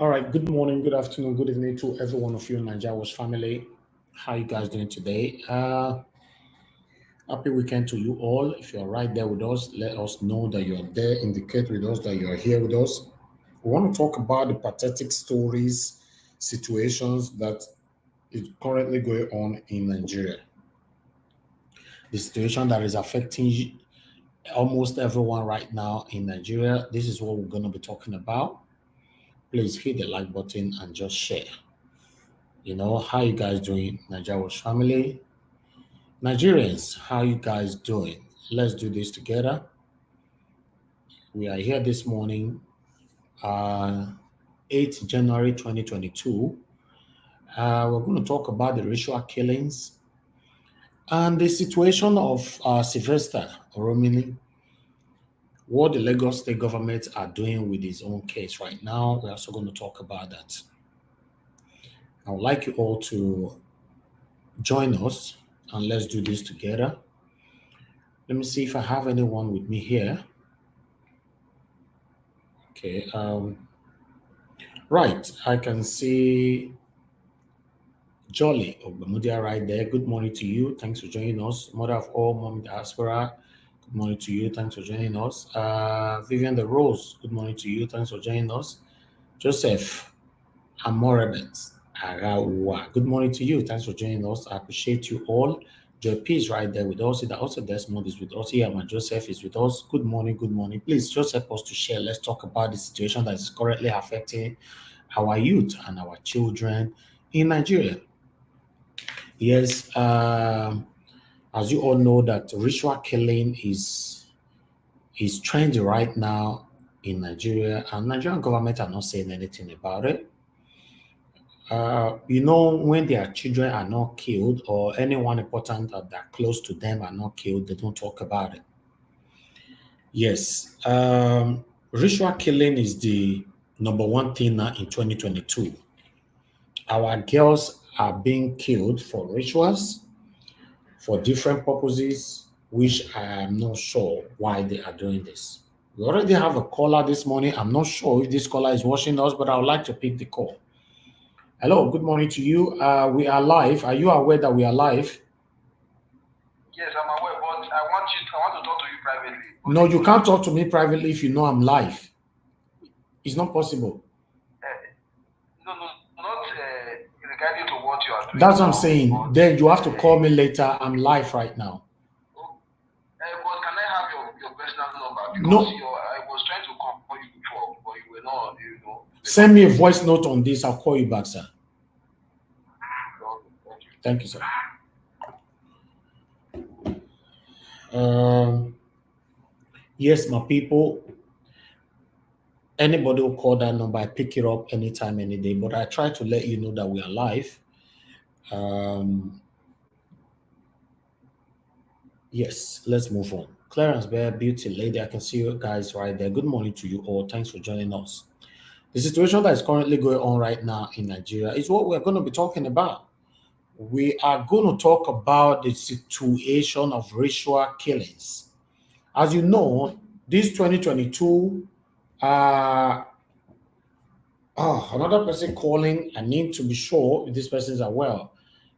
All right. Good morning, good afternoon, good evening to every one of you in Nigerians family. How you guys doing today? Happy weekend to you all. If you're right there with us, let us know that you're there. Indicate with us that you're here with us. We want to talk about the pathetic stories, situations that is currently going on in Nigeria. The situation that is affecting almost everyone right now in Nigeria. This is what we're going to be talking about. Please hit the like button and just share. How you guys doing, Nigeria family? Nigerians, how you guys doing? Let's do this together. We are here this morning, uh, 8th January 2022. We're going to talk about the ritual killings and the situation of Sylvester Oromini, what the Lagos state government are doing with his own case right now. We're also going to talk about that. I would like you all to join us and let's do this together. Let me see if I have anyone with me here. Okay. Right. I can see Jolly Ogbamudia right there. Good morning to you. Thanks for joining us. Mother of all, Mom Diaspora. Good morning to you. Thanks for joining us. Vivian the Rose. Good morning to you. Thanks for joining us. Joseph Amorebet Arawa. Good morning to you. Thanks for joining us. I appreciate you all. Joy P is right there with us. That also Desmond is with us. Here, my Joseph is with us. Good morning. Good morning. Please just help us to share. Let's talk about the situation that is currently affecting our youth and our children in Nigeria. Yes, as you all know, that ritual killing is trendy right now in Nigeria, and Nigerian government are not saying anything about it. When their children are not killed or anyone important that are close to them are not killed, they don't talk about it. Yes, ritual killing is the number one thing now in 2022. Our girls are being killed for rituals, for different purposes, which I am not sure why they are doing this. We already have a caller this morning. I'm not sure if this caller is watching us, but I would like to pick the call. Hello, good morning to you. We are live. Are you aware that we are live? Yes, I'm aware, but I want to talk to you privately. No, you can't talk to me privately if you know I'm live. It's not possible. No, not regarding to what you are doing. That's what I'm saying. Then you have to call me later. I'm live right now. But can I have your personal number? Because No. I was trying to call you before, but you were not, Send me a voice note on this. I'll call you back, sir. Thank Thank you. you, sir. Yes, my people. Anybody will call that number. I pick it up anytime, any day. But I try to let you know that we are live. Yes, let's move on. Clarence Bear, beauty lady. I can see you guys right there. Good morning to you all. Thanks for joining us. The situation that is currently going on right now in Nigeria is what we're going to be talking about. We are going to talk about the situation of ritual killings. As you know, this 2022, another person calling. I need to be sure if this person is aware.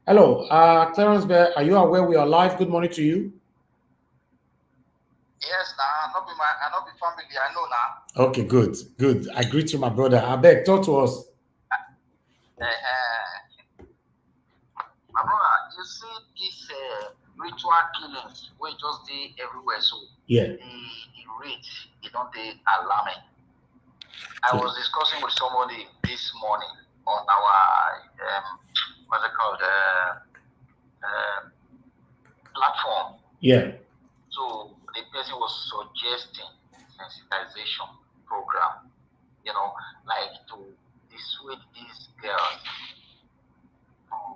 Hello, Clarence Bear, are you aware we are live? Good morning to you. Yes, I not be family. I know now. Okay, good. I greet you, my brother. I beg, talk to us. My brother, you see these ritual killings we just do everywhere. So yeah, the rate it don't be alarming. I was discussing with somebody this morning on our what's it called platform. Yeah. So the person was suggesting sensitization program, like to dissuade these girls from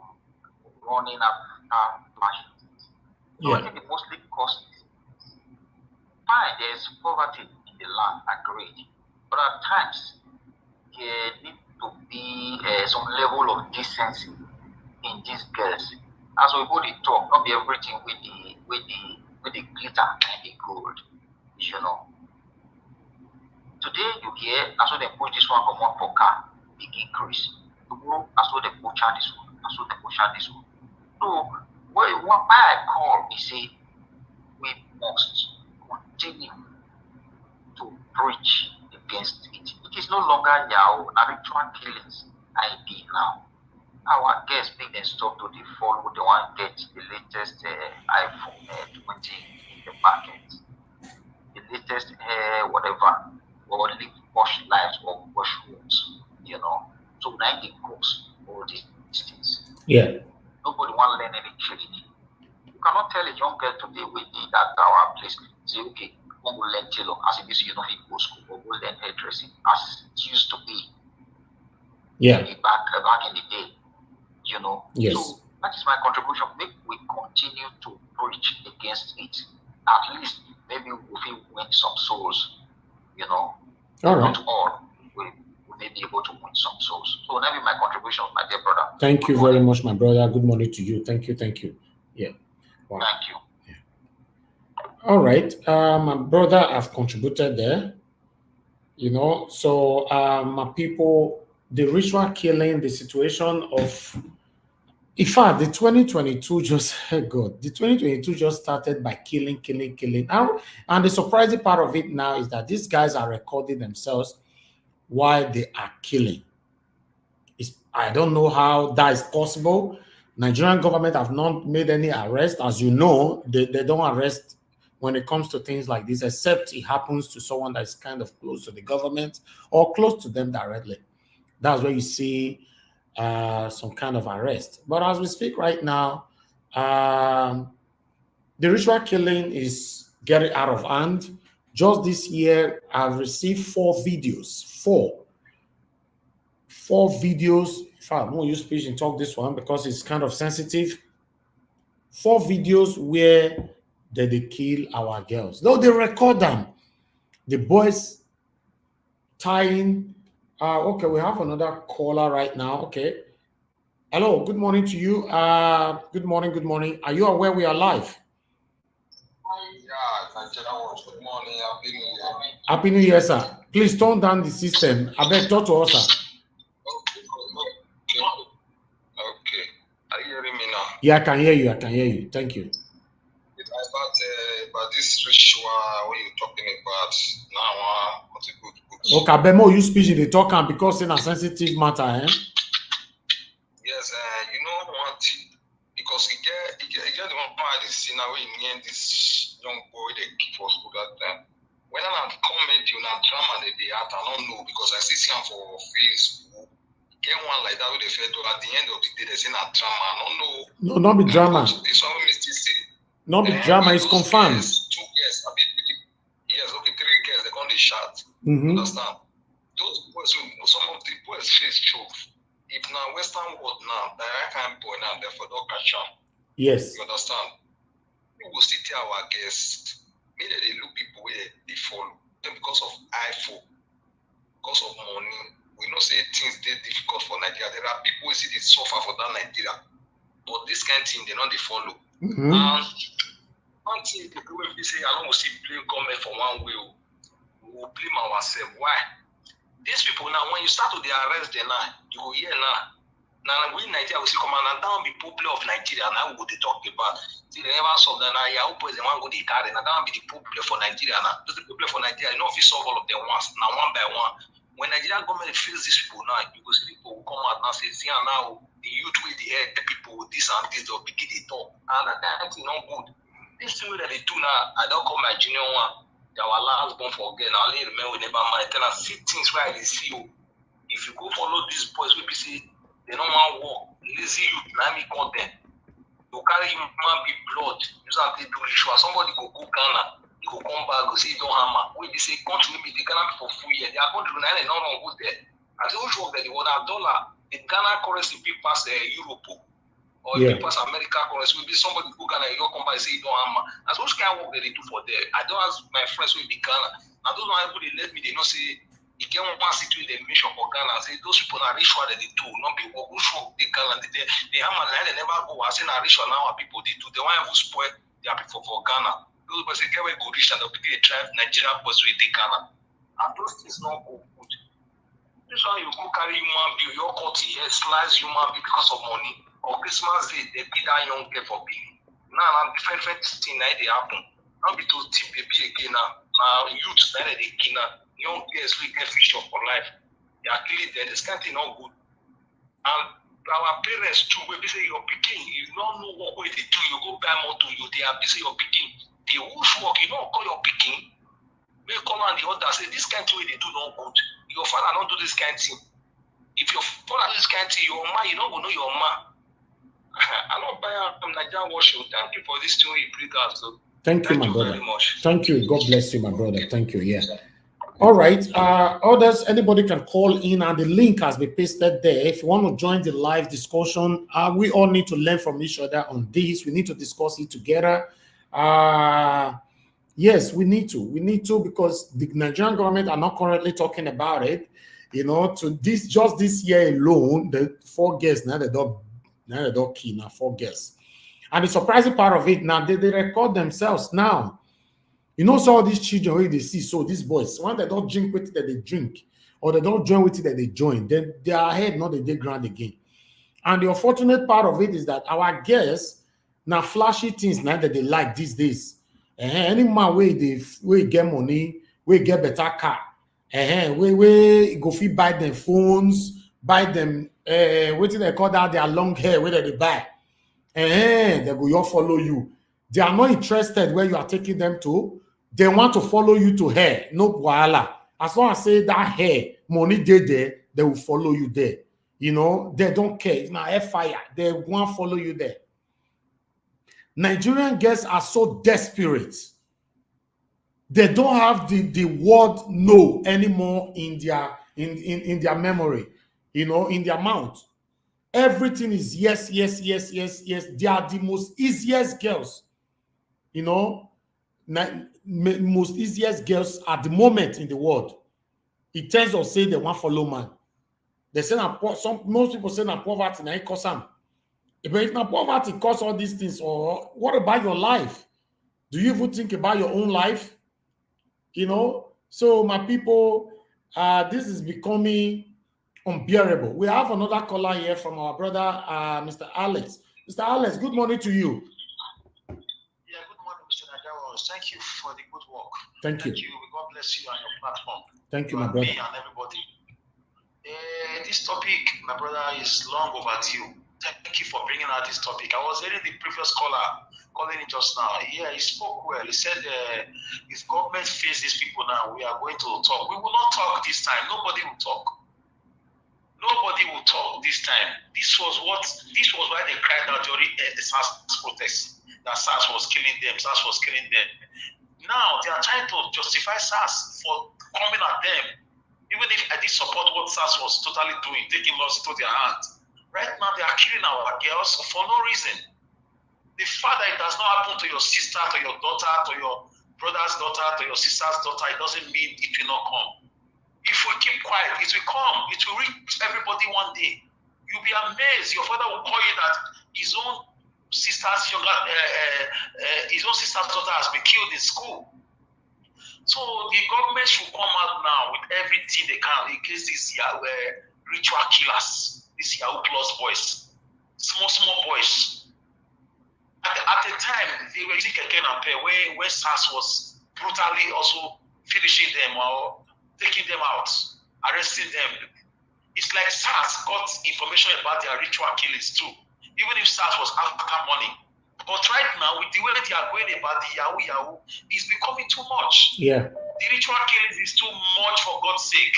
running after flashes. So I think it mostly costs. Fine, there's poverty in the land, agreed. But at times, there need to be some level of decency in these girls. As we go the talk, not be everything with the glitter and the gold. Today you hear, as when they push this one come on for car. big increase. Tomorrow, as well the butcher this one, as well the butcher this one. So, why I call is say we must continue to preach against it. It is no longer Yahoo, ritual killings ID now. Our guests make them stop to the follow the one get the latest iPhone 20 in the market, the latest whatever, or live wash lives or wash rooms, you know. So now they cause all these things. Yeah. Nobody want to learn any trade. You cannot tell a young girl today we need that our place. Say, okay, one will learn tailor as if you know he go school or will learn hairdressing as it used to be. Yeah. Back in the day, you know. Yes. So that is my contribution. Maybe we continue to preach against it. At least maybe we will win some souls, you know. All right. Not all. We may be able to win some souls. So that is my contribution, my dear brother. Thank you very much, my brother. Good morning to you. Thank you. Yeah. Wow. Thank you. Yeah. All right. My brother have contributed there. You know, so my people, the ritual killing, the situation of, in fact, the 2022 just, God, the 2022 just started by killing. And the surprising part of it now is that these guys are recording themselves while they are killing. I don't know how that is possible. Nigerian government have not made any arrest. As you know, they don't arrest when it comes to things like this, except it happens to someone that is kind of close to the government or close to them directly. That's where you see some kind of arrest. But as we speak right now, the ritual killing is getting out of hand. Just this year, I've received 4 videos. Four videos. In fact, I won't use speech and talk this one because it's kind of sensitive. 4 videos where they kill our girls. No, they record them. The boys tying. Okay, we have another caller right now. Okay. Hello, good morning to you. Good morning. Are you aware we are live? Good morning. Happy New Year. Happy New Year, sir. Please turn down the system. I beg, talk to us, sir. Okay. Are you hearing me now? Yeah, I can hear you. Thank you. It's about this ritual what you're talking about now. What's a good. Okay, Bemo, you speak in the talk because it's a sensitive matter, eh? Yes, you know one thing, because you get the one part of the scene now in this young boy they keep for school that time. When I comedy on a drama that they act, I don't know because I see him for Facebook. Get one like that with the fed at the end of the day they say not drama. I don't know. No, not be drama. This one me still say. Not be drama, it's confirmed. 2 years, yes, okay, 3 years they gonna shot. Understand? Those boys, some of the boys face choke. If now Western world now, that kind of boy now, therefore don't catch them. Yes. You understand? We will still tell our guests, maybe they look people where they follow. Then because of iPhone, because of money, we know say things they difficult for Nigeria. There are people who see they suffer for that Nigeria. But this kind of thing, they don't they follow. And one thing the people will say, I don't see blame government for one way. We will blame ourselves. Why? These people now, when you start to the arrest them now, you go here now. Now we in Nigeria, we see come and down be people of Nigeria. Now we go they talk about. See they never solve that now. Yeah, who boys they want go they carry. Now that be the people for Nigeria now. Those the people for Nigeria, you know if you solve all of them once, now one by one. When Nigerian government feels these people now, you go see people who come out now say, see now the youth with the head, the people with this and this, they'll begin to talk. And that thing not good. This thing that they do now, I don't call my junior one. Our last born for again. I only remember we never mind. Then I see things where they see you. If you go follow these boys, we be say they don't want walk. Lazy youth, now me content. You carry human be blood. Use that to do ritual. Somebody go Ghana. You go come back, go say you don't hammer. We be say country be the Ghana for full year. Their country now they not go there. As they work that they want $1. The Ghana currency be pass Europe. Or if you pass America currency, will be somebody who Ghana, you come by say you don't hammer. As those kind of work that they do for there. I don't ask my friends who be Ghana. Now those one people they let me, they not say you get one city they mission for Ghana. Say those people are ritual that they do, not be work. Who show they Ghana, they hammer and they never go. I say now ritual now what people they do. They want to spoil their people for Ghana. Those boys they get where go rich and they drive Nigerian boys with the Ghana. And those things not go good. This one you go carry human being, your cut here, slice human being because of money. Or Christmas Day, they be that young girl for baby. Now different thing that they happen. Now be to tip baby again now. Now youth that they kill now. Young girls we get fish up for life. They are killing them. This kind of thing not good. And our parents too, when they say you're picking, you don't know what way they do. You go buy more to you. They are busy you're picking. They whoosh work, you don't call your picking. They come and the other say this kind of way they do not good. Your father don't do this kind of thing. If your father do this kind of thing, your ma, you don't go know your ma. I don't buy from Nigerian worship. Thank you for this story, Brigas. Thank you, my brother. Thank you. God bless you, my brother. Thank you. Yeah. All right. Others, anybody can call in, and the link has been pasted there. If you want to join the live discussion, we all need to learn from each other on this. We need to discuss it together. Yes, we need to. We need to, because the Nigerian government are not currently talking about it. You know, to this just this year alone, the 4 guests now they don't key now 4 guests. And the surprising part of it now, they record themselves now. You know, so all these children where they see, so these boys, when they don't drink with it that they drink, or they don't join with it that they join, then they are ahead, not the day ground again. And the unfortunate part of it is that our guests now flashy things now that they like these days. Any man where get money, we get better car, we go fit buy them phones, buy them what do they call that, their long hair, where they buy. They go you follow you. They are not interested where you are taking them to. They want to follow you to hair. No wahala. As long as say that hair, money there, they will follow you there. You know, they don't care. Now air fire, they want to follow you there. Nigerian guests are so desperate. They don't have the word no anymore in their memory, you know, in their mouth. Everything is yes, yes, yes, yes, yes. They are the most easiest girls, you know, most easiest girls at the moment in the world. It tends to say they want follow man. They say that most people say that poverty now it cause them. But if not poverty cause all these things, or what about your life? Do you even think about your own life? You know, so my people, this is becoming unbearable. We have another caller here from our brother, Mr. Alex. Mr. Alex, good morning to you. Yeah, good morning, Mr. Nigerians. Thank you for the good work. Thank you. God bless you and your platform. Thank you, my brother. Me and everybody. This topic, my brother, is long overdue. Thank you for bringing out this topic. I was hearing the previous caller calling it just now. Yeah, he spoke well. He said, if government face these people now, we are going to talk. We will not talk this time. Nobody will talk. Nobody will talk this time. This was why they cried out during the SARS protest. That SARS was killing them. SARS was killing them. Now they are trying to justify SARS for coming at them. Even if I did support what SARS was totally doing, taking laws into their hands. Right now they are killing our girls for no reason. The fact that it does not happen to your sister, to your daughter, to your brother's daughter, to your sister's daughter, it doesn't mean it will not come. If we keep quiet, it will come. It will reach everybody one day. You'll be amazed. Your father will call you that his own sister's daughter has been killed in school. So the government should come out now with everything they can against these ritual killers, these Yahoo Plus boys, small boys. At the time, they were using Keke and Pay where SARS was brutally also finishing them or taking them out, arresting them. It's like SARS got information about their ritual killings too, even if SARS was after money. But right now, with the way they are going about the Yahoo, it's becoming too much. Yeah. The ritual killings is too much for God's sake.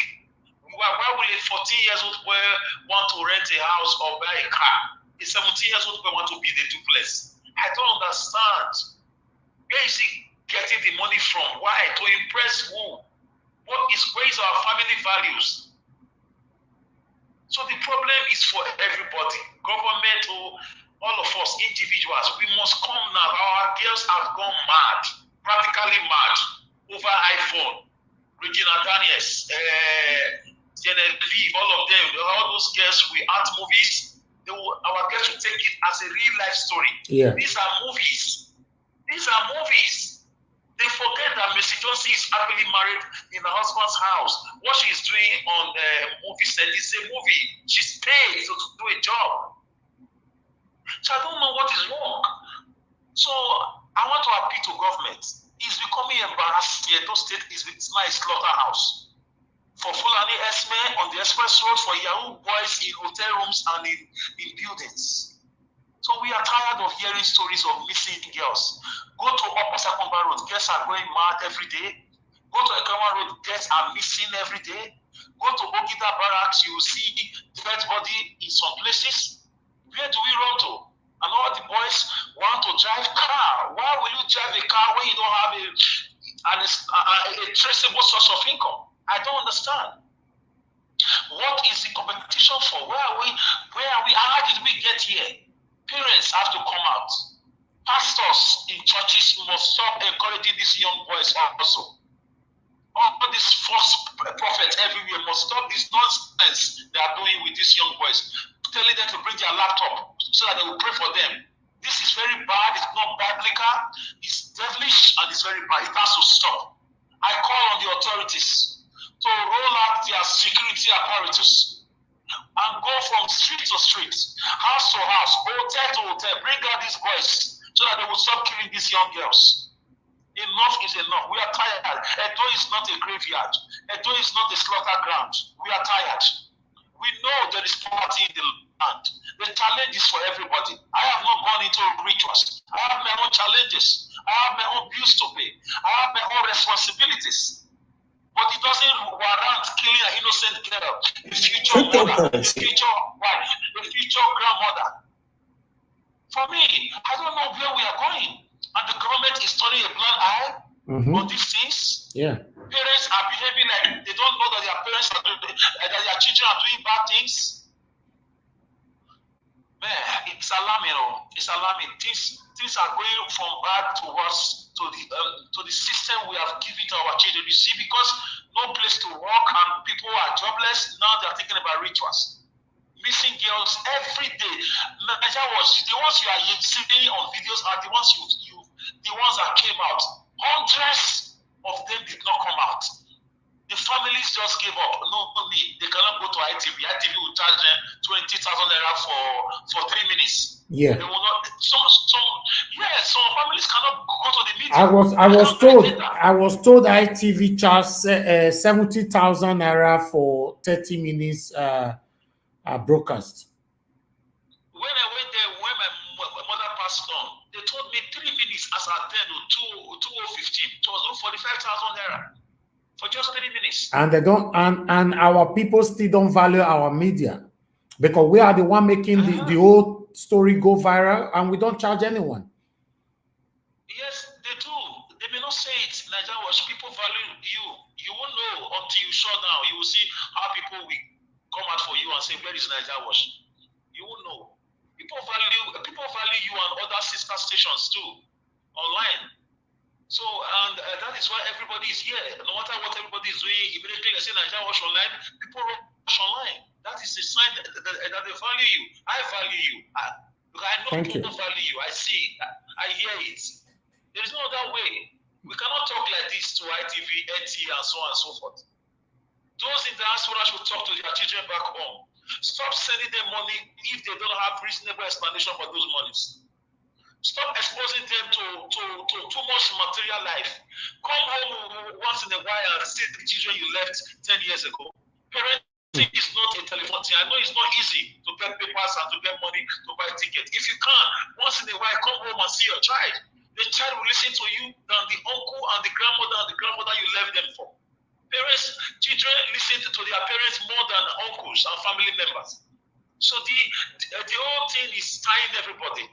Why will a 14-year-old boy want to rent a house or buy a car? A 17-year-old boy want to build a duplex? I don't understand. Where is he getting the money from? Why? To impress who? Where is our family values? So the problem is for everybody, government or all of us, individuals. We must come now. Our girls have gone mad, practically mad, over iPhone. Regina Daniels, Genevieve, all of them, all those girls we art movies. Our girls will take it as a real life story. Yeah. These are movies. These are movies. The forget that Mercy Johnson is happily married in her husband's house. What she is doing on the movie set is a movie. She's paid to do a job. So I don't know what is wrong. So I want to appeal to government. It's becoming embarrassing. Edo State is now a slaughterhouse. For Fulani Esme on the express road, for Yahoo boys in hotel rooms and in buildings. So we are tired of hearing stories of missing girls. Go to Upper Sakomba Road, girls are going mad every day. Go to Ekama Road, girls are missing every day. Go to Ogida Barracks, you will see dead body in some places. Where do we run to? And all the boys want to drive car. Why will you drive a car when you don't have a traceable source of income? I don't understand. What is the competition for? Where are we? How did we get here? Parents have to come out. Pastors in churches must stop encouraging these young boys also. All these false prophets everywhere must stop this nonsense they are doing with these young boys, telling them to bring their laptop so that they will pray for them. This is very bad. It's not biblical. It's devilish and it's very bad. It has to stop. I call on the authorities to roll out their security apparatus and go from street to street, house to house, hotel to hotel, bring out these boys so that they will stop killing these young girls. Enough is enough. We are tired. Edo is not a graveyard. Edo is not a slaughter ground. We are tired. We know there is poverty in the land. The challenge is for everybody. I have not gone into rituals. I have my own challenges. I have my own bills to pay. I have my own responsibilities. But it doesn't warrant killing an innocent girl, a future mother, a future wife, a future grandmother. For me, I don't know where we are going. And the government is turning a blind eye on these things. Yeah. Parents are behaving like they don't know that their parents are doing, that their children are doing bad things. Man, it's alarming. It's alarming. Things are going from bad to worse to the system we have given to our children. You see, because no place to work and people are jobless, now they are thinking about rituals. Missing girls every day. The ones you are seeing on videos are the ones the ones that came out. Hundreds of them did not come out. The families just gave up. No need. They cannot go to ITV. ITV will charge them 20,000 naira for 3 minutes. Yeah. They will not. Some families cannot go to the meeting. I was told ITV charged 70,000 naira for 30 minutes broadcast. When I went there, when my mother passed on, they told me 3 minutes as at then, 2015. It was 45,000 naira for just 3 minutes. And they don't, and our people still don't value our media because we are the one making the whole story go viral, and we don't charge anyone. Yes, they do. They may not say it. Nigeria Watch, people value you. You won't know until you shut down. You will see how people will come out for you and say, "Where is Nigeria Watch?" You won't know. People value you and other sister stations too online. So, and that is why everybody is here. No matter what everybody is doing, immediately they say Nigeria Watch online, people rush online. That is a sign that they value you. I value you. Because I know people value you. I see it. I hear it. There is no other way. We cannot talk like this to ITV, NT, and so on and so forth. Those in the diaspora should talk to their children back home. Stop sending them money if they don't have reasonable explanation for those monies. Stop exposing them to too much material life. Come home once in a while and see the children you left 10 years ago. Parenting is not a telephone thing. I know it's not easy to get papers and to get money to buy tickets. If you can, once in a while, come home and see your child. The child will listen to you than the uncle and the grandmother you left them for. Children listen to their parents more than uncles and family members. So the whole thing is tying everybody.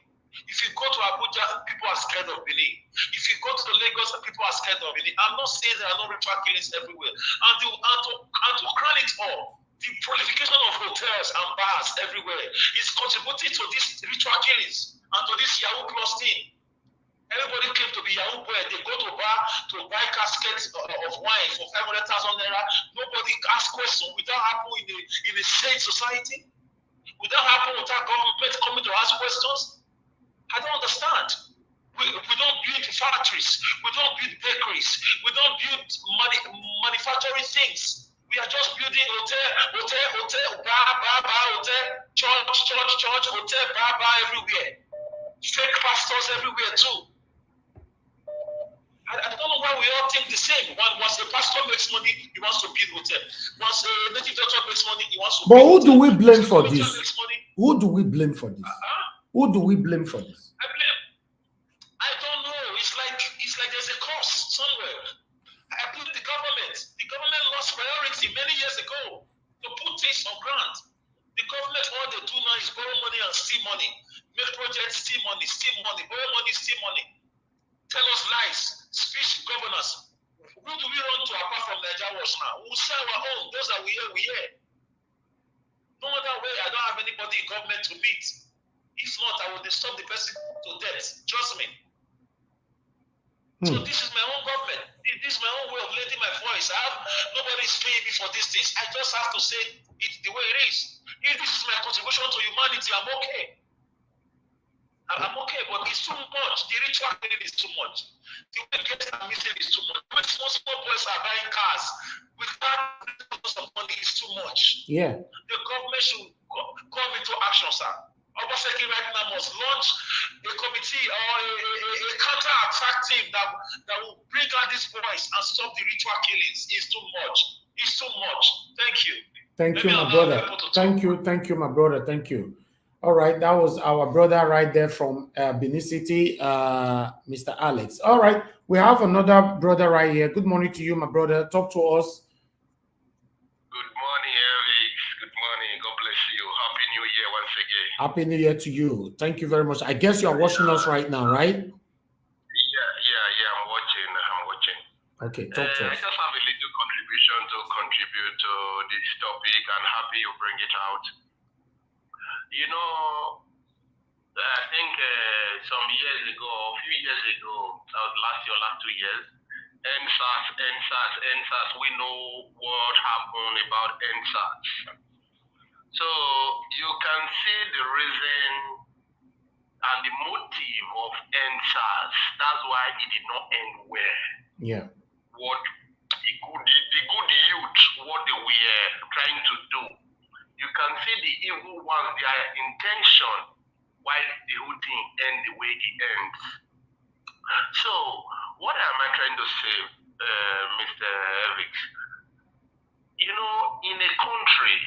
If you go to Abuja, people are scared of Benin. If you go to Lagos, people are scared of Benin. I'm not saying there are no ritual killings everywhere. And to crown it all, the proliferation of hotels and bars everywhere is contributing to these ritual killings and to this Yahoo Plus thing. Everybody claims to be Yahoo boy. They go to bar to buy caskets of wine for 500,000 naira. Nobody asks questions. Would that happen in a sane society? Would that happen without government coming to ask questions? I don't understand. We don't build factories. We don't build bakeries. We don't build manufacturing things. We are just building hotel, bar, hotel, church, hotel, bar, everywhere. Fake pastors everywhere too. I don't know why we all think the same. Once a pastor makes money, he wants to build hotel. Once a native doctor makes money, he wants to But build who do we hotel. blame Once a for doctor this? makes money, Who do we blame for this? Who do we blame for this? I don't know. It's like there's a cost somewhere. I blame the government. The government lost priority many years ago to put things on ground. The government, all they do now is borrow money and steal money. Make projects, steal money, borrow money, steal money. Tell us lies, speech governance. Who do we run to apart from Nigerians now? We'll say our own. Those that we hear. No other way. I don't have anybody in government to meet. If not, I will disturb the person to death. Trust me. So this is my own government. This is my own way of letting my voice. Nobody's paying me for these things. I just have to say it the way it is. If this is my contribution to humanity, I'm okay. I'm okay, but it's too much. The ritual thing is too much. The way getting and missing is too much. When small boys are buying cars without of money is too much. Yeah. The government should come into action, sir. Obaseki right now must launch a committee or a counter-attack team that will bring out these boys and stop the ritual killings. It's too much. It's too much. Thank you. Thank you, my brother. Thank you, my brother. Thank you. All right, that was our brother right there from Benin City, Mr. Alex. All right, we have another brother right here. Good morning to you, my brother. Talk to us. Good morning, Eric. Good morning. God bless you. Happy New Year once again. Happy New Year to you. Thank you very much. I guess you are watching us right now, right? Yeah. I'm watching. Okay, talk to us. I just have a little contribution to contribute to this topic, and happy you bring it out. You know, I think some years ago, a few years ago, last year, last 2 years, NSAS, we know what happened about NSAS. So you can see the reason and the motive of NSAS. That's why it did not end well. Yeah. What the good youth, what they were trying to do. You can see the evil ones, their intention, why the whole thing ends the way it ends. So, what am I trying to say, Mr. Eric? You know, in a country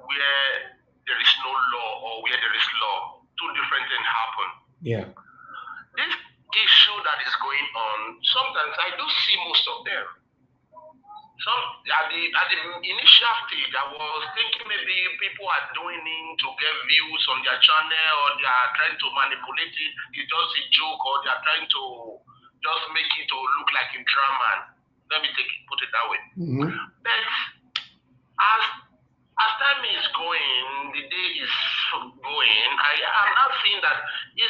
where there is no law or where there is law, two different things happen. Yeah. This issue that is going on, sometimes I do see most of them. At the initial stage, I was thinking maybe people are doing it to get views on their channel, or they are trying to manipulate it. It's just a joke, or they are trying to just make it to look like a drama. Let me put it that way. Mm-hmm. But as time is going, the day is going, I am not seeing that the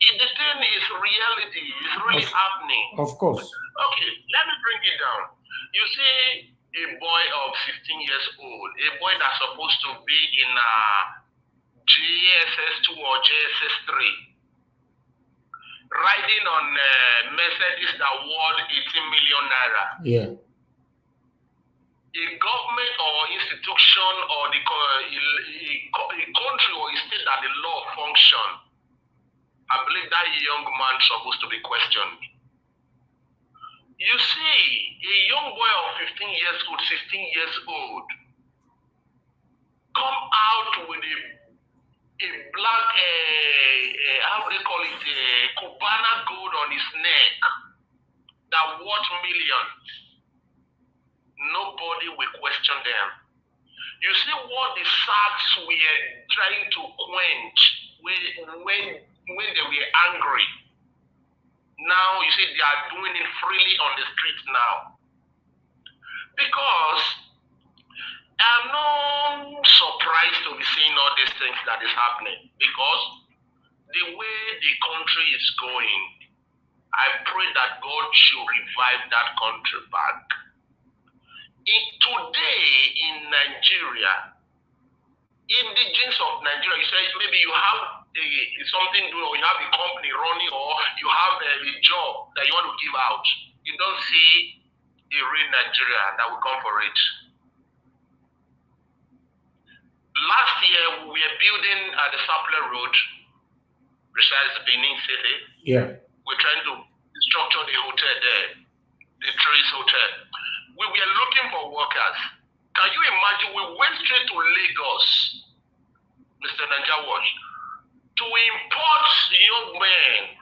thing is reality. It's really happening. Of course. Okay, let me bring it down. You see a boy of 15 years old, a boy that's supposed to be in JSS 2 or JSS 3, riding on Mercedes that worth 18 million naira. Yeah. A government or institution or a country or a state that the law function, I believe that young man is supposed to be questioned. You see, a young boy of 15 years old, 16 years old, come out with a black, how do they call it, a Cubana gold on his neck that worth millions. Nobody will question them. You see what the SARS were trying to quench when they were angry. Now, you see, they are doing it freely on the streets now. Because I'm not surprised to be seeing all these things that is happening. Because the way the country is going, I pray that God should revive that country back. Today in Nigeria, indigenous of Nigeria, you say maybe you have something doing, or you have a company running, or you have a job that you want to give out, you don't see a real Nigerian that will come for it. Last year, we were building the Sapler Road, besides Benin City. Yeah. We're trying to structure the hotel there, the Trace Hotel. We were looking for workers. Can you imagine? We went straight to Lagos, Mr. Nanjawash, to import young men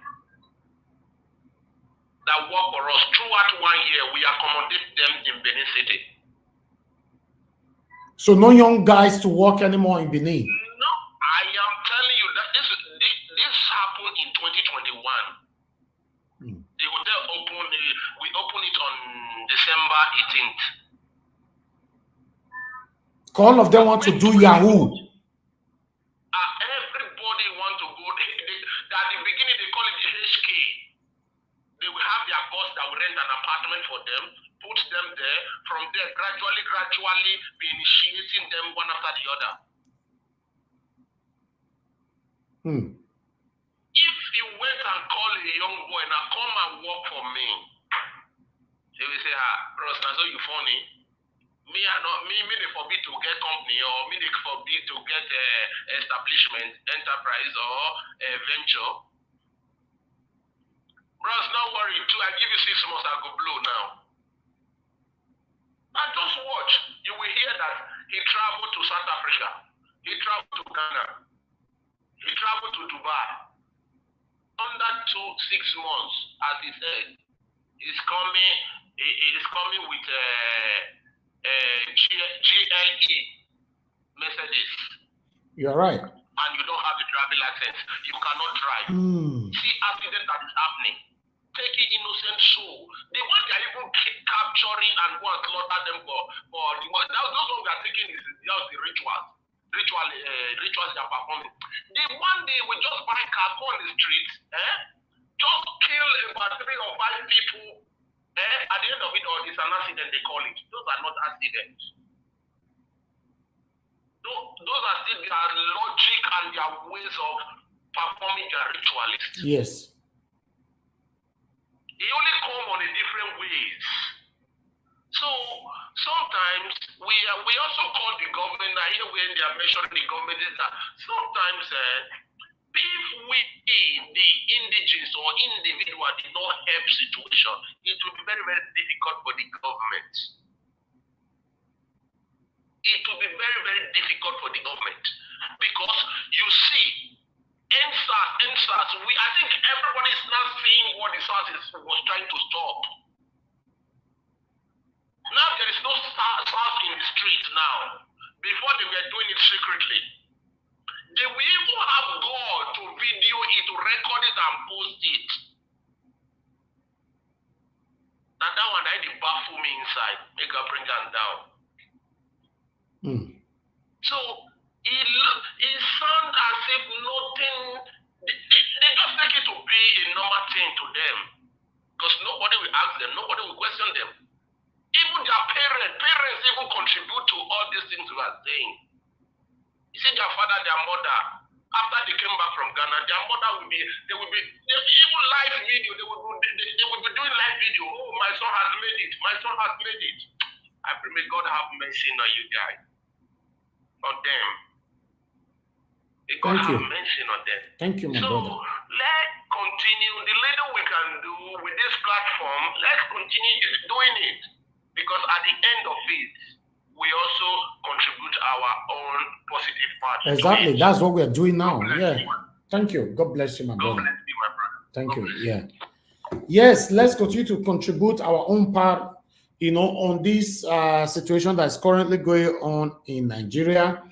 that work for us. Throughout 1 year, we accommodate them in Benin City. So no young guys to work anymore in Benin? No, I am telling you that this happened in 2021. The hotel opened, we opened it on December 18th. All of them want to do Yahoo. Everybody want to go. At the beginning, they call it the HK. They will have their boss that will rent an apartment for them, put them there. From there, gradually be initiating them one after the other. If you went and call a young boy, now come and work for me, they will say, Ross, now so you funny. Me they forbid to get company, or me they forbid to get establishment, enterprise, or venture. Bros, don't worry, too. I give you 6 months, I go blow now. Now just watch. You will hear that he traveled to South Africa. He traveled to Ghana. He traveled to Dubai. Under 6 months, as he said, he's coming with GLE Mercedes. You're right. And you don't have the driving license. You cannot drive. See accident that is happening. Take it innocent soul. The one they are even capturing and go and slaughter them for the one. Those ones we are taking is just the rituals they are performing. The one day we just buy car, go on the street, just kill about 3 or 5 people. At the end of it all, it's an accident, they call it. Those are not accidents. Those are still their logic and their ways of performing their ritualists. Yes. They only come on a different ways. So sometimes we also call the government. I hear when they are mentioning the government is that sometimes if we, the indigenous or individual, did not help situation, it will be very, very difficult for the government. It will be very, very difficult for the government because you see, NSAS, I think everybody is now seeing what the SARS was trying to stop. Now there is no SARS in the street now. Before they were doing it secretly. They will even have God to video it, to record it and post it. Now that one, I did baffle me inside. Make her bring them down. So it sounds as if nothing. They just take it to be a normal thing to them, because nobody will ask them, nobody will question them. Even their parents even contribute to all these things we are saying. You see, their father, their mother, after they came back from Ghana, their mother will be, even live video, they will be doing live video. Oh, my son has made it. My son has made it. I pray, may God have mercy on you guys, on them. May God have mercy on them. Thank you, my brother. So let's continue. The little we can do with this platform, let's continue doing it, because at the end of it, we also contribute our own positive part. Exactly. That's what we're doing now. Yeah. Thank you. God bless you, my brother. God bless you, my brother. Thank you. Yeah. Yes, let's continue to contribute our own part, on this situation that's currently going on in Nigeria.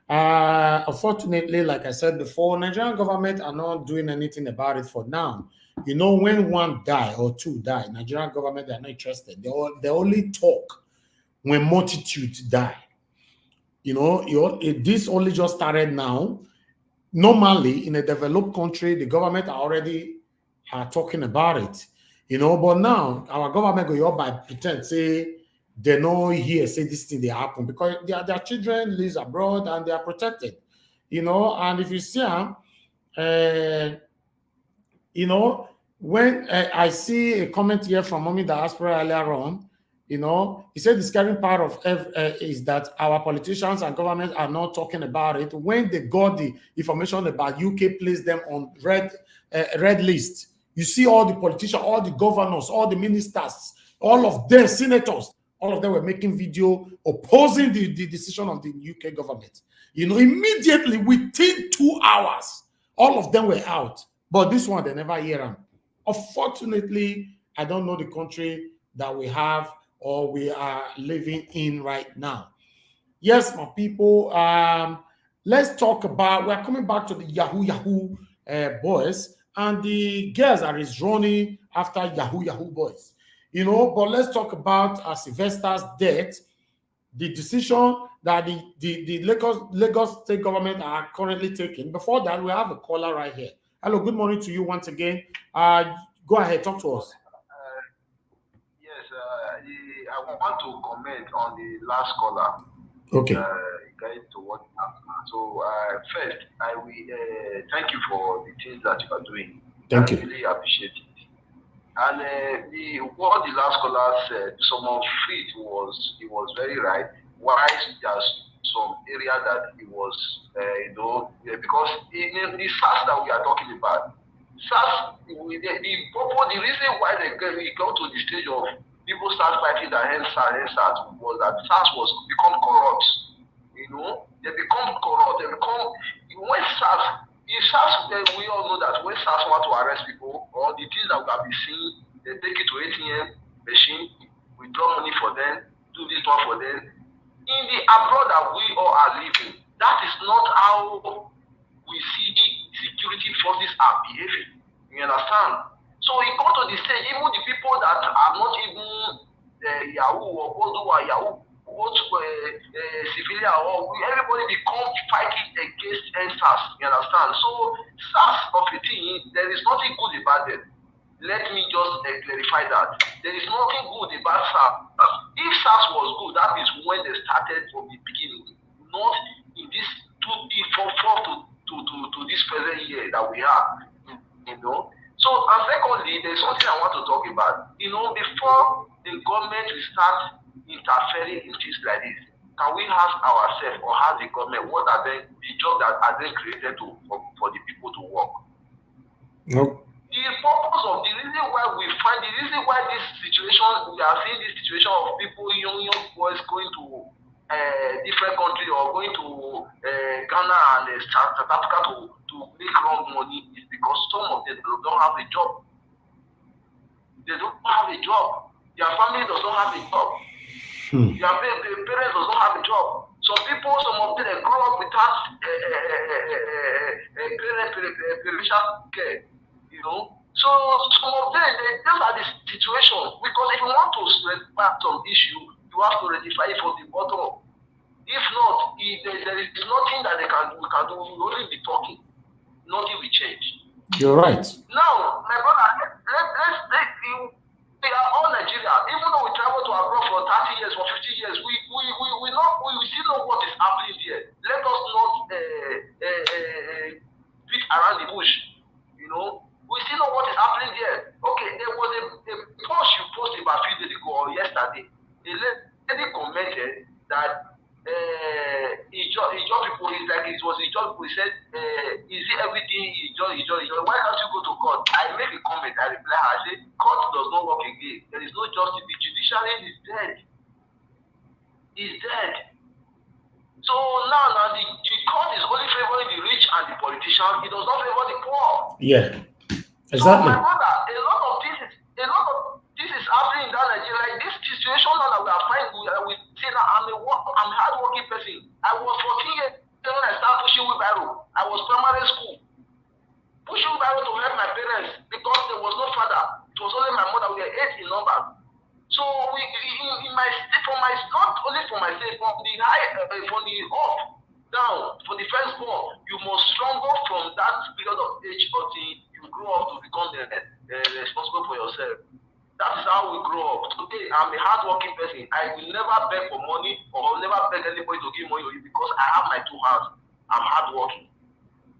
Unfortunately, like I said before, Nigerian government are not doing anything about it for now. When one die or two die, Nigerian government, they're not interested. They only talk when multitudes die. This only just started now. Normally, in a developed country, the government are already talking about it. But now our government go up by pretend, say they know here, say this thing they happen, because their children live abroad and they are protected. And if you see uh, you know, when I see a comment here from Mommy Diaspora earlier on, you know, he said the scary part of is that our politicians and government are not talking about it. When they got the information about UK, placed them on red list. You see all the politicians, all the governors, all the ministers, all of them, senators, all of them were making video opposing the decision of the UK government. You know, immediately within 2 hours, all of them were out. But this one, they never hear them. Unfortunately, I don't know the country that we have or we are living in right now. Yes, my people, let's talk about, we're coming back to the Yahoo boys and the girls that is running after Yahoo boys. You know, but let's talk about Sylvester's death, the decision that the Lagos state government are currently taking. Before that, we have a caller right here. Hello, good morning to you once again. Go ahead, talk to us. Yes, I want to comment on the last caller. Okay. Going to what happened. So first, I will thank you for the things that you are doing. Thank you. I really appreciate it. And what the last caller said, some of it was very right. Why there's some area that it was, because in the SARS that we are talking about, SARS, the reason why we go to the stage of people start fighting the SARS was that SARS was become corrupt. You know, they become corrupt. They become, when SARS, we all know that when SARS want to arrest people, or the things that we have been seeing, they take it to ATM machine, withdraw money for them, do this one for them. In the abroad that we all are living, that is not how we see security forces are behaving. You understand? So it comes to the stage, even the people that are not even Yahoo or those who are Yahoo, both civilian or everybody become fighting against SARS. You understand? So SARS of a thing, there is nothing good about it. Let me just clarify that. There is nothing good about SARS. If SARS was good, that is when they started from the beginning, not in this to this present year that we have. You know. So, and secondly, there's something I want to talk about. You know, before the government will start interfering in things like this, can we ask ourselves or ask the government what are the jobs that are they created for the people to work? Nope. The purpose of the reason why this situation, we are seeing this situation of people, young boys going to different countries or going to Ghana and South Africa to make wrong money is because some of them don't have a job. They don't have a job. Their family does not have a job. Their parents does not have a job. Some people, some of them, they grow up without parental care. You know, so some of them, those are the situations. Because if you want to rectify some issue, you have to rectify it from the bottom up. If not, there is nothing that we can do. We only be talking. Nothing will change. You're right. Now, my brother, let's take you. We are all Nigeria. Even though we travel to abroad for 30 years, for 50 years, we still know what is happening there. Let us not beat around the bush. You know, we still know what is happening there. Okay, there was a post you posted about a few days ago or yesterday. A lady commented that Ijaw people is like it was Ijaw people. He said, "Is it everything Ijaw? Why can't you go to court?" I make a comment. I reply her. I say, "Court does not work again. There is no justice. The judiciary is dead. Is dead." So now the court is only favoring the rich and the politicians. It does not favor the poor. Yeah, exactly. So my brother, a lot of this is happening in that Nigeria. Like this situation now that we are finding, we say that I'm a hardworking person. I was 14 years when I started pushing wheelbarrow. I was primary school. Pushing wheelbarrow to help my parents because there was no father. It was only my mother. We were 8 in number. So not only for myself, from the up down, for the firstborn, you must struggle from that period of age until you grow up to become responsible for yourself. That is how we grow up. Today, I'm a hardworking person. I will never beg for money or never beg anybody to give money to you because I have my 2 hands. I'm hardworking.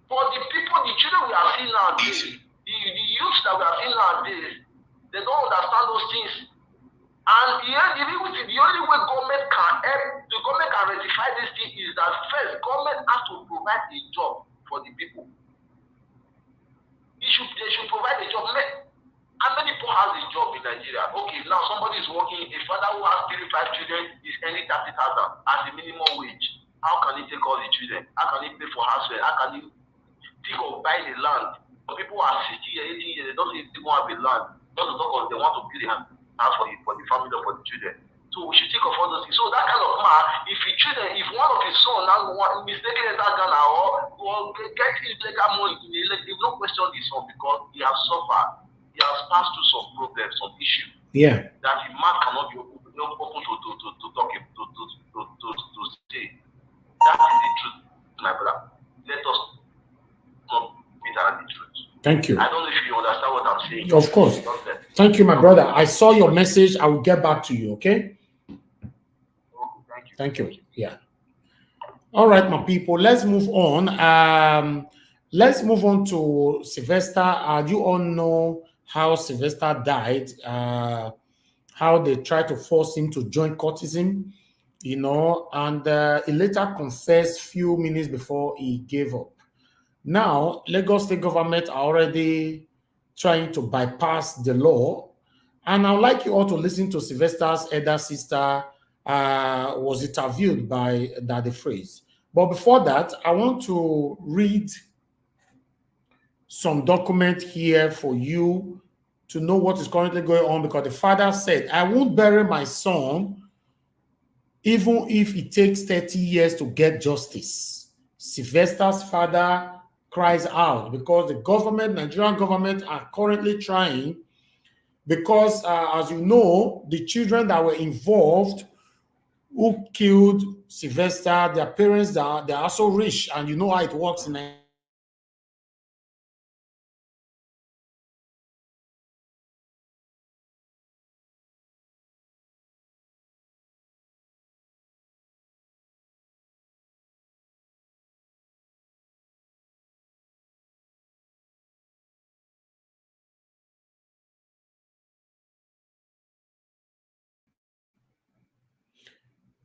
For the people, the children we seeing nowadays, the youths that we are seeing nowadays, they don't understand those things. And the only way government can help, the government can rectify this thing is that first, government has to provide a job for the people. They should provide a job. How many people has a job in Nigeria? Okay, now somebody is working, a father who has 35 children is earning 30,000 as a minimum wage. How can he take all the children? How can he pay for house rent? How can he think of buying a land? Some people are 60 years, 80 years, they don't even have a land. Just to talk of they want to build a house for the family or for the children. So we should think of all those things. So that kind of man, if one of his son now mistakenly enter Ghana or get illegal money, they will not question his son because he has suffered. He has passed through some problems, some issues. Yeah. That the man cannot be open to talk to say. That is the truth, my brother. Let us not beat around the truth. Thank you. I don't know if you understand what I'm saying. Of course. Thank you, my brother. I saw your message. I will get back to you, okay? Thank you. Yeah. All right, my people. Let's move on. Let's move on to Sylvester. You all know how Sylvester died. How they tried to force him to join courtesan, and he later confessed few minutes before he gave up. Now, Lagos State government are already trying to bypass the law, and I'd like you all to listen to Sylvester's elder sister was interviewed by Daddy Phrase. But before that, I want to read some document here for you to know what is currently going on, because the father said, I won't bury my son even if it takes 30 years to get justice. Sylvester's father cries out because the government, Nigerian government, are currently trying, because as you know, the children that were involved who killed Sylvester, their parents, they're also rich, and you know how it works in Nigeria.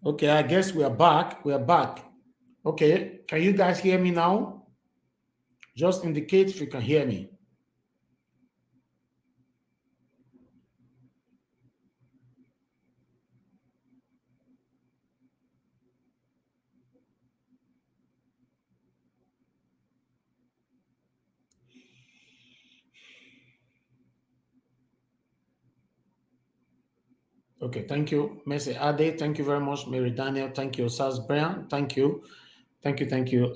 Okay, I guess we are back. We are back. Okay, can you guys hear me now? Just indicate if you can hear me. Okay, thank you, Messi Ade. Thank you very much, Mary Daniel. Thank you, Saz Brian. Thank you. Thank you, thank you.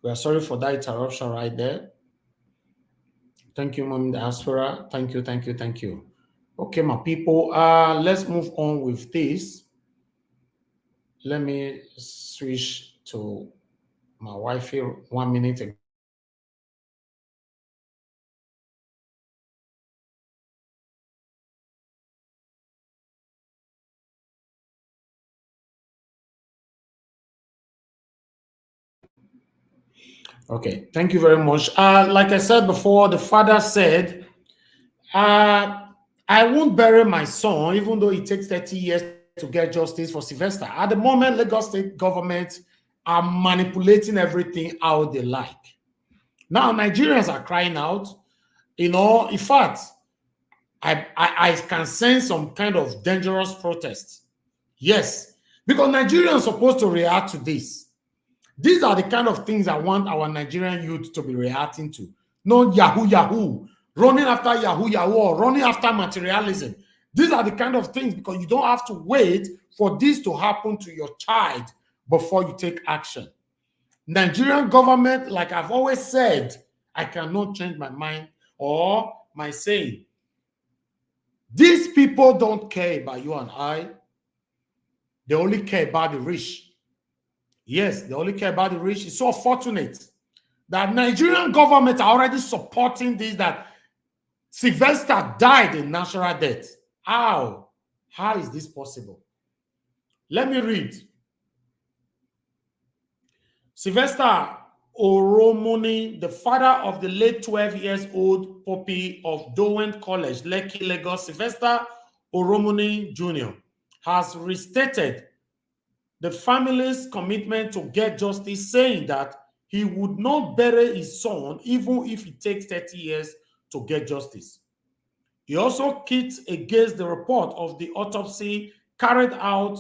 We are sorry for that interruption right there. Thank you, Mom Diaspora. Thank you, thank you, thank you. Okay, my people, let's move on with this. Let me switch to my Wi-Fi 1 minute ago. Okay, thank you very much. Like I said before, the father said, I won't bury my son, even though it takes 30 years to get justice for Sylvester. At the moment, Lagos State government are manipulating everything how they like. Now, Nigerians are crying out. In fact, I can sense some kind of dangerous protest. Yes, because Nigerians are supposed to react to this. These are the kind of things I want our Nigerian youth to be reacting to. Not Yahoo, running after Yahoo, or running after materialism. These are the kind of things, because you don't have to wait for this to happen to your child before you take action. Nigerian government, like I've always said, I cannot change my mind or my saying. These people don't care about you and I. They only care about the rich. Yes, they only care about the rich. It's so fortunate that Nigerian government are already supporting this, that Sylvester died a natural death. How? How is this possible? Let me read. Sylvester Oromoni, the father of the late 12 years old puppy of Dowen College, Lekki, Lagos, Sylvester Oromoni Jr., has restated the family's commitment to get justice, saying that he would not bury his son even if it takes 30 years to get justice. He also kicked against the report of the autopsy carried out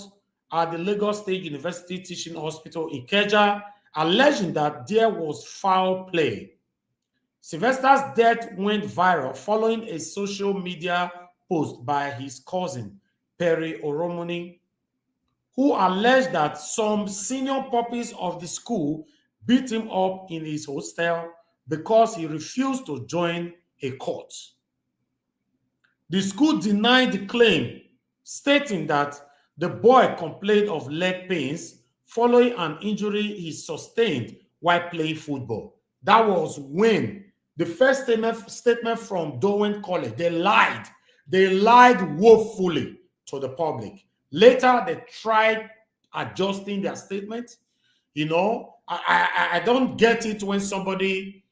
at the Lagos State University Teaching Hospital in Ikeja, alleging that there was foul play. Sylvester's death went viral following a social media post by his cousin, Perry Oromoni, who alleged that some senior puppies of the school beat him up in his hostel because he refused to join a cult. The school denied the claim, stating that the boy complained of leg pains following an injury he sustained while playing football. That was when the first statement from Dowen College, they lied. They lied woefully to the public. Later, they tried adjusting their statement. You know, I don't get it when somebody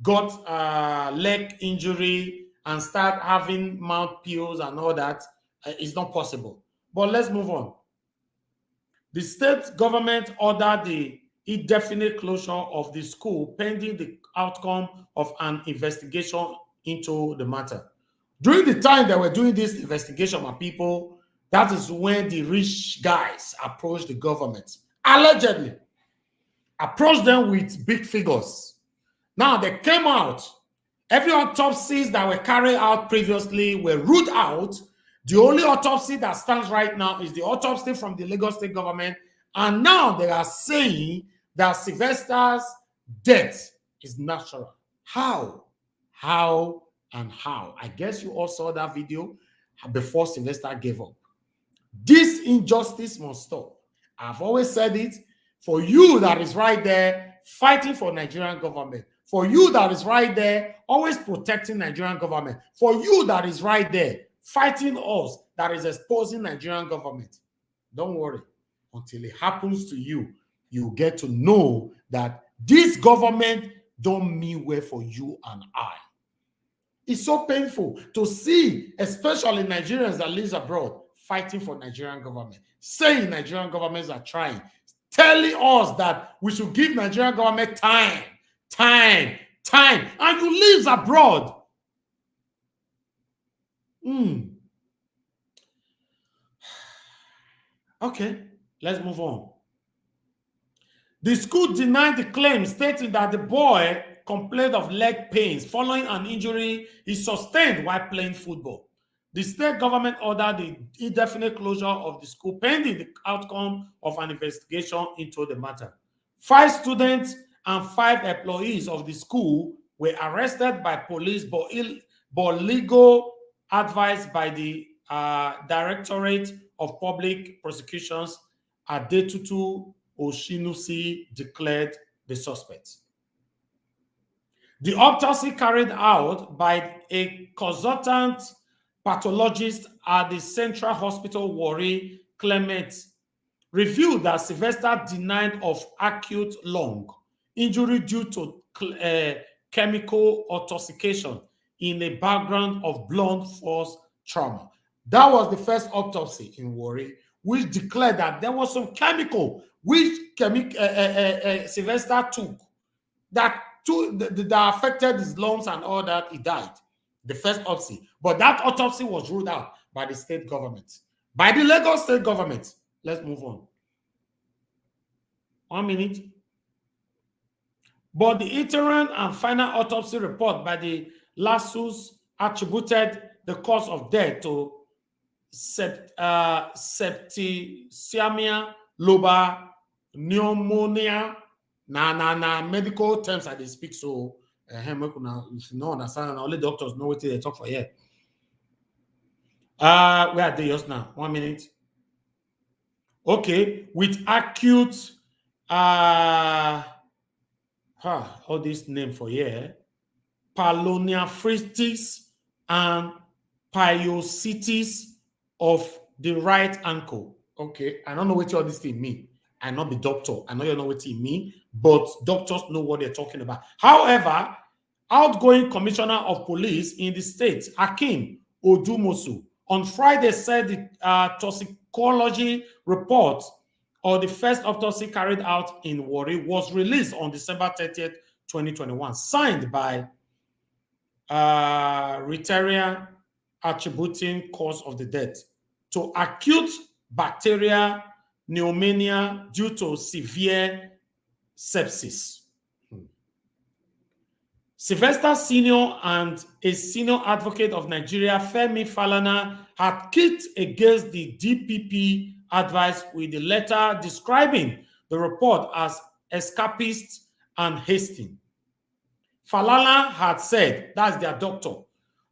got a leg injury and start having mouth pills and all that. It's not possible. But let's move on. The state government ordered the indefinite closure of the school pending the outcome of an investigation into the matter. During the time they were doing this investigation, my people, that is when the rich guys approached the government, allegedly approached them with big figures. Now they came out. Every autopsies that were carried out previously were ruled out. The only autopsy that stands right now is the autopsy from the Lagos State government. And now they are saying that Sylvester's death is natural. How? How and how? I guess you all saw that video before Sylvester gave up. This injustice must stop. I've always said it. For you that is right there fighting for Nigerian government, for you that is right there always protecting Nigerian government, for you that is right there fighting us that is exposing Nigerian government, don't worry. Until it happens to you, you get to know that this government don't mean well for you and I. It's so painful to see, especially Nigerians that live abroad, fighting for Nigerian government, saying Nigerian governments are trying, telling us that we should give Nigerian government time, and you live abroad. Okay, let's move on. The school denied the claim, stating that the boy complained of leg pains following an injury he sustained while playing football. The state government ordered the indefinite closure of the school pending the outcome of an investigation into the matter. 5 students and 5 employees of the school were arrested by police, but legal advice by the Directorate of Public Prosecutions Adetutu Oshinusi declared the suspects. The autopsy carried out by a consultant pathologist at the Central Hospital Warri, Clement, revealed that Sylvester denied of acute lung injury due to chemical intoxication in a background of blunt force trauma. That was the first autopsy in Warri, which declared that there was some chemical which Sylvester took that affected his lungs and all that. He died. The first autopsy. But that autopsy was ruled out by the state government, by the Lagos state government. Let's move on. 1 minute. But the interim and final autopsy report by the LASUS attributed the cause of death to septicemia lobar pneumonia. Medical terms that they speak, so if you don't understand, only doctors know what they talk for here. Where are they just now? 1 minute. Okay, with acute all this name for here, pyelonephritis and pyositis of the right ankle. Okay, I don't know what all this thing mean. I not be doctor. I know you know what it mean, but doctors know what they're talking about. However, outgoing commissioner of police in the state, Akin Odumosu, on Friday said the toxicology report or the first autopsy carried out in Warri was released on December 30th, 2021, signed by Ritaria, attributing cause of the death to acute bacterial pneumonia due to severe sepsis. Sylvester Senior and a senior advocate of Nigeria, Femi Falana, had kicked against the DPP advice with the letter describing the report as escapist and hasty. Falana had said, that's their doctor,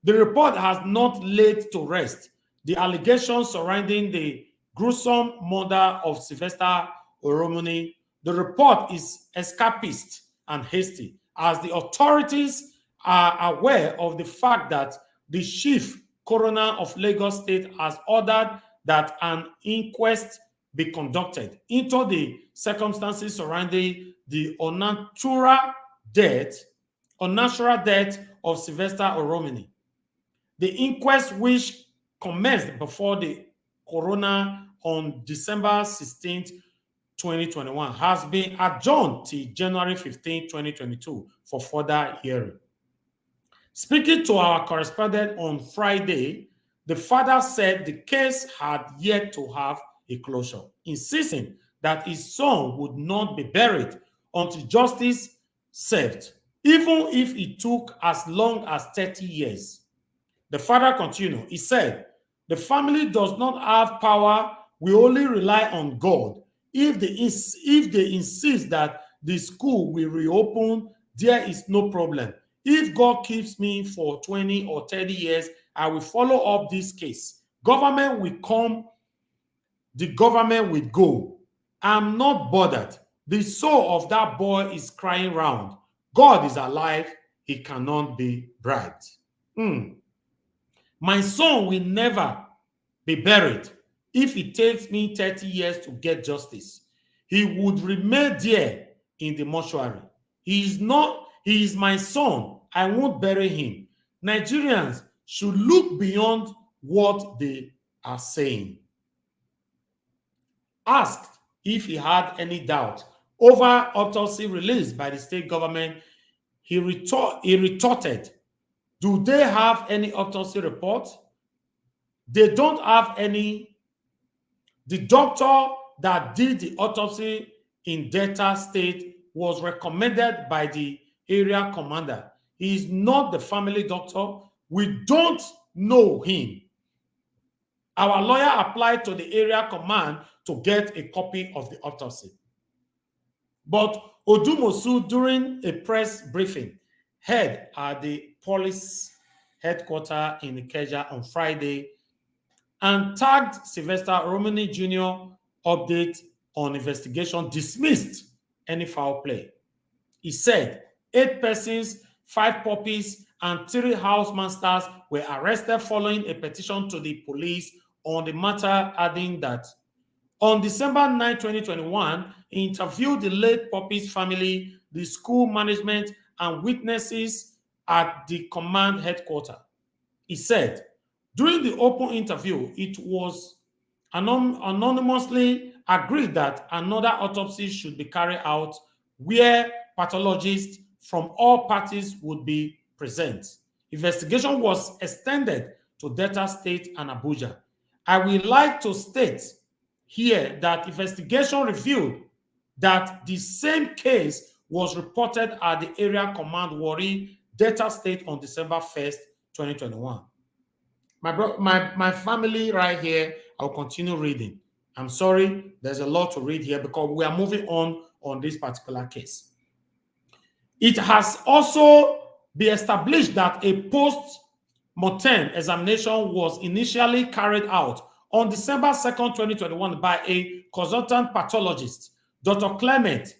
the report has not laid to rest the allegations surrounding the gruesome murder of Sylvester Oromoni. The report is escapist and hasty, as the authorities are aware of the fact that the chief coroner of Lagos State has ordered that an inquest be conducted into the circumstances surrounding the unnatural death of Sylvester Oromoni. The inquest, which commenced before the coroner on December 16th, 2021, has been adjourned till January 15, 2022 for further hearing. Speaking to our correspondent on Friday, the father said the case had yet to have a closure, insisting that his son would not be buried until justice served, even if it took as long as 30 years. The father continued, he said, the family does not have power, we only rely on God. If they insist that the school will reopen, there is no problem. If God keeps me for 20 or 30 years, I will follow up this case. Government will come, the government will go. I'm not bothered. The soul of that boy is crying round. God is alive. He cannot be bribed. My son will never be buried if it takes me 30 years to get justice. He would remain there in the mortuary. He is my son. I won't bury him. Nigerians should look beyond what they are saying. Asked if he had any doubt over autopsy released by the state government, he retorted, do they have any autopsy report? They don't have any. The doctor that did the autopsy in Delta State was recommended by the area commander. He is not the family doctor. We don't know him. Our lawyer applied to the area command to get a copy of the autopsy. But Odumosu, during a press briefing held at the police headquarters in Ikeja on Friday, and tagged Sylvester Oromoni Jr. update on investigation, dismissed any foul play. He said 8 persons, 5 puppies, and 3 housemasters were arrested following a petition to the police on the matter, adding that on December 9, 2021, he interviewed the late puppy's family, the school management, and witnesses at the command headquarters. He said, during the open interview, it was anonymously agreed that another autopsy should be carried out where pathologists from all parties would be present. Investigation was extended to Delta State and Abuja. I would like to state here that investigation revealed that the same case was reported at the area command Warri, Delta State on December 1st, 2021. My family right here, I'll continue reading. I'm sorry, there's a lot to read here because we are moving on this particular case. It has also been established that a post-mortem examination was initially carried out on December 2nd, 2021 by a consultant pathologist, Dr. Clement,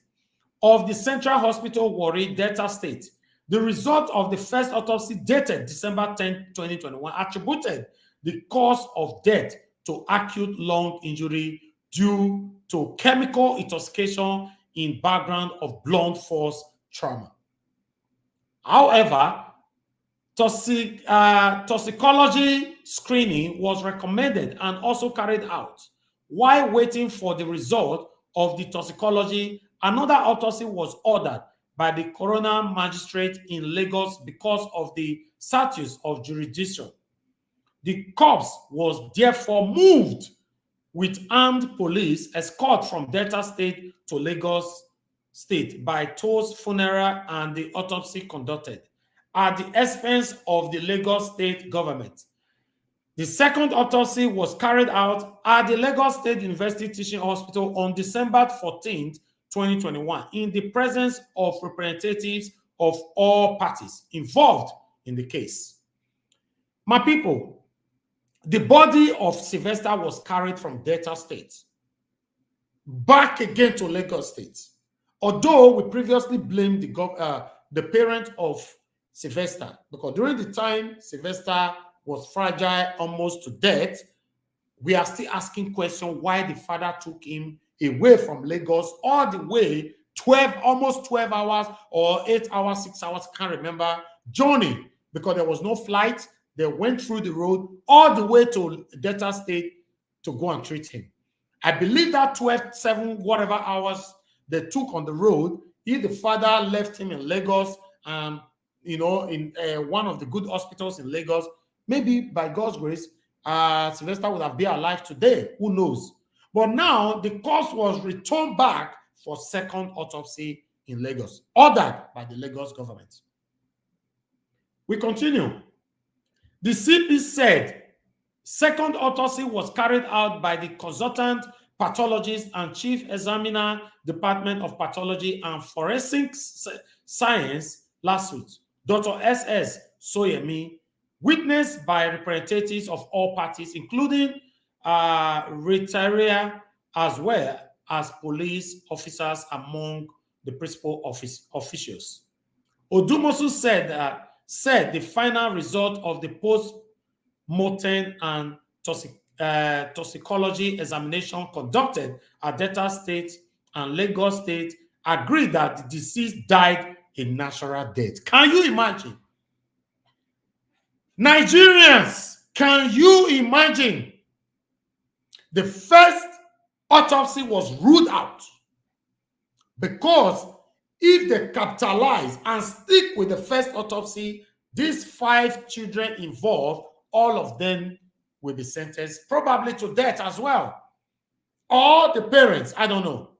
of the Central Hospital Warri, Delta State. The result of the first autopsy dated December 10, 2021 attributed the cause of death to acute lung injury due to chemical intoxication in background of blunt force trauma. However, toxicology screening was recommended and also carried out. While waiting for the result of the toxicology, another autopsy was ordered by the coroner magistrate in Lagos because of the status of jurisdiction. The corpse was therefore moved with armed police escort from Delta State to Lagos State by To's funeral and the autopsy conducted at the expense of the Lagos State government. The second autopsy was carried out at the Lagos State University Teaching Hospital on December 14th, 2021, in the presence of representatives of all parties involved in the case. My people, the body of Sylvester was carried from Delta State back again to Lagos State. Although we previously blamed the parent of Sylvester, because during the time Sylvester was fragile almost to death, we are still asking questions why the father took him away from Lagos all the way 12, almost 12 hours or 8 hours, 6 hours, can't remember, journey, because there was no flight. They went through the road all the way to Delta State to go and treat him. I believe that 12, 7, whatever hours they took on the road, if the father left him in Lagos, in one of the good hospitals in Lagos, maybe by God's grace, Sylvester would have been alive today. Who knows? But now the corpse was returned back for second autopsy in Lagos, ordered by the Lagos government. We continue. The CP said second autopsy was carried out by the consultant pathologist and chief examiner, Department of Pathology and Forensic Science last week, Dr. S.S. Soyemi, witnessed by representatives of all parties, including retirees as well as police officers among the principal officials. Odumosu said the final result of the post-mortem and toxicology examination conducted at Delta State and Lagos State agreed that the deceased died a natural death. Can you imagine? Nigerians, can you imagine? The first autopsy was ruled out because if they capitalize and stick with the first autopsy, these 5 children involved, all of them will be sentenced probably to death as well. Or the parents, I don't know.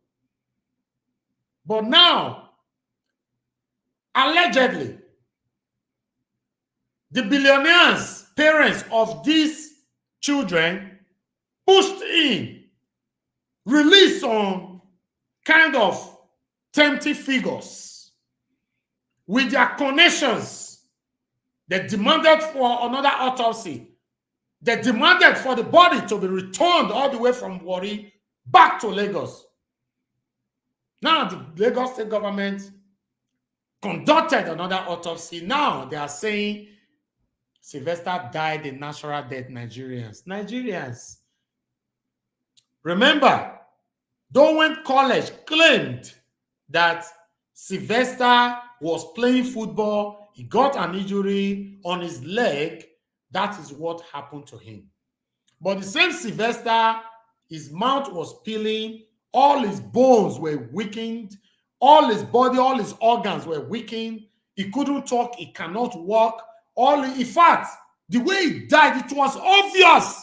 But now, allegedly, the billionaires, parents of these children, pushed in, released some kind of tempting figures with their connections. They demanded for another autopsy. They demanded for the body to be returned all the way from Warri back to Lagos. Now the Lagos state government conducted another autopsy. Now they are saying Sylvester died a natural death. Nigerians. Remember, Dowen College claimed that Sylvester was playing football. He got an injury on his leg. That is what happened to him. But the same Sylvester, his mouth was peeling, all his bones were weakened, all his body, all his organs were weakened. He couldn't talk, he cannot walk. In fact, the way he died, it was obvious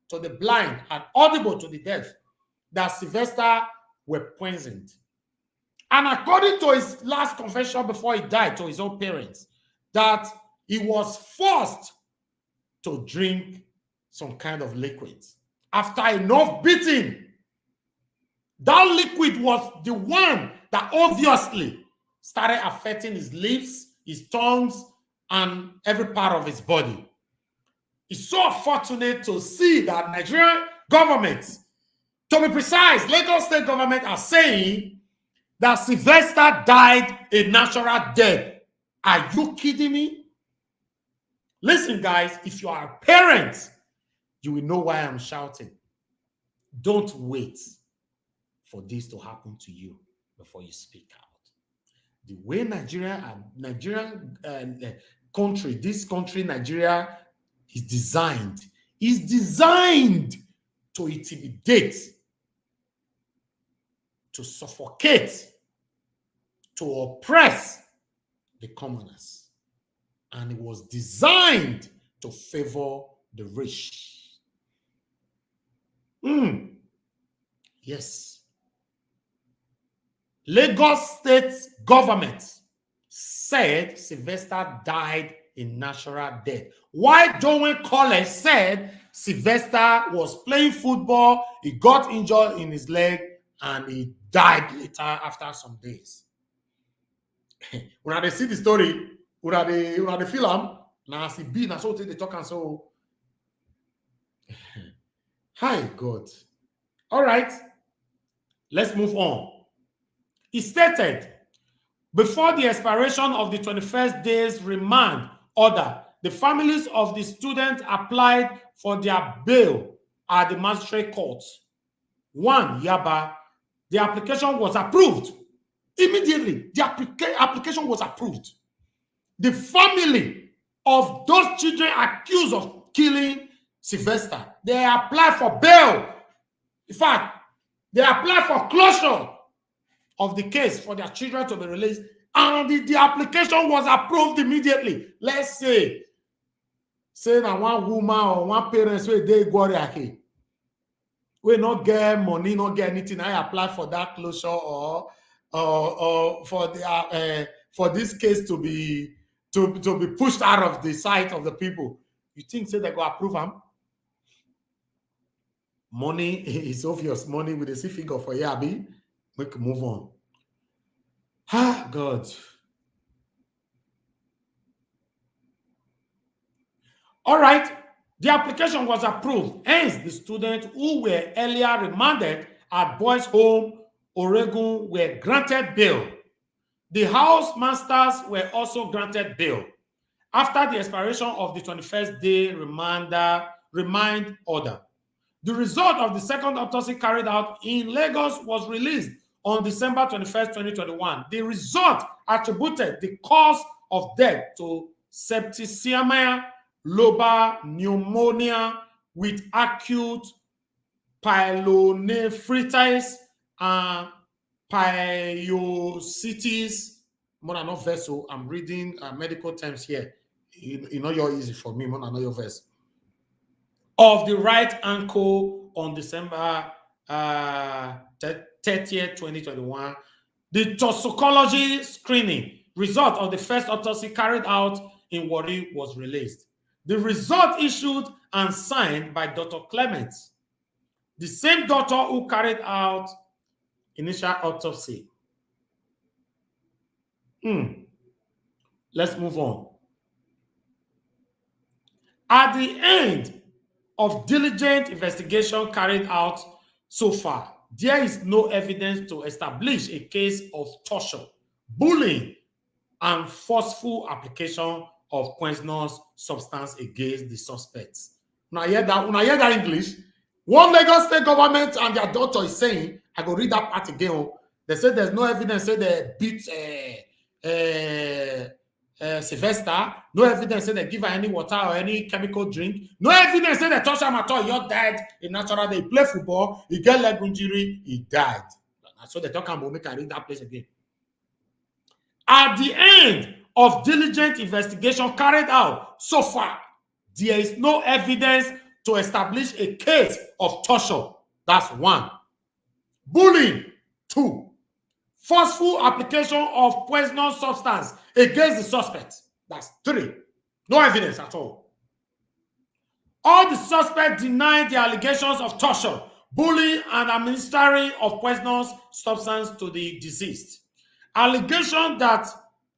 to the blind and audible to the deaf that Sylvester were poisoned. And according to his last confession before he died to his own parents, that he was forced to drink some kind of liquid. After enough beating, that liquid was the one that obviously started affecting his lips, his tongues, and every part of his body. It's so fortunate to see that Nigerian government, to be precise, Lagos state government are saying that Sylvester died a natural death. Are you kidding me? Listen, guys, if you are a parent, you will know why I'm shouting. Don't wait for this to happen to you before you speak out. The way Nigerian country, this country, Nigeria, is designed to intimidate, to suffocate, to oppress the commoners. And it was designed to favor the rich. Yes. Lagos State government said Sylvester died in natural death. While Jowen College said Sylvester was playing football, he got injured in his leg, and he died later after some days. When they see the story, when they film, now see be now so they talk and so. Hi God. All right, let's move on. He stated, before the expiration of the 21st day's remand order, the families of the students applied for their bail at the magistrate court. 1, Yaba, the application was approved. Immediately, the application was approved. The family of those children accused of killing Sylvester, they applied for bail. In fact, they applied for closure of the case for their children to be released, and the application was approved immediately. Let's say that one woman or one parent say they go there, we not get money, not get anything. I apply for that closure or for the for this case to be pushed out of the sight of the people. You think say they go approve them? Money is obvious. Money with a C figure for Yabi. We can move on. Ah, God. All right. The application was approved. Hence, the students who were earlier remanded at Boys' Home, Oregon, were granted bail. The house masters were also granted bail after the expiration of the 21st day remand order. The result of the second autopsy carried out in Lagos was released on December 21st, 2021. The result attributed the cause of death to septicemia lobar pneumonia with acute pyelonephritis and pyositis. More than enough vessel. I'm reading medical terms here. You know you're easy for me. More than your verse. Of the right ankle on December 30th, 2021. The toxicology screening result of the first autopsy carried out in Warri was released. The result issued and signed by Dr. Clements, the same doctor who carried out initial autopsy. Let's move on. At the end of diligent investigation carried out so far, there is no evidence to establish a case of torture, bullying, and forceful application of poisonous substance against the suspects. Now hear that English? One Lagos state government and their doctor is saying, I go read that part again. They said there's no evidence say they beat Sylvester. No evidence say they give her any water or any chemical drink. No evidence say they touch him at all. You're dead in natural day. He play football, he get leg injury, he died. So they talk about make I read that place again. At the end of diligent investigation carried out so far, there is no evidence to establish a case of torture. That's 1. Bullying. 2. Forceful application of poisonous substance against the suspect. That's 3. No evidence at all. All the suspects denied the allegations of torture, bullying, and administering of poisonous substance to the deceased. Allegation that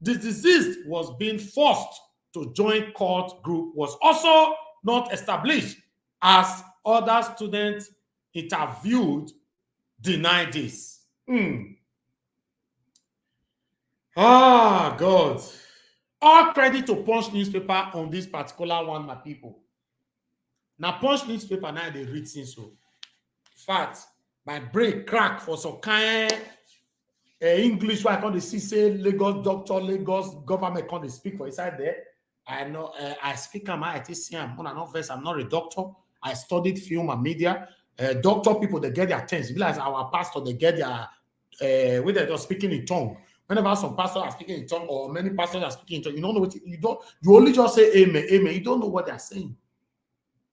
the deceased was being forced to join cult group was also not established, as other students interviewed denied this. Ah, God. All credit to Punch newspaper on this particular one, my people. Now, Punch newspaper now they read since so. In fact, my brain crack for some kind English, why I can't see say Lagos doctor, Lagos government can't speak for inside there. I know I speak am, I see I'm on an office, I'm not a doctor. I studied film and media. Doctor people, they get their things. Be like our pastor, they get their when they're just speaking in tongue. Whenever some pastors are speaking in tongue, or many pastors are speaking in tongue, you don't know what you only just say amen, amen. You don't know what they're saying.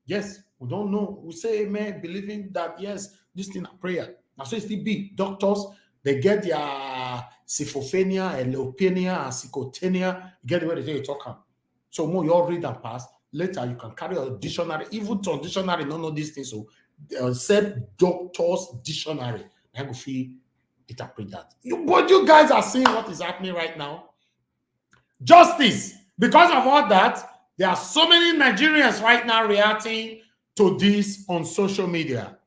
Yes, we don't know. We say amen, believing that yes, this thing is prayer. Now, so it still be doctors, they get their syphophenia, elopenia, and psychotenia. You get the way they say you talk. So more you all read and pass. Later, you can carry a dictionary. Even to a dictionary, don't know these things. So said doctor's dictionary. I will feel interpret that. But you guys are seeing what is happening right now. Justice. Because of all that, there are so many Nigerians right now reacting to this on social media.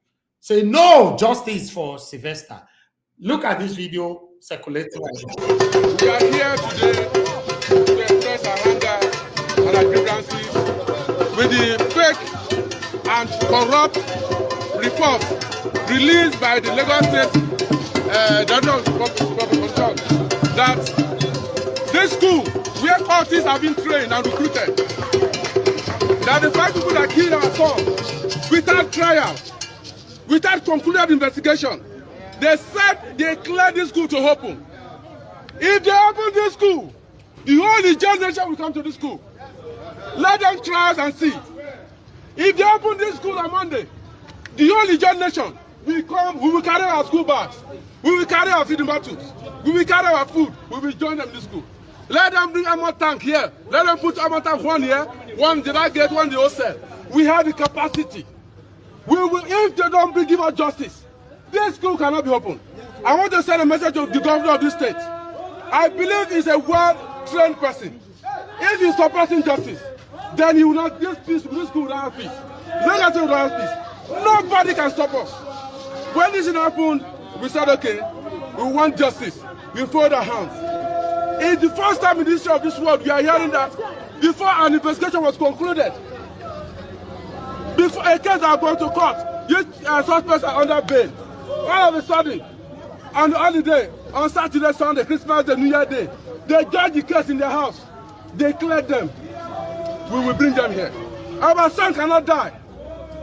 Say no justice for Sylvester. Look at this video circulating. We are here today to express our anger and our grievances with the fake and corrupt report released by the Lagos State Director of Public Control that this school where cultists have been trained and recruited, that the 5 people that killed our son without trial, without concluded investigation, they said they cleared this school to open. If they open this school, the whole Nigerian nation will come to this school. Let them try us and see. If they open this school on Monday, the whole Nigerian nation will come, we will carry our school bags, we will carry our feeding bottles, we will carry our food, we will join them in this school. Let them bring armor tank here. Let them put armor tank one here, one the right gate, one the hostel. We have the capacity. We will, if they don't give us justice, this school cannot be open. I want to send a message to the governor of this state. I believe he's a well-trained person. If he's suppressing justice, then he will not, this school will not have peace. Lagos will not have peace. Nobody can stop us. When this happened, we said, okay, we want justice. We fold our hands. It's the first time in the history of this world we are hearing that before an investigation was concluded, before a case has gone to court, these suspects are under bail. All of a sudden, on the holiday, on Saturday, Sunday, Christmas Day, New Year Day, they judge the case in their house. They cleared them. We will bring them here. Our son cannot die.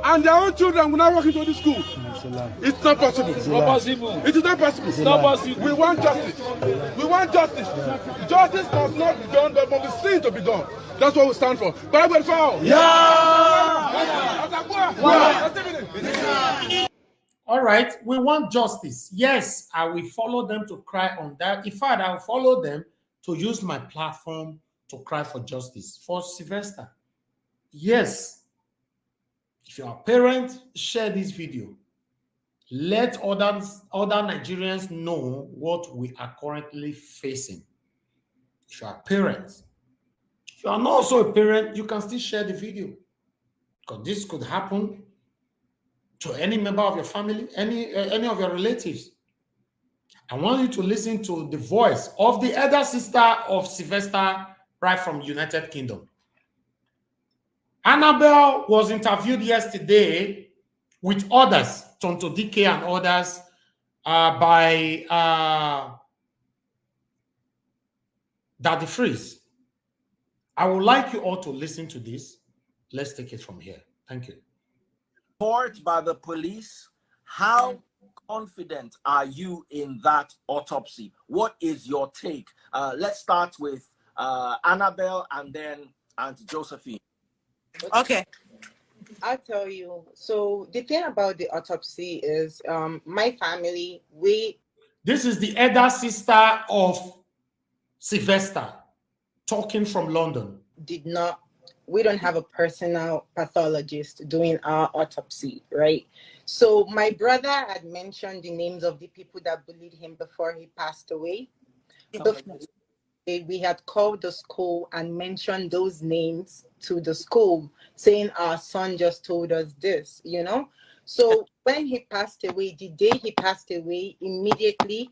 And their own children will not walk into the school. It's not possible. It's not possible. It is not possible. It's not possible. We want justice. We want justice. Justice must not be done, but must be seen to be done. That's what we stand for. All right, we want justice. Yes, I will follow them to cry on that. In fact, I will follow them to use my platform to cry for justice for Sylvester. Yes, if you are a parent, share this video. Let other Nigerians know what we are currently facing. If you are a parent, if you are not also a parent, you can still share the video. Because this could happen to any member of your family, any of your relatives. I want you to listen to the voice of the elder sister of Sylvester right from United Kingdom. Annabelle was interviewed yesterday with others, Tonto DK and others, by Daddy Freeze. I would like you all to listen to this. Let's take it from here. Thank you. Report by the police. How confident are you in that autopsy? What is your take? Let's start with Annabelle and then Auntie Josephine. Okay, I'll tell you. So the thing about the autopsy is my family, This is the elder sister of Sylvester talking from London. We don't have a personal pathologist doing our autopsy, right? So my brother had mentioned the names of the people that bullied him before he passed away. We had called the school and mentioned those names to the school, saying our son just told us this, you know? So when he passed away, the day he passed away, immediately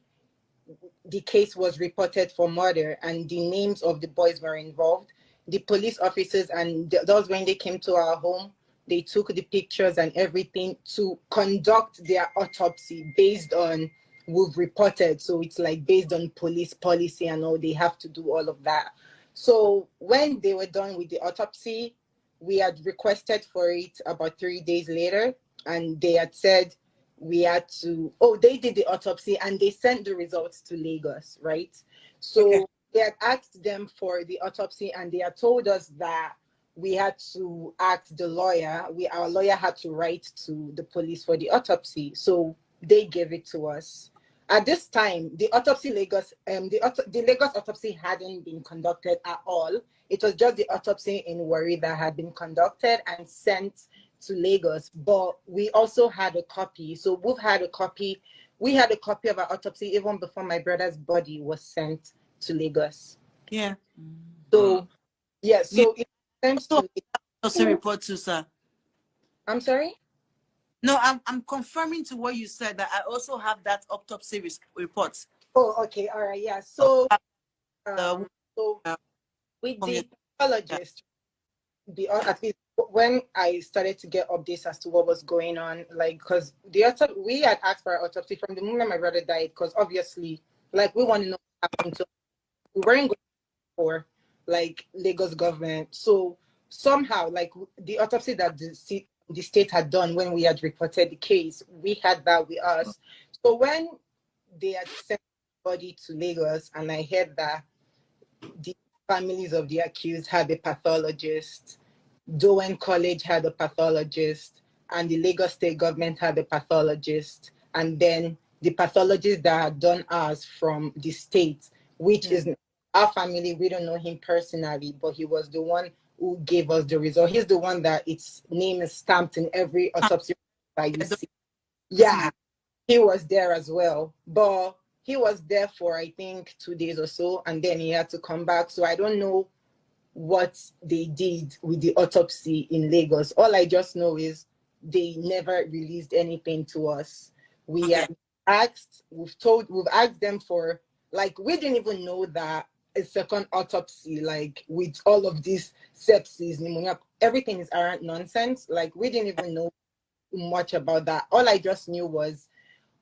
the case was reported for murder and the names of the boys were involved. The police officers, and those when they came to our home, they took the pictures and everything to conduct their autopsy based on we've reported. So it's like based on police policy and all, they have to do all of that. So when they were done with the autopsy, we had requested for it about 3 days later, and they had said we had to, they did the autopsy and they sent the results to Lagos, right? So they had asked them for the autopsy and they had told us that we had to ask the lawyer, our lawyer had to write to the police for the autopsy. So they gave it to us. At this time, the Lagos autopsy hadn't been conducted at all. It was just the autopsy in Warri that had been conducted and sent to Lagos. But we also had a copy. So we've had a copy. We had a copy of our autopsy even before my brother's body was sent to Lagos. Yeah. So, yeah, so it sent So, to autopsy report too, sir. I'm sorry? No, I'm confirming to what you said that I also have that autopsy report. Oh, okay, all right, yeah. So, with the pathologist, at least when I started to get updates as to what was going on, like, because we had asked for an autopsy from the moment my brother died, because obviously, like, we want to know what happened. So we weren't going for like Lagos government. So somehow, like the autopsy that the state had done when we had reported the case, we had that with us. So when they had sent the body to Lagos, and I heard that the families of the accused had a pathologist, Dowen College had a pathologist, and the Lagos state government had a pathologist, and then the pathologist that had done ours from the state, which is our family, we don't know him personally, but he was the one who gave us the result. He's the one that its name is stamped in every autopsy that you see. Yeah, he was there as well, but he was there for I think 2 days or so, and then he had to come back. So I don't know what they did with the autopsy in Lagos. All I just know is they never released anything to us. We've asked them for, like, we didn't even know that a second autopsy, like with all of this sepsis, pneumonia, everything is errant nonsense. Like, we didn't even know much about that. All I just knew was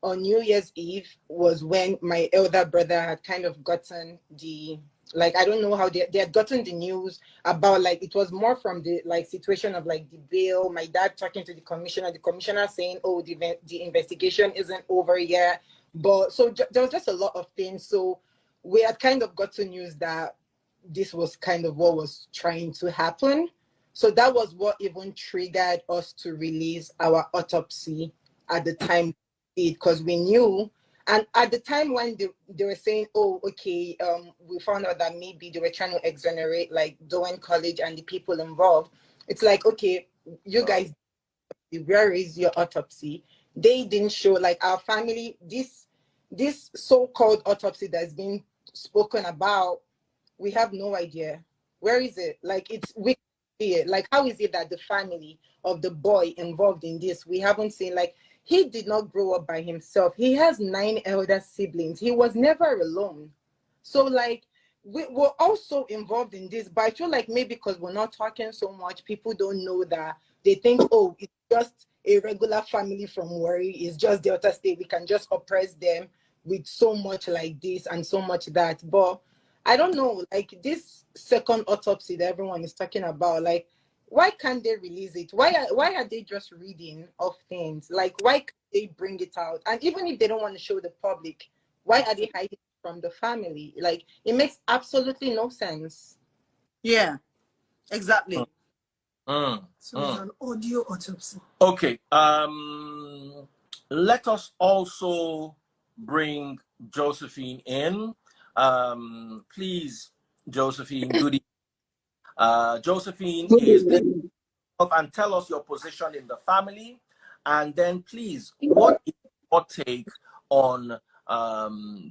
on New Year's Eve was when my elder brother had kind of gotten the, like, I don't know how they had gotten the news about, like, it was more from the, like, situation of, like, the bail, my dad talking to the commissioner saying, oh, the investigation isn't over yet. But so there was just a lot of things. So we had kind of gotten news that this was kind of what was trying to happen. So that was what even triggered us to release our autopsy at the time, because we knew. And at the time when they were saying, oh, okay, we found out that maybe they were trying to exonerate like Dowen College and the people involved. It's like, okay, you guys, where is your autopsy? They didn't show, like, our family, this so-called autopsy that's been spoken about, we have no idea. Where is it? Like, we see it. Like, how is it that the family of the boy involved in this, we haven't seen, like, he did not grow up by himself. He has 9 elder siblings. He was never alone. So, like, we're also involved in this, but I feel like maybe because we're not talking so much, people don't know that. They think, oh, it's just a regular family from Warri. It's just Delta State. We can just oppress them with so much like this and so much that. But I don't know, like, this second autopsy that everyone is talking about, like, why can't they release it? Why are they just reading of things? Like, why can't they bring it out? And even if they don't want to show the public, why are they hiding from the family? Like, it makes absolutely no sense. Yeah, exactly. So it's an audio autopsy. Okay. Let us also bring Josephine in. Please, Josephine, good evening. Josephine is and tell us your position in the family, and then please, what is your take on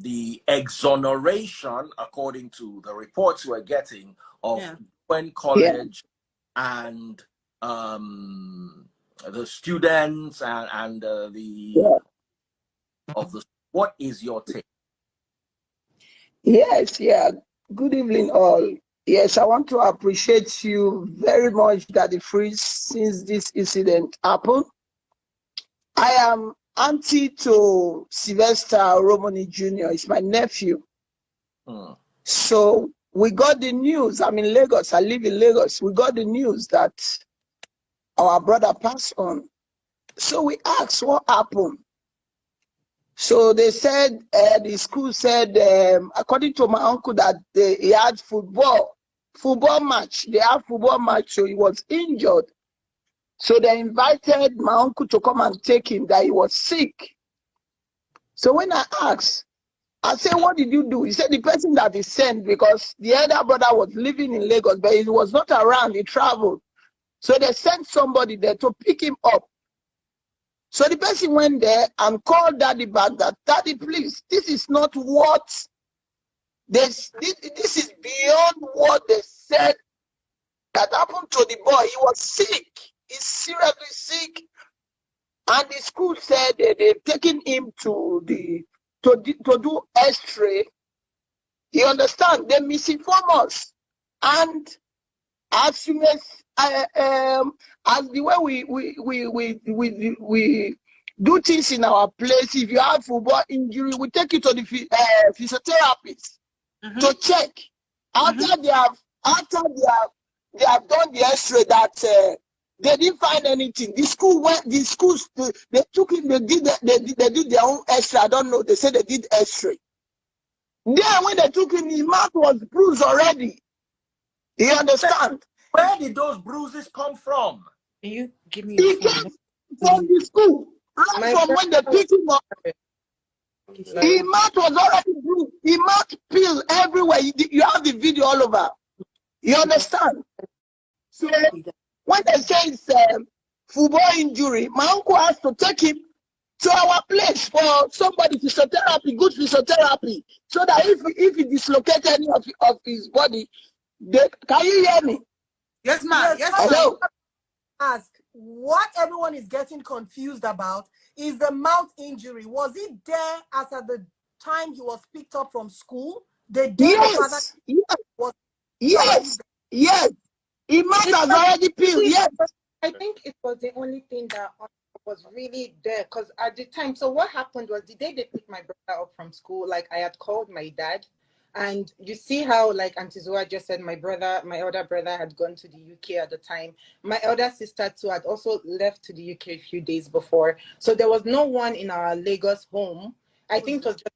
the exoneration, according to the reports we're getting, of Dowen College and the students and what is your take? Yes, yeah. Good evening, all. Yes, I want to appreciate you very much, Daddy Freeze, since this incident happened. I am auntie to Sylvester Romani Jr. It's my nephew. So we got the news. I'm in Lagos. I live in Lagos. We got the news that our brother passed on. So we asked what happened. So they said, the school said, according to my uncle, that he had football match. They had football match, so he was injured. So they invited my uncle to come and take him, that he was sick. So when I asked, I said, what did you do? He said, the person that he sent, because the elder brother was living in Lagos, but he was not around, he traveled. So they sent somebody there to pick him up. So the person went there and called daddy back that, daddy, please, this is not what, this is beyond what they said that happened to the boy. He was sick. He's seriously sick. And the school said they've taken him to do X-ray. You understand? They misinform us. And as you may, as the way we do things in our place, if you have football injury, we take you to the physiotherapist to check. After they have done the X-ray that they didn't find anything. The schools they took him, they did their own X-ray. I don't know. They said they did X-ray. Then when they took him, his mouth was bruised already. You understand? Where did those bruises come from? Can you give me He your phone? came from the school. Right from when they picked him up, his mouth was already bruised. His mouth peeled everywhere. You have the video all over. You understand? So when they say it's football injury, my uncle has to take him to our place for somebody physiotherapy, good physiotherapy, so that if he dislocates any of his body, can you hear me? Yes, ma'am. Yes, hello. Ask what everyone is getting confused about is the mouth injury. Was it there as at the time he was picked up from school? The day the father was yes. His mouth has already peeled. Yes. I think it was the only thing that was really there, because at the time, so what happened was the day they picked my brother up from school, like I had called my dad, and you see how, like Auntie Zoa just said, my elder brother had gone to the UK at the time. My elder sister too had also left to the UK a few days before. So there was no one in our Lagos home. I think it was just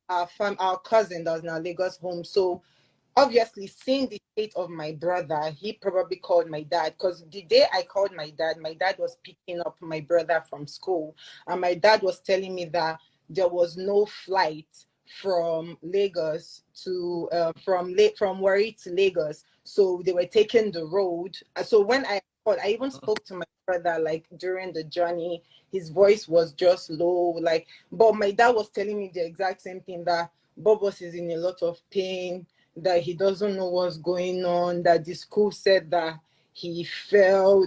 our cousin that was in our Lagos home. So obviously, seeing the state of my brother, he probably called my dad, because the day I called my dad was picking up my brother from school, and my dad was telling me that there was no flight from Lagos to from Warri to Lagos, so they were taking the road. So when I called, I even spoke to my brother like during the journey. His voice was just low, like, but my dad was telling me the exact same thing, that Bobos is in a lot of pain, that he doesn't know what's going on, that the school said that he fell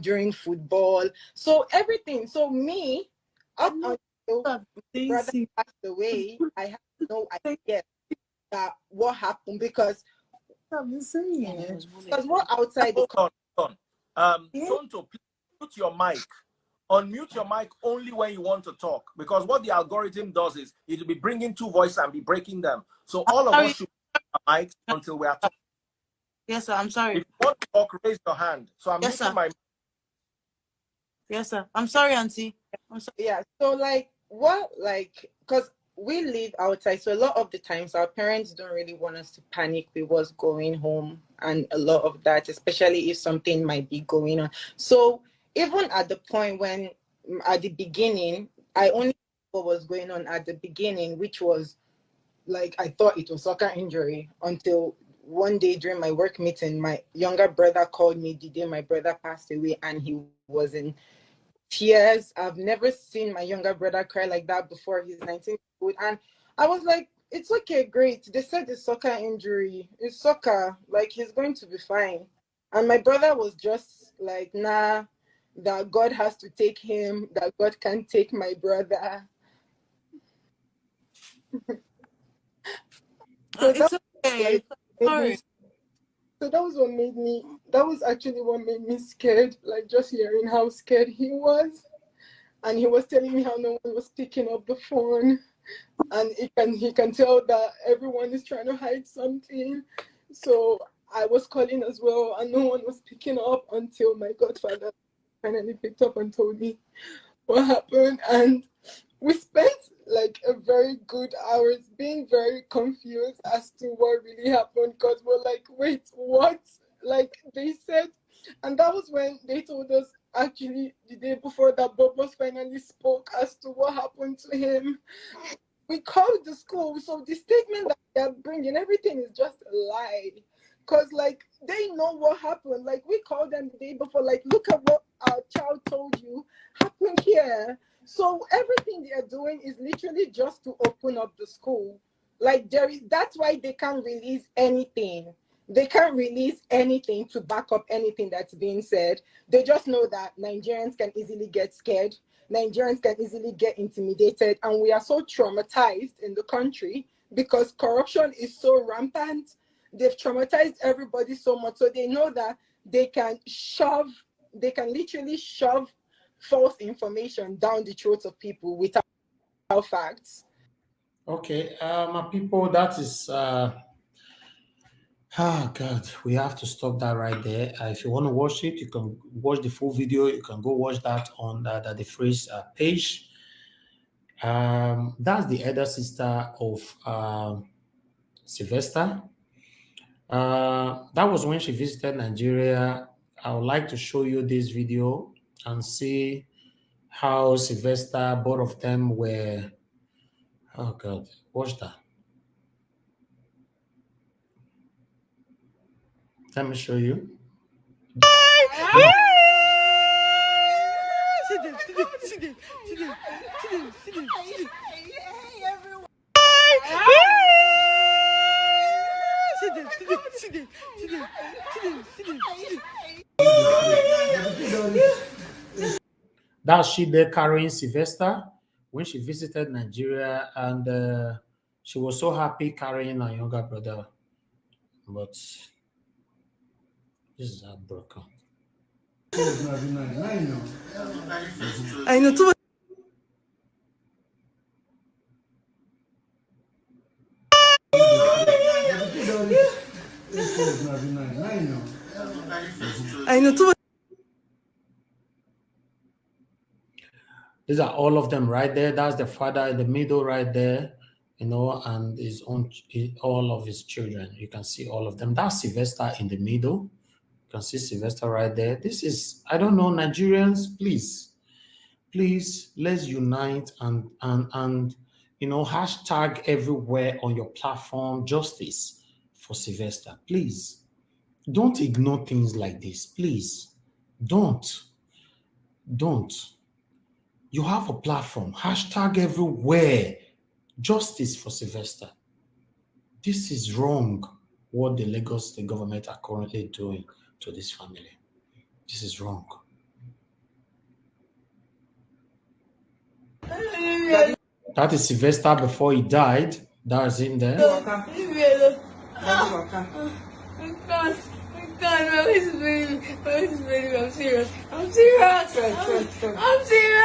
during football. So everything. So me, up until my brother passed away, I have no idea that what happened, because we're outside. Hold on. Tonto, please mute your mic. Unmute your mic only when you want to talk, because what the algorithm does is it will be bringing two voices and be breaking them. So all of us should mute our mics until we are talking. Yes, sir. I'm sorry. If you want to talk, raise your hand. So I'm muting my mic. Yes, sir. I'm sorry, Auntie. I'm sorry. Yeah. So because we live outside, so a lot of the times our parents don't really want us to panic with what's going home, and a lot of that, especially if something might be going on. So even at the point when, at the beginning, I only knew what was going on at the beginning, which was like, I thought it was soccer injury, until one day during my work meeting, my younger brother called me the day my brother passed away, and he was in tears. I've never seen my younger brother cry like that before. He's 19 years old. And I was like, it's okay, great. They said it's soccer injury. It's soccer. Like, he's going to be fine. And my brother was just like, nah, that God has to take him, that God can't take my brother. So It's okay. Sorry. So that was actually what made me scared, like just hearing how scared he was. and he was telling me how no one was picking up the phone, and he can tell that everyone is trying to hide something. So I was calling as well, and no one was picking up until my godfather finally picked up and told me what happened. And we spent like a very good hours being very confused as to what really happened, because we're like, wait, what? Like they said, and that was when they told us actually the day before that Bob was finally spoke as to what happened to him. We called the school, so the statement that they're bringing, everything is just a lie. Because, like, they know what happened. Like, we called them the day before, like, look at what our child told you happened here. So, everything they are doing is literally just to open up the school. Like, that's why they can't release anything. They can't release anything to back up anything that's being said. They just know that Nigerians can easily get scared. Nigerians can easily get intimidated, and we are so traumatized in the country because corruption is so rampant. They've traumatized everybody so much, so they know that they can literally shove false information down the throats of people without facts. Okay, my people, that is oh God, we have to stop that right there. If you want to watch it, you can watch the full video. You can go watch that on the phrase page. That's the elder sister of Sylvester. That was when she visited Nigeria. I would like to show you this video and see how Sylvester, both of them were. Oh God, watch that. Let me show you. That's she there carrying Sylvester when she visited Nigeria, and she was so happy carrying her younger brother. But this is heartbroken. I know too. I know too. These are all of them right there. That's the father in the middle right there, and all of his children. You can see all of them. That's Sylvester in the middle. You can see Sylvester right there. This is, I don't know, Nigerians, please, let's unite and hashtag everywhere on your platform justice for Sylvester. Please don't ignore things like this. Please don't. You have a platform. Hashtag everywhere. Justice for Sylvester. This is wrong what the Lagos State government are currently doing to this family. This is wrong. That is Sylvester before he died. That's him there. I'm serious. I'm serious. I'm serious.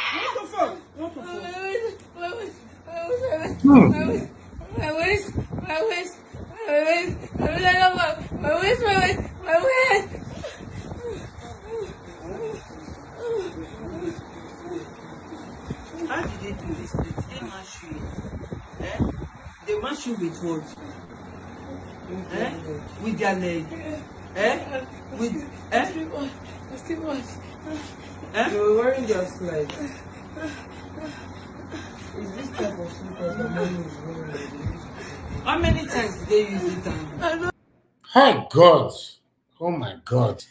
What the fuck? What the fuck? How did they do this? Did they mash you? They mash you with what? With their leg? With still watch. They were wearing their slides. Is this type of slippers that mommy is wearing? How many times did they use it? Hi God. Oh my God.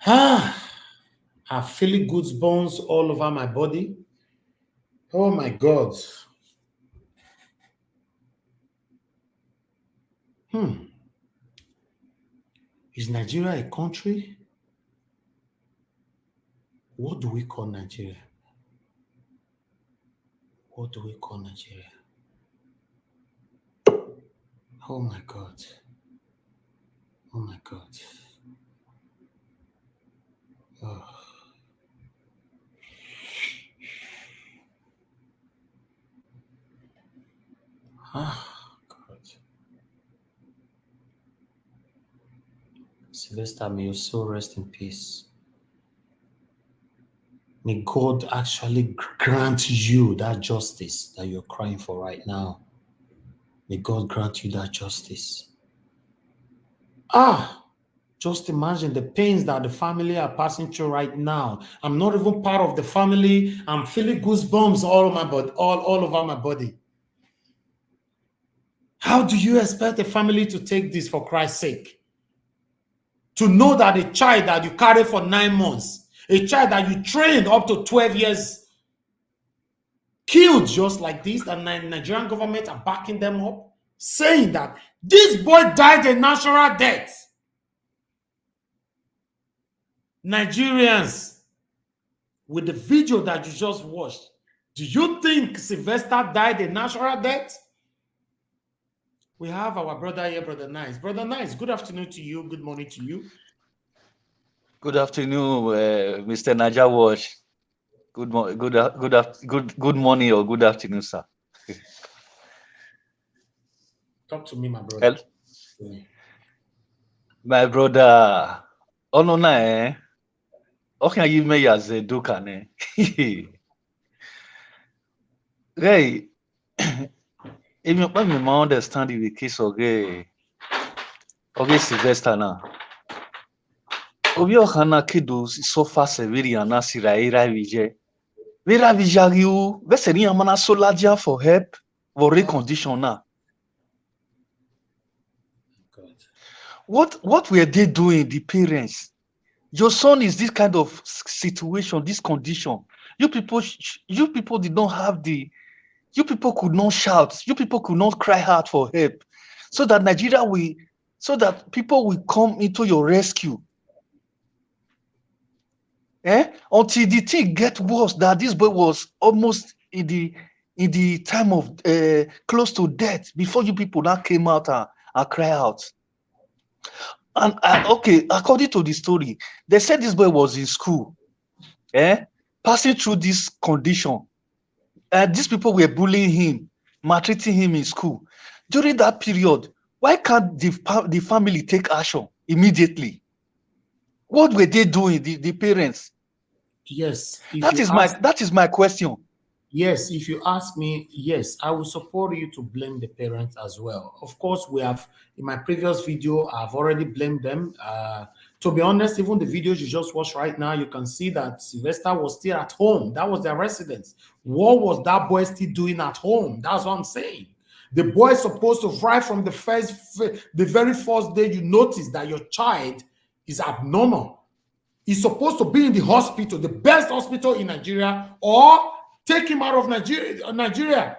I'm feeling goosebumps all over my body. Oh my God. Is Nigeria a country? What do we call Nigeria? What do we call Nigeria? Oh my God. Oh my God. Oh. Ah, God. Sylvester, may your soul rest in peace. May God actually grant you that justice that you're crying for right now. May God grant you that justice. Ah, just imagine the pains that the family are passing through right now. I'm not even part of the family. I'm feeling goosebumps all over my body, all over my body. How do you expect a family to take this for Christ's sake? To know that a child that you carry for 9 months, a child that you trained up to 12 years, killed just like this, and the Nigerian government are backing them up, saying that this boy died a natural death. Nigerians, with the video that you just watched, do you think Sylvester died a natural death? We have our brother here, Brother Nice. Brother Nice, good afternoon to you. Good morning to you. Good afternoon, Mr. Naja Wash. Good morning or good afternoon, sir. Talk to me, my brother. My brother, Onona, okay, you may as a dukane. Hey, if you understand the case of Sylvester now. Obio Hana Kidu so far severe and Nasira Vije. Vera Vijagiu, Veseni Amana Soladia for help for recondition now. What were they doing, the parents? Your son is this kind of situation, this condition. You people did not have you people could not shout. You people could not cry out for help. So that so that people will come into your rescue. Until the thing get worse, that this boy was almost in the time of close to death before you people now came out and cry out. And okay, according to the story, they said this boy was in school, passing through this condition. These people were bullying him, maltreating him in school. During that period, why can't the family take action immediately? What were they doing, the parents? Yes. That is my question. Yes, if you ask me, yes, I will support you to blame the parents as well. Of course, we have, in my previous video, I've already blamed them. To be honest, even the videos you just watched right now, you can see that Sylvester was still at home. That was their residence. What was that boy still doing at home? That's what I'm saying. The boy is supposed to, right from the very first day you notice that your child is abnormal, he's supposed to be in the hospital, the best hospital in Nigeria, or take him out of Nigeria.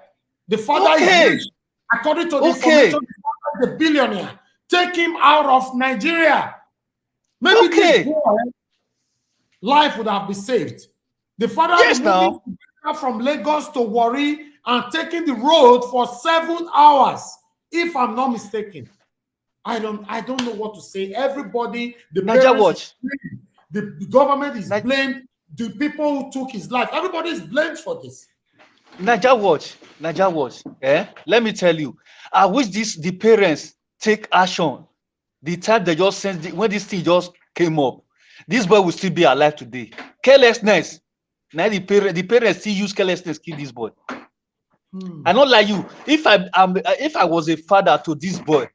The father is rich. According to the information, the father is a billionaire. Take him out of Nigeria. Maybe this boy life would have been saved. The father is moving from Lagos to Warri and taking the road for 7 hours, if I'm not mistaken. I don't know what to say. Everybody, the parents, the government is blamed. The people who took his life, everybody is blamed for this. Naja watch. Let me tell you, I wish the parents take action. The time they just sent when this thing just came up, this boy will still be alive today. Carelessness. Now the parents still use carelessness to kill this boy. I not like you. If I was a father to this boy,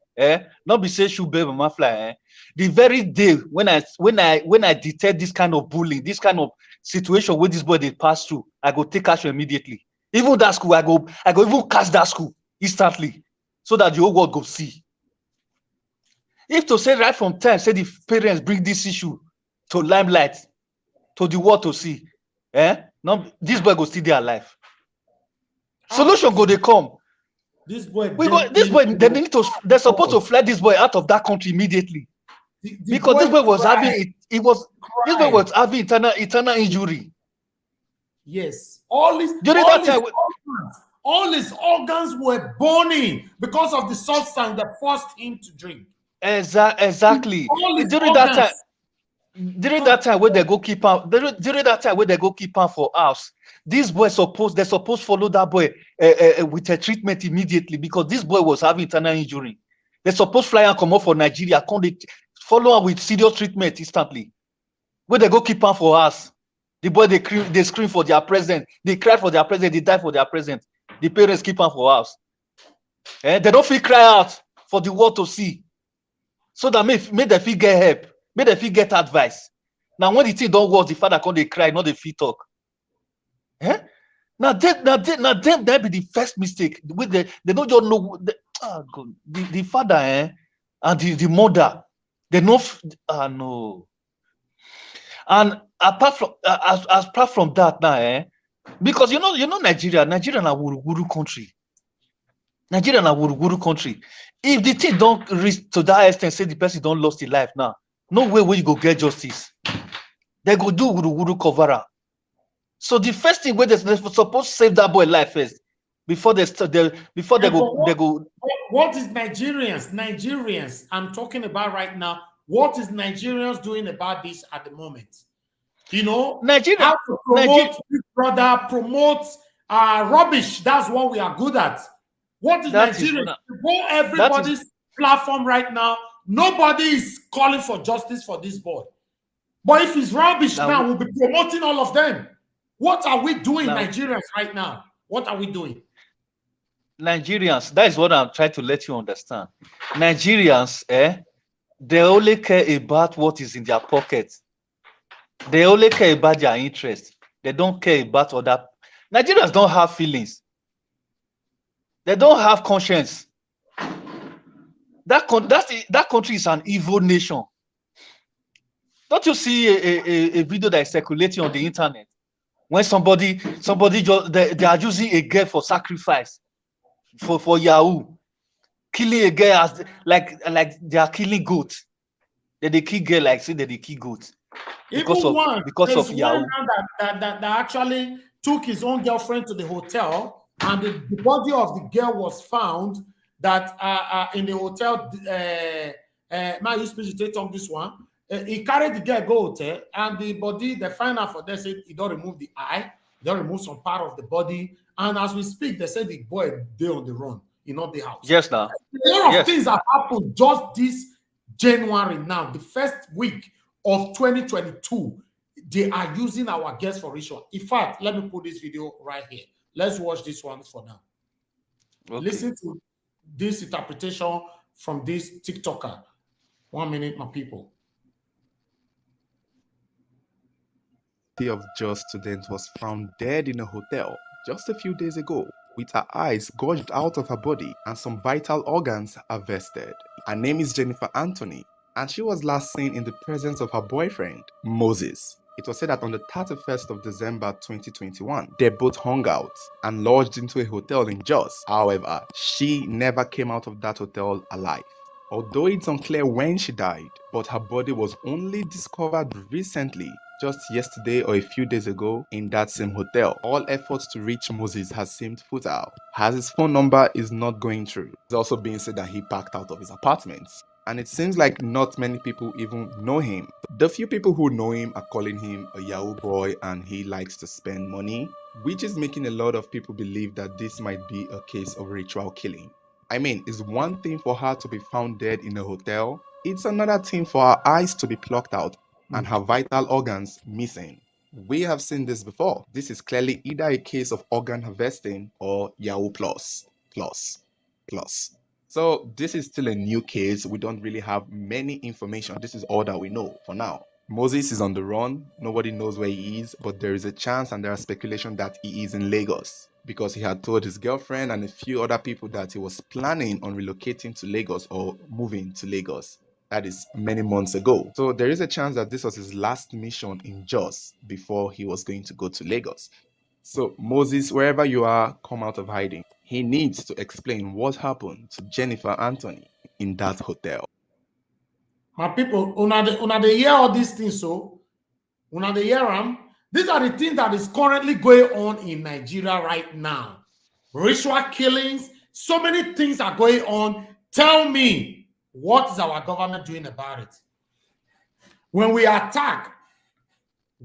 not be say should baby mama fly. The very day when I detect this kind of bullying, this kind of situation where this boy they pass through, I go take action immediately. Even that school, I go even catch that school instantly, so that the whole world go see. If to say right from time, say the parents bring this issue to limelight, to the world to see, no, this boy go still there alive. Solution go they come. This boy, they're supposed to fly this boy out of that country immediately. Because this boy was having internal injury. Yes, all his organs were burning because of the substance that forced him to drink. Exactly. During that time, during that time where they go keep am, during that time where they go keep am for house, this boy supposed follow that boy with a treatment immediately, because this boy was having internal injury. They supposed fly and come up for Nigeria, come they follow am with serious treatment instantly. Where they go keep am for house, the boy they scream for their president, they cry for their president, they die for their president. The parents keep am for house. They don't feel cry out for the world to see, so that make them feel get help, make them feel get advice. Now when the thing don't work, the father come they cry, not the feel talk. Now them be the first mistake. With they don't just know the father and the mother, they know no. And apart from that now because you know Nigeria na wuru country. Nigeria na wuru country. If the thing don't reach to that extent, say the person don't lost his life now, no way where you go get justice. They go do wuru cover up. So the first thing where they're supposed to save that boy life first before they go. What is Nigerians? I'm talking about right now. What is Nigerians doing about this at the moment? You know, Nigeria, how to promote Big Brother, promote rubbish. That's what we are good at. What is Nigeria? Go everybody's platform right now. Nobody is calling for justice for this boy. But if it's rubbish now, we'll be promoting all of them. What are we doing, Nigerians, right now? What are we doing? Nigerians, that is what I'm trying to let you understand. Nigerians, they only care about what is in their pockets. They only care about their interest. They don't care about other. Nigerians don't have feelings. They don't have conscience. That country is an evil nation. Don't you see a video that is circulating on the internet when somebody just they are using a girl for sacrifice for Yahoo, killing a girl as like they are killing goats. They kill girl like say they kill goats because of Yahoo. That actually took his own girlfriend to the hotel, and the body of the girl was found that in the hotel. Man, you speak on this one. He carried the girl go hotel, and the body, they find out for them, said he don't remove the eye, they don't remove some part of the body. And as we speak, they said the boy they on the run, not the house. Yes, now. A lot of things have happened just this January now, the first week of 2022. They are using our guests for ritual. In fact, let me put this video right here. Let's watch this one for now. Okay. Listen to this interpretation from this TikToker. 1 minute, my people. Of Jos student was found dead in a hotel just a few days ago, with her eyes gouged out of her body and some vital organs harvested. Her name is Jennifer Anthony, and she was last seen in the presence of her boyfriend, Moses. It was said that on the 31st of December 2021, they both hung out and lodged into a hotel in Jos. However, she never came out of that hotel alive. Although it's unclear when she died, but her body was only discovered recently, just yesterday or a few days ago, in that same hotel. All efforts to reach Moses has seemed futile, as his phone number is not going through. It's also being said that he packed out of his apartment, and it seems like not many people even know him. The few people who know him are calling him a Yahoo boy and he likes to spend money, which is making a lot of people believe that this might be a case of ritual killing. I mean, it's one thing for her to be found dead in a hotel, it's another thing for her eyes to be plucked out and her vital organs missing. We have seen this before. This is clearly either a case of organ harvesting or Yahoo plus. So this is still a new case. We don't really have many information. This is all that we know for now. Moses is on the run. Nobody knows where he is, but there is a chance and there are speculation that he is in Lagos, because he had told his girlfriend and a few other people that he was planning on relocating to Lagos or moving to Lagos. That is many months ago. So there is a chance that this was his last mission in Jos before he was going to go to Lagos. So Moses, wherever you are, come out of hiding. He needs to explain what happened to Jennifer Anthony in that hotel. My people, una they hear all these things, so una they hear them. These are the things that is currently going on in Nigeria right now. Ritual killings, so many things are going on. Tell me, what is our government doing about it? When we attack,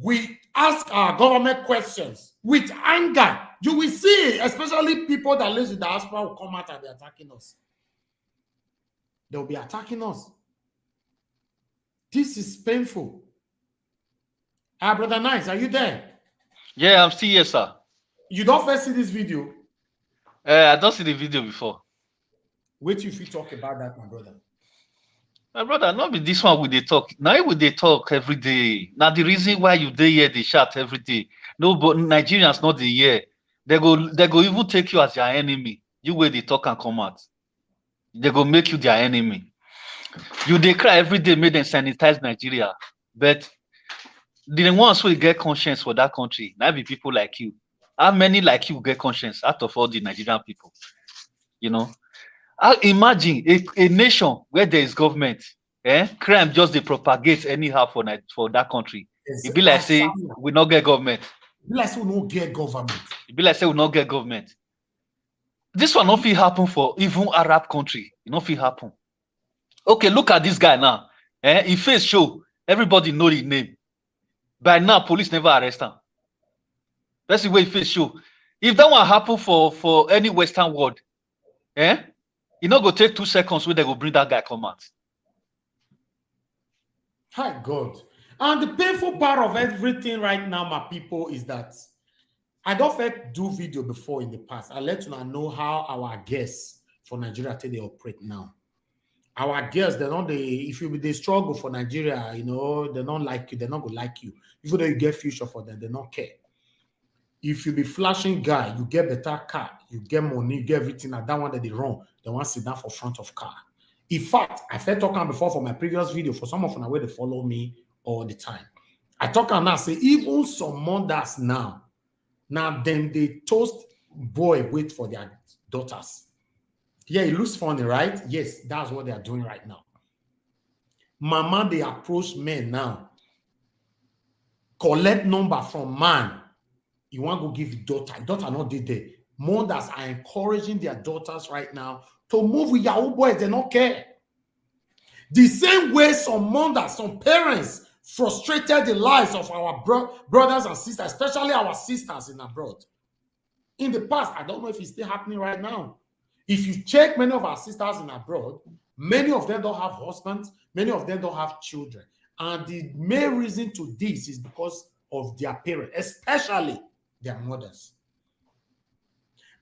we ask our government questions with anger. You will see, especially people that live in the diaspora will come out and be attacking us. They'll be attacking us. This is painful. Brother Nice, are you there? Yeah, I'm still here, sir. You don't first see this video? I don't see the video before. Wait if you talk about that, my brother. My brother, not with this one with they talk. Now with they talk every day. Now the reason why you dey here, they shout every day. No, but Nigerians not the here. They go even take you as their enemy. You where they talk and come out. They go make you their enemy. You they cry every day, make them sanitize Nigeria. But the ones who get conscience for that country, now be people like you. How many like you get conscience out of all the Nigerian people? You know? I imagine a nation where there is government, crime just they propagate anyhow for that country. It be like say we not get government. It be like say we not get government. It be like say we not get government. This one not fit happen for even Arab country. It not fit happen. Okay, look at this guy now. His face show. Everybody know his name. By now, police never arrest him. That's the way his face show. If that one happen for any Western world, it not go take 2 seconds when they go bring that guy come out. Hi God. And the painful part of everything right now, my people, is that I don't do video before in the past. I let you know how our guests for Nigeria they operate now. Our girls, if you they struggle for Nigeria, you know, they don't like you, they're not gonna like you. Even though you get future for them, they don't care. If you be flashing guy, you get better car, you get money, you get everything, and that one that they run, they want to sit down for front of car. In fact, I felt talking before for my previous video, for some of them where they follow me all the time. I talk and now say, even some mothers now then they toast boy wait for their daughters. Yeah, it looks funny, right? Yes, that's what they are doing right now. Mama, they approach men now. Collect number from man. You want to go give daughter. Daughter not did there. Mothers are encouraging their daughters right now to move with Yahoo boys. They don't care. The same way some mothers, some parents frustrated the lives of our brothers and sisters, especially our sisters in abroad. In the past, I don't know if it's still happening right now. If you check many of our sisters in abroad, many of them don't have husbands, many of them don't have children. And the main reason to this is because of their parents, especially their mothers.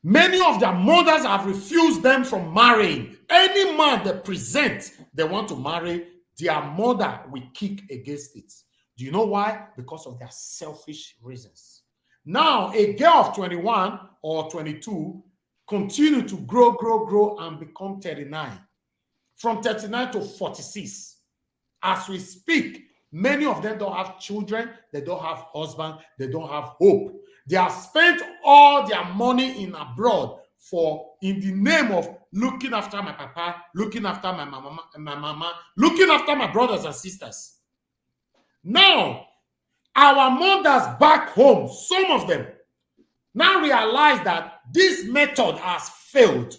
Many of their mothers have refused them from marrying. Any man they present, they want to marry, their mother will kick against it. Do you know why? Because of their selfish reasons. Now, a girl of 21 or 22 continue to grow and become 39. From 39 to 46. As we speak, many of them don't have children, they don't have husband, they don't have hope. They have spent all their money in abroad in the name of looking after my papa, looking after my mama, looking after my brothers and sisters. Now, our mothers back home, some of them, now realize that this method has failed.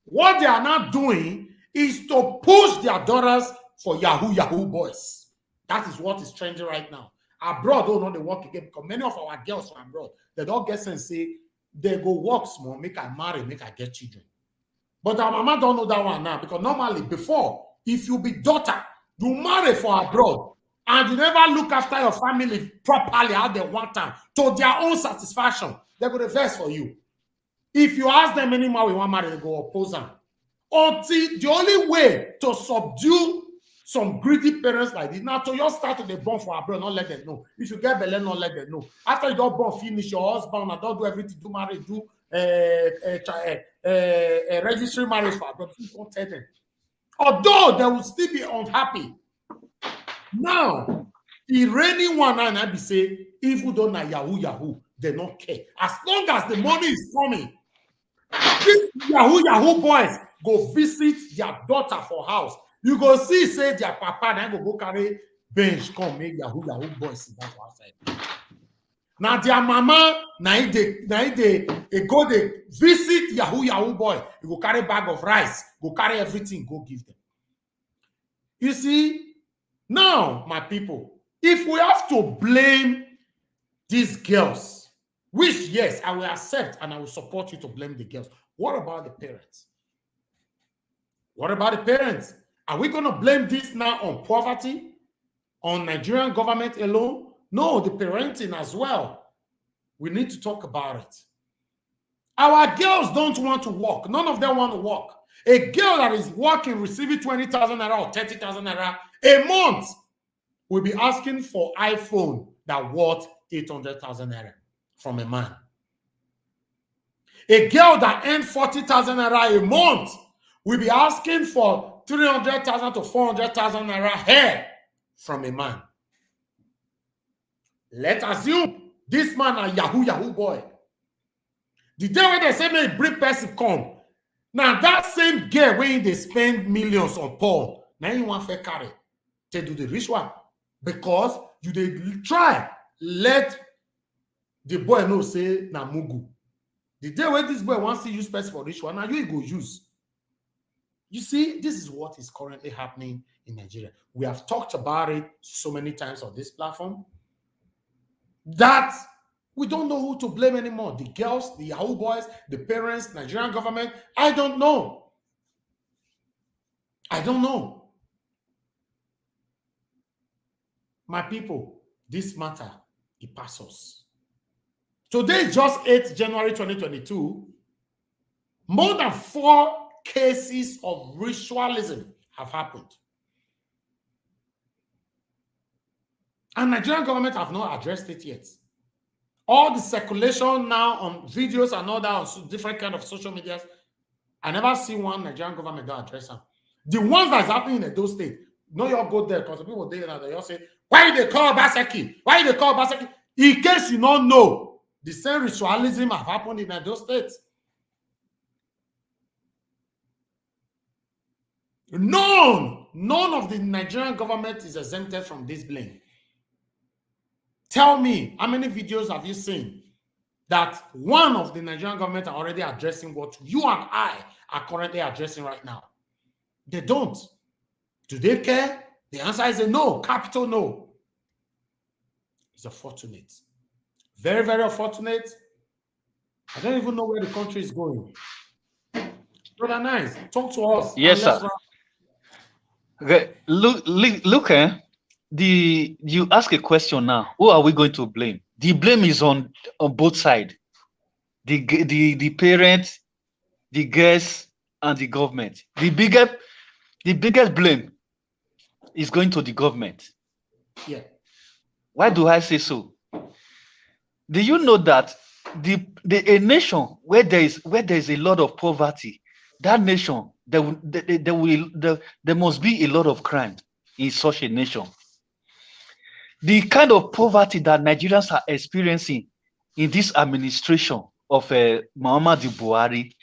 What they are now doing is to push their daughters for Yahoo boys. That is what is trending right now. Abroad don't know they work again because many of our girls from abroad, they don't get sense say they go work small, make I marry, make I get children. But our mama don't know that one now because normally before, if you be daughter, you marry for abroad and you never look after your family properly how they want them to their own satisfaction, they go reverse for you. If you ask them anymore we want marry, they go oppose them. Until the only way to subdue some greedy parents like this, now to just start to the born for abroad, not let them know. If you get belly, not let them know. After you don't born, finish your husband, and don't do everything, do marriage, do registry marriage for abroad, you don't tell them. Although they will still be unhappy. Now, the reigning one and I be say, even though na Yahoo, they don't care. As long as the money is coming, these Yahoo boys go visit their daughter for house. You go see, say their papa, then go carry bench, come make Yahoo boys sit down outside. Now their mama, now they go they visit Yahoo boy. You go carry bag of rice, go carry everything, go give them. You see, Now, my people, if we have to blame these girls, which, yes, I will accept and I will support you to blame the girls, what about the parents? What about the parents? Are we going to blame this now on poverty, on Nigerian government alone? No, the parenting as well. We need to talk about it. Our girls don't want to work. None of them want to work. A girl that is working, receiving 20,000 naira or 30,000 naira a month will be asking for iPhone that worth 800,000 naira from a man. A girl that earns 40,000 naira a month will be asking for 300,000 to 400,000 naira hair from a man. Let's assume this man a Yahoo boy. The day when they say may bring person come, now that same girl when they spend millions on porn, now you want to carry to do the rich one because you they try let the boy know say na mugu. The day when this boy wants to use person for rich one, now you go use. You see, this is what is currently happening in Nigeria. We have talked about it so many times on this platform that we don't know who to blame anymore. The girls, the Yahoo boys, the parents, Nigerian government. I don't know. I don't know. My people, this matter, it passes. Today, just 8th January 2022, more than 4 cases of ritualism have happened. And Nigerian government have not addressed it yet. All the circulation now on videos and all that on different kind of social medias, I never see one Nigerian government that address them. The ones that's happening in those states, no, you all go there because the people there now they all say, why they call Baseki? Why they call Baseki? In case you don't know, the same ritualism have happened in those states. None of the Nigerian government is exempted from this blame. Tell me, how many videos have you seen that one of the Nigerian government are already addressing what you and I are currently addressing right now? They don't. Do they care? The answer is a no, capital no. It's unfortunate. Very, very unfortunate. I don't even know where the country is going. Brother Nice, talk to us. Yes, sir. Okay. Look, you ask a question now. Who are we going to blame? The blame is on both sides. The parents, the girls, and the government. The biggest blame is going to the government. Yeah. Why do I say so? Do you know that a nation where there is a lot of poverty, that nation there must be a lot of crime in such a nation. The kind of poverty that Nigerians are experiencing in this administration of Muhammadu Buhari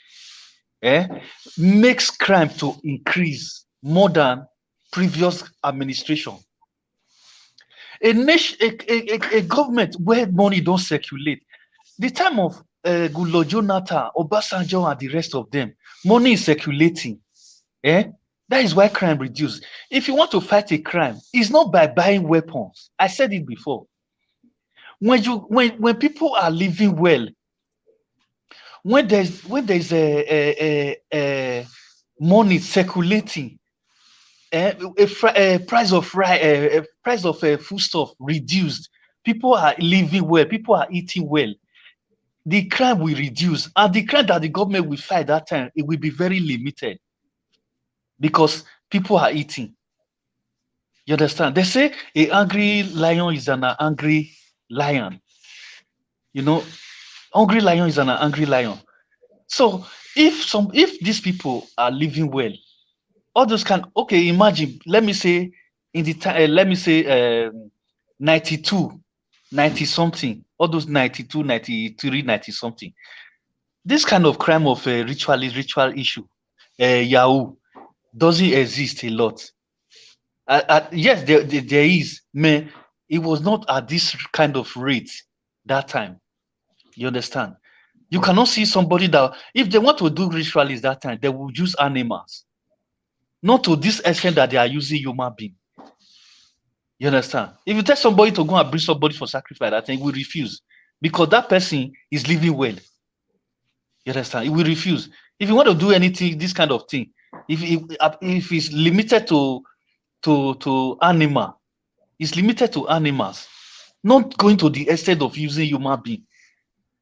makes crime to increase more than previous administration. A government where money don't circulate. The time of Goodluck Jonathan, Obasanjo, and the rest of them, money is circulating. That is why crime reduced. If you want to fight a crime, it's not by buying weapons. I said it before. When people are living well, when there's a money circulating, a price of foodstuff reduced, people are living well, people are eating well, the crime will reduce, and the crime that the government will fight that time, it will be very limited because people are eating. You understand? They say an angry lion is an angry lion. You know, hungry lion is an angry lion. So if these people are living well, all those imagine, let me say in the time, 92, 90 something, all those 92, 93, 90 something. This kind of crime of ritual issue, Yahoo, doesn't exist a lot. Yes, there is, man. It was not at this kind of rate that time. You understand? You cannot see somebody that, if they want to do rituals that time, they will use animals. Not to this extent that they are using human being. You understand? If you tell somebody to go and bring somebody for sacrifice, I think we refuse because that person is living well. You understand? He will refuse. If you want to do anything, this kind of thing, if it's limited to animal, it's limited to animals, not going to the extent of using human being.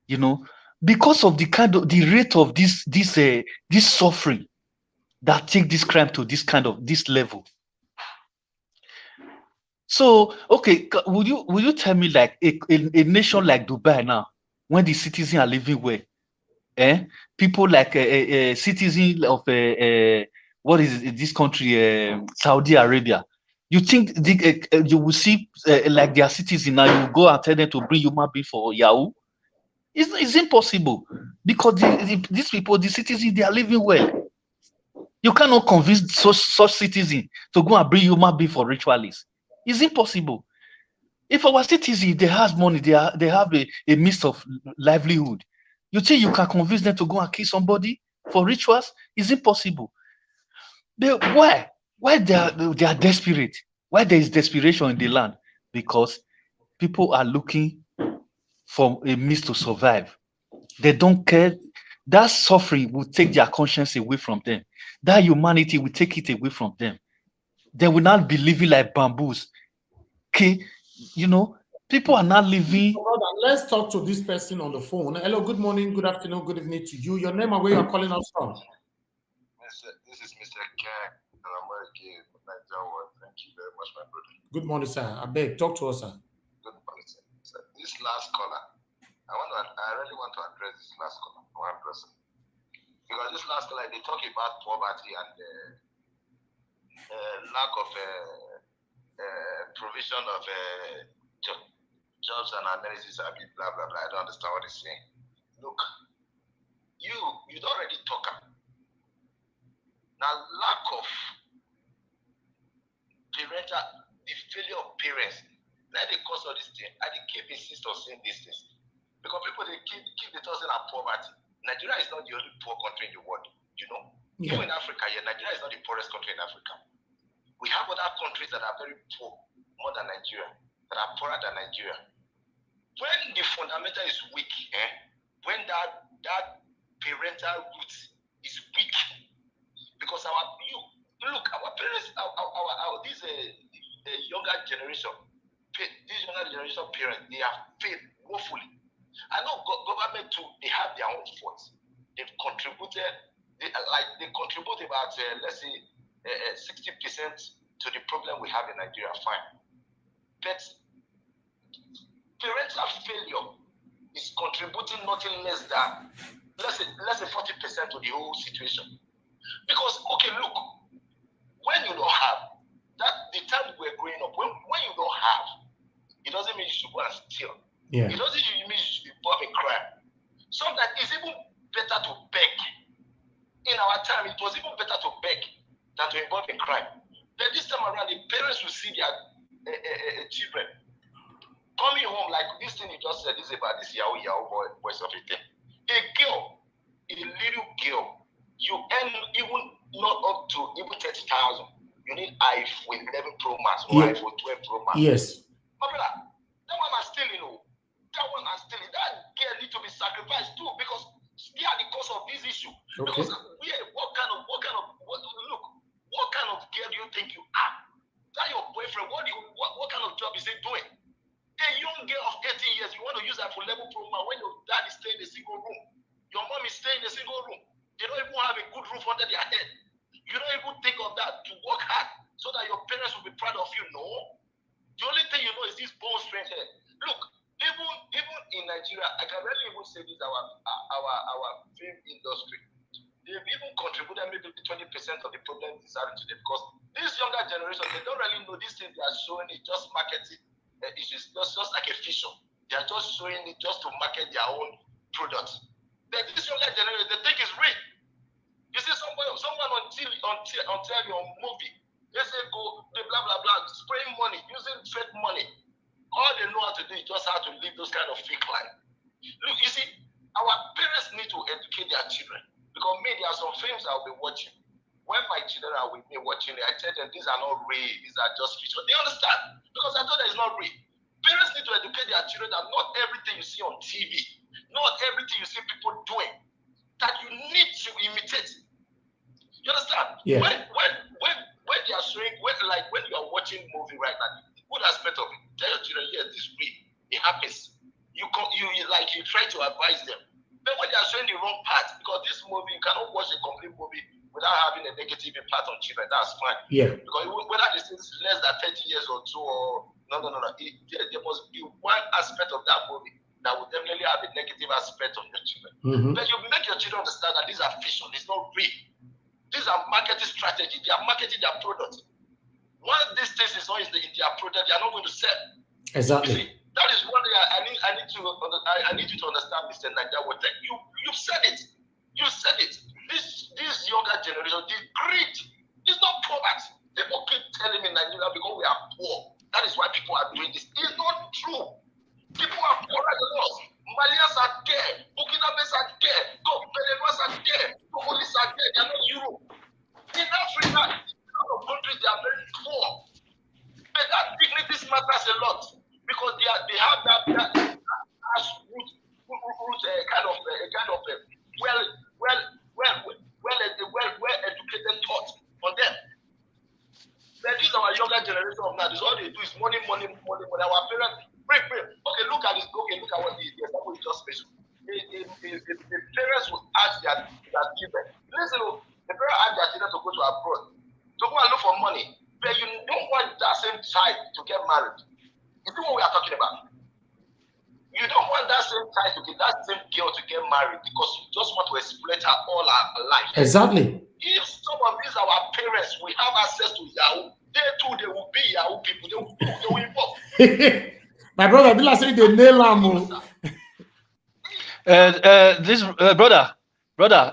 You know, because of the rate of this suffering that take this crime to this level. So, okay, would you tell me like a nation like Dubai now, when the citizens are living well, people like citizens of what is this country, Saudi Arabia, you think you will see like their citizens now, you will go and tell them to bring human being for Yahoo? It's impossible because these people, the citizens, they are living well. You cannot convince such citizens to go and bring human being for ritualists. It's impossible. If our citizens, they have money, they have a means of livelihood, you think you can convince them to go and kill somebody for rituals? It's impossible. Why? Why they are desperate? Why there is desperation in the land? Because people are looking for a means to survive. They don't care. That suffering will take their conscience away from them. That humanity will take it away from them. They will not be living like bamboos. Okay, people are not living. Let's talk to this person on the phone. Hello, good morning, good afternoon, good evening to you. Your name and where you're calling us from? This is Mr. Ken, and I'm working with Nigeria. Thank you very much, my brother. Good morning, sir. I beg, talk to us, sir. Good morning, sir. This last caller, I really want to address this last caller, one person. Because this last caller, they talk about poverty and lack of provision of jobs and amenities, blah, blah, blah. I don't understand what he's saying. Look, you don't already talk. Now, lack of the failure of parents, that the cause of this thing, I keep insisting on saying these things. Because people, they keep the talking about poverty. Nigeria is not the only poor country in the world, Yeah. Even in Africa, Nigeria is not the poorest country in Africa. We have other countries that are very poor, more than Nigeria, that are poorer than Nigeria. When the fundamental is weak, when that parental root is weak, because our parents, this younger generation parents, they have failed woefully. I know government too, they have their own faults. They've contributed, they contribute about let's say 60% to the problem we have in Nigeria. Fine, but parental failure is contributing nothing less than let's say 40% to the whole situation. Because look, when you don't have that, the time we're growing up, when you don't have, it doesn't mean you should go and steal. Yeah. It doesn't mean you should involve in crime. Sometimes it's even better to beg. In our time, it was even better to beg than to involve in crime. But this time around, the parents will see their children coming home like this thing you just said is about this Yahoo voice of it. A little girl, you earn even not up to even 30,000. You need iPhone 11 Pro Max or iPhone 12 Pro Max. Yes. But brother, that one is stealing. That one is stealing. That girl need to be sacrificed too because they are the cause of this issue. Okay. Because what kind of girl do you think you are? That your boyfriend, what kind of job is he doing? A young girl of 18 years, you want to use that for level Pro Max when your dad is staying in a single room. Your mom is staying in a single room. They don't even have a good roof under their head. You don't even think of that to work hard so that your parents will be proud of you. No. The only thing you know is this bone strength here. Look, even in Nigeria, I can really even say this, our film industry, they've even contributed maybe 20% of the problem is having today because this younger generation, they don't really know this thing they are showing it, just marketing issues, just like a fiction. They are just showing it just to market their own products. But this younger generation, they think it's real. You see someone on TV, on movie, they say they blah blah blah, spraying money, using fake money. All they know how to do is just how to live those kind of fake life. Look, you see, our parents need to educate their children because there are some films I'll be watching. when my children are with me watching it, I tell them these are not real, these are just fictional. They understand because I told them it's not real. Parents need to educate their children that not everything you see on TV, not everything you see people doing, that you need to imitate. You understand? Yeah. When they are showing, when you are watching movie right now, the good aspect of it, tell your children, yes, this is real. It happens. You try to advise them. But when they are showing the wrong part, because this movie, you cannot watch a complete movie without having a negative impact on children. That's fine. Yeah. Because whether this is less than 30 years or so, or no. There must be one aspect of that movie that will definitely have a negative aspect on your children. Mm-hmm. But you make your children understand that these are fiction, it's not real. These are marketing strategy. They are marketing their product. Once this thing is not in their product, they are not going to sell. Exactly. You see, that is one thing I need you to understand, Mr. Nigerian. You said it. You said it. This younger generation, the greed is not poverty. People keep telling me Nigeria because we are poor. That is why people are doing this. It's not true. People are poorer than us. Malians are there. Burkinabes are there. Benin are there. Congolese are there. They are not Europe. In Africa, in a lot of countries, they are very poor. But that dignity matters a lot because they have that root kind of well educated thought on them. But these are our younger generation of now. This all they do is money. Our parents pray. Okay, look at this. Okay, look at what the example you just mentioned. The parents will ask their children. Listen, the parents ask their children to go to abroad, to go and look for money. But you don't want that same child to get married. You know what we are talking about? You don't want that same child to get that same girl to get married because you just want to exploit her all her life. Exactly. If some of these our parents will have access to Yahoo, they too they will be Yahoo people. They will involve. My brother, Bila say they nail him. This brother,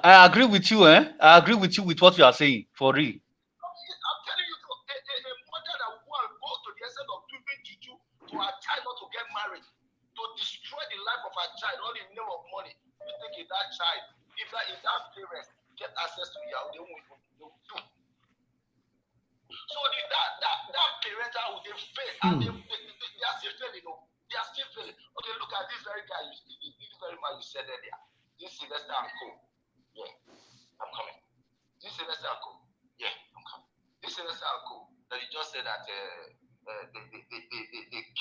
I agree with you. I agree with you with what you are saying for real. I'm telling you, a mother that will go to the extent of doing juju to her child not to get married, to destroy the life of her child, all in the name of money. You think if that child, if that parent get access to Yahoo, they will do. So that parental will they fail, and they are still failing. They are still failing. Okay, look at this very guy. This very man you said earlier. This Sylvester and Co. Yeah, I'm coming. This Sylvester and Co. Yeah, I'm coming. This Sylvester and Co. That you just said that they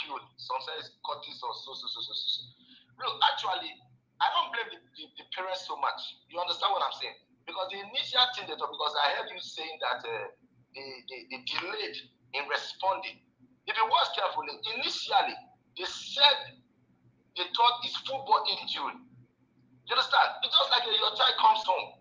killed. Some say it's Curtis or so. Look, actually, I don't blame the parents so much. You understand what I'm saying? Because the initial thing they thought, because I heard you saying that they delayed in responding. If you watch carefully, initially they said they thought it's football injury. You understand? It's just like your child comes home.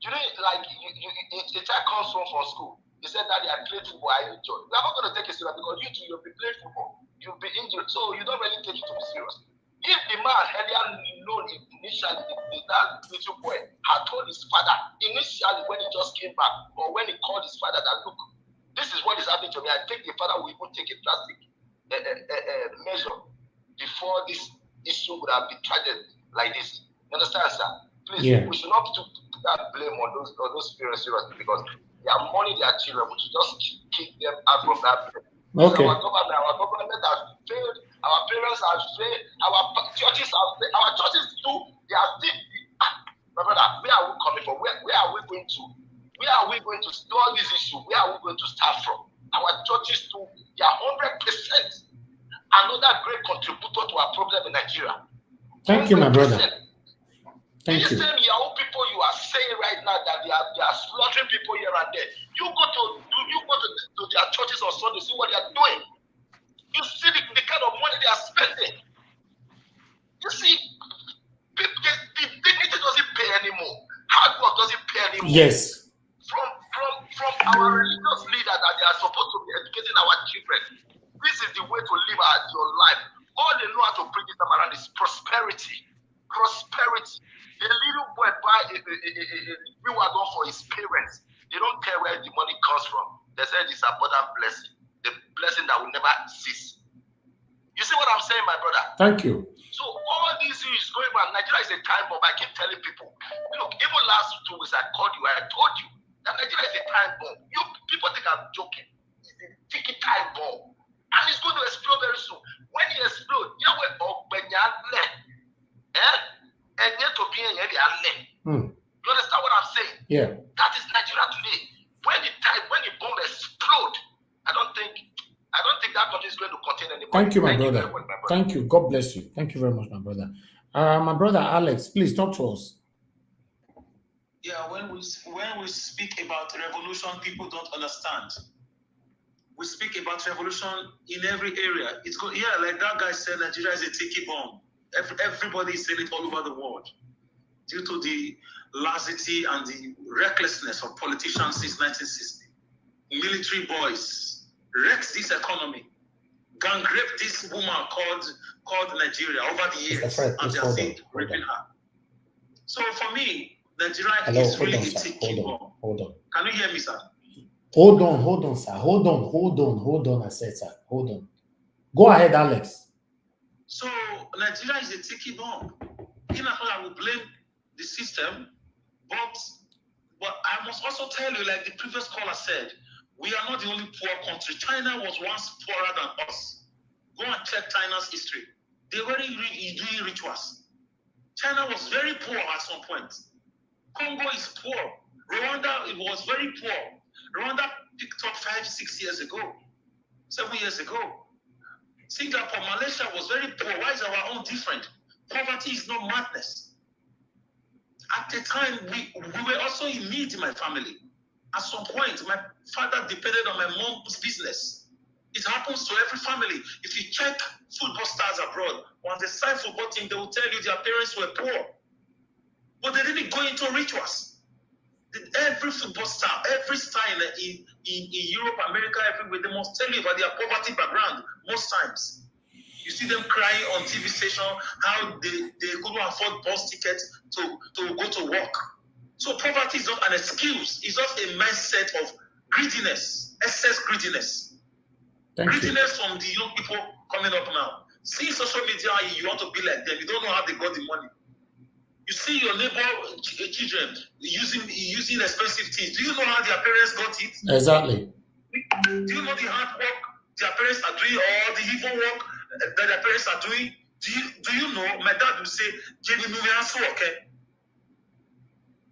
You know, like a child comes home from school. He said that I played football, I injured. We're not going to take it serious because you'll be playing football, you'll be injured, so you don't really take it to be serious. If the man earlier known initially that little boy had told his father initially when he just came back, or when he called his father that look, this is what is happening to me, I think the father will even take a drastic measure before this issue would have been tragic like this. You understand, sir? Please, we should not put that blame on those parents seriously because they are money their children. We should just kick them out from that blame. Okay. Our government has failed. Our parents have failed. Our churches have failed. Our churches too. They are still. My brother, where are we coming from? Where are we going to? Where are we going to store this issue? Where are we going to start from? Our churches too. They are 100% another great contributor to our problem in Nigeria. Thank you, my brother. Thank you. These same Yahoo people you are saying right now that they are slaughtering people here and there. You go to their churches on Sunday, see what they are doing. You see the kind of money they are spending. You see, the dignity doesn't pay anymore. Hard work doesn't pay anymore. Yes. From our religious leaders that they are supposed to be educating our children. This is the way to live your life. All they know how to bring this time around is prosperity. Prosperity. A little boy buy a new wagon for his parents. They don't care where the money comes from. They say it's abundant blessing. The blessing that will never cease. You see what I'm saying, my brother? Thank you. So all these things going on, Nigeria is a time bomb. I keep telling people. Look, even last 2 weeks I called you. I told you That Nigeria is a time bomb. You people think I'm joking. It's a ticking time bomb. And it's going to explode very soon. When it explodes, Yahweh Ogbenyale, and yet to be in You understand what I'm saying? Yeah. That is Nigeria today. When the bomb explode, I don't think that country is going to contain anybody. Thank you, my brother. Thank you. God bless you. Thank you very much, my brother. My brother Alex, please talk to us. Yeah, when we speak about revolution, people don't understand. We speak about revolution in every area. It's good. Yeah, like that guy said, Nigeria is a tiki bomb. Everybody is saying it all over the world due to the laxity and the recklessness of politicians since 1960. Military boys wrecked this economy, gang raped this woman called Nigeria over the years, and they are still raping her. So for me, Nigeria is really a tiki bomb. Hold on. Can you hear me, sir? Hold on, sir. Hold on. I said, sir. Hold on. Go ahead, Alex. So Nigeria is a tiki bomb. In fact, I will blame the system, but I must also tell you, like the previous caller said, we are not the only poor country. China was once poorer than us. Go and check China's history. They were doing rituals. China was very poor at some point. Congo is poor. Rwanda, it was very poor. Rwanda picked up 5-6 years ago, 7 years ago. Singapore, Malaysia was very poor. Why is our own different? Poverty is not madness. At the time, we were also in need in my family. At some point, my father depended on my mom's business. It happens to every family. If you check football stars abroad, once they sign football team, they will tell you their parents were poor. But they didn't go into rituals. Every football star, every star in Europe, America, everywhere, they must tell you about their poverty background most times. You see them crying on TV station how they couldn't afford bus tickets to go to work. So poverty is not an excuse. It's just a mindset of greediness, excess greediness. Greediness from the young people coming up now. See social media, you want to be like them. You don't know how they got the money. You see your neighbor children using expensive things. Do you know how their parents got it? Exactly. Do you know the hard work their parents are doing, or the evil work that their parents are doing? Do you know? My dad would say, "Jenny, okay."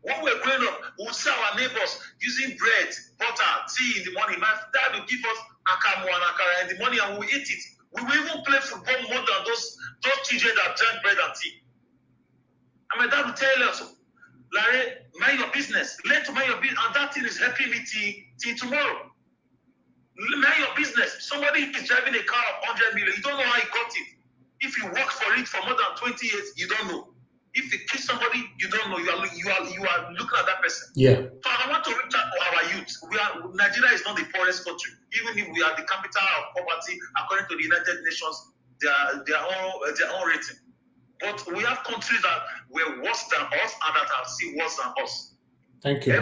When we were growing up, we would see our neighbors using bread, butter, tea in the morning. My dad would give us akamu and akara in the morning, and we eat it. We will even play football more than those children that drank bread and tea. And my dad would tell us, Larry, mind your business. Learn to mind your business. And that thing is helping me till tomorrow. Mind your business. Somebody is driving a car of 100 million. You don't know how he got it. If you work for it for more than 20 years, you don't know. If you kiss somebody, you don't know. You are looking at that person. Yeah. So I want to reach out to our youth. Nigeria is not the poorest country. Even if we are the capital of poverty, according to the United Nations, their own rating. But we have countries that were worse than us and that are still worse than us. Thank you.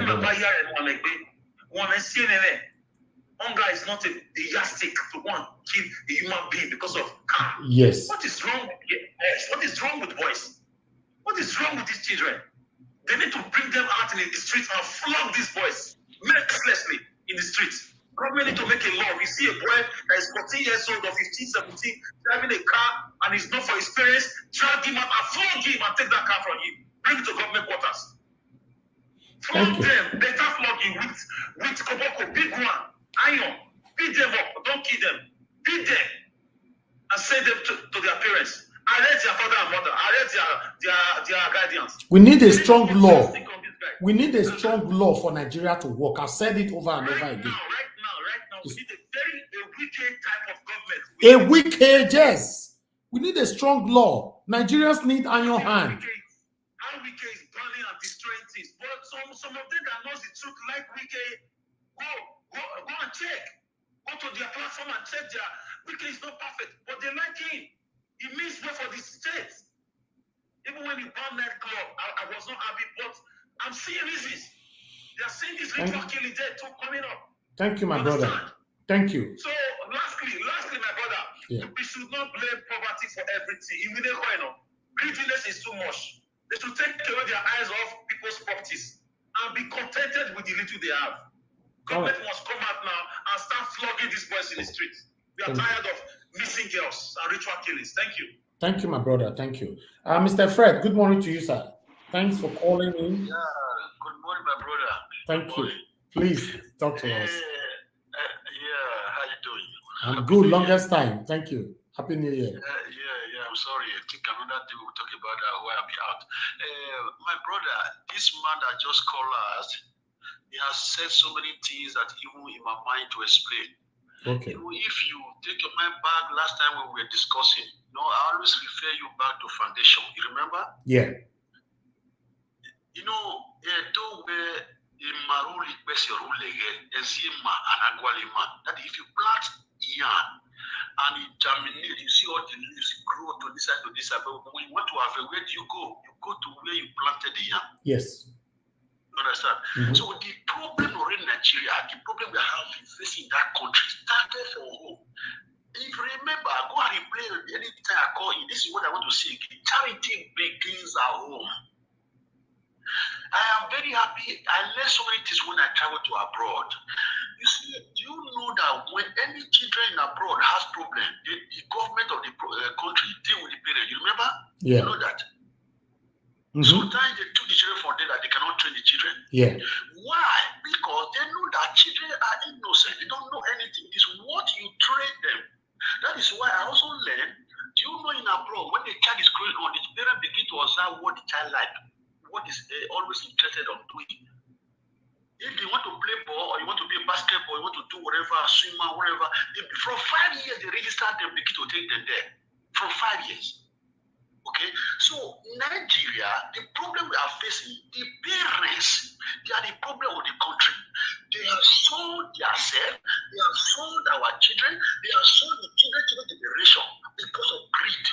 Hunger is not a yardstick to go and kill a human being because of car. Yes. What is wrong with boys? What is wrong with boys? What is wrong with these children? They need to bring them out in the streets and flog these boys mercilessly in the streets. Government need to make a law. You see a boy that is 14 years old or 15, 17, driving a car and is not for his parents, drag him out and flog him and take that car from him. Bring it to government quarters. Flog them, better flogging with koboko, big one, iron. Beat them up, don't kill them. Beat them and send them to their parents. Arrest their father and mother. Arrest their guardians. We need a strong law. We need a strong law for Nigeria to work. I've said it over and over again. Right now, we need a wicked type of government. A wicked, yes. We need a strong law. Nigerians need iron hand. How wicked is burning and destroying things. But some of them that knows the truth like wicked, go and check. Go to their platform and check their wicked is not perfect, but they like him. He means well for the state. Even when he banned nightclub, I was not happy, but I'm seeing reasons. They are seeing this ritual killing dead too coming up. Thank you, my brother. Thank you. So, lastly, my brother, we should not blame poverty for everything. Greediness is too much. They should take away their eyes off people's properties. and be contented with the little they have. Government must come out now and start flogging these boys in the streets. We are tired of missing girls and ritual killings. Thank you. Thank you, my brother. Thank you. Mr. Fred, good morning to you, sir. Thanks for calling in. Yeah, good morning, my brother. Thank you. Please talk to us. Yeah, how you doing? I'm good. Longest time. Thank you. Happy New Year. Yeah. I'm sorry. I think another day we'll talk about where I'll be out. My brother, this man that just called us, he has said so many things that even in my mind to explain. Okay. If you take your mind back last time when we were discussing, I always refer you back to foundation. You remember? Yeah. Though where that if you plant yarn and it germinates, you see all the leaves grow to this side to this side. But when you want to have a, where do you go? You go to where you planted the yarn. Yes. You understand? Mm-hmm. So the problem in Nigeria, the problem we have facing that country started from home. If you remember, go and replay anytime I call you. This is what I want to say. Charity begins at home. I am very happy. I learned so many things when I traveled to abroad. You see, do you know that when any children in abroad has problem, the government of the country deal with the parents? You remember? Yeah. You know that? Mm-hmm. Sometimes they took the children from there that they cannot train the children. Yeah. Why? Because they know that children are innocent. They don't know anything. It's what you train them. That is why I also learned, do you know in abroad, when the child is growing on, the parents begin to observe what the child likes. What is always interested on doing. If they want to play ball or you want to be a basketball, you want to do whatever, swimmer, whatever, from 5 years they register them, begin to take them there. From 5 years. Okay? So Nigeria, the problem we are facing, the parents, they are the problem of the country. They have sold themselves, they have sold our children, they have sold the children to the generation because of greed.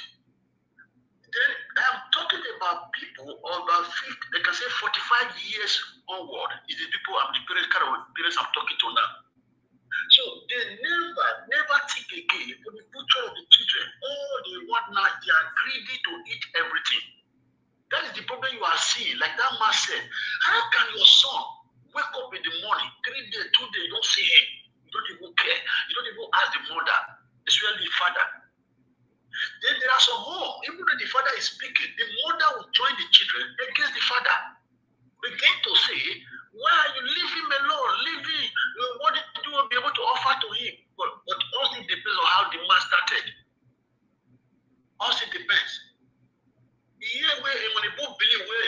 Then I'm talking about people over 50, they can say 45 years onward is the people I'm the parents I'm talking to now. So they never think again for the future of the children. All they want now, they are greedy to eat everything. That is the problem you are seeing. Like that man said, how can your son wake up in the morning, 3 days, 2 days, you don't see him, you don't even care, you don't even ask the mother, especially the father. Then there are some home, even when the father is speaking, the mother will join the children against the father. Begin to say, why are you leave him alone? Leave him. What did you be able to offer to him? But also it depends on how the man started. Also it depends. Yeah, where when the book believe where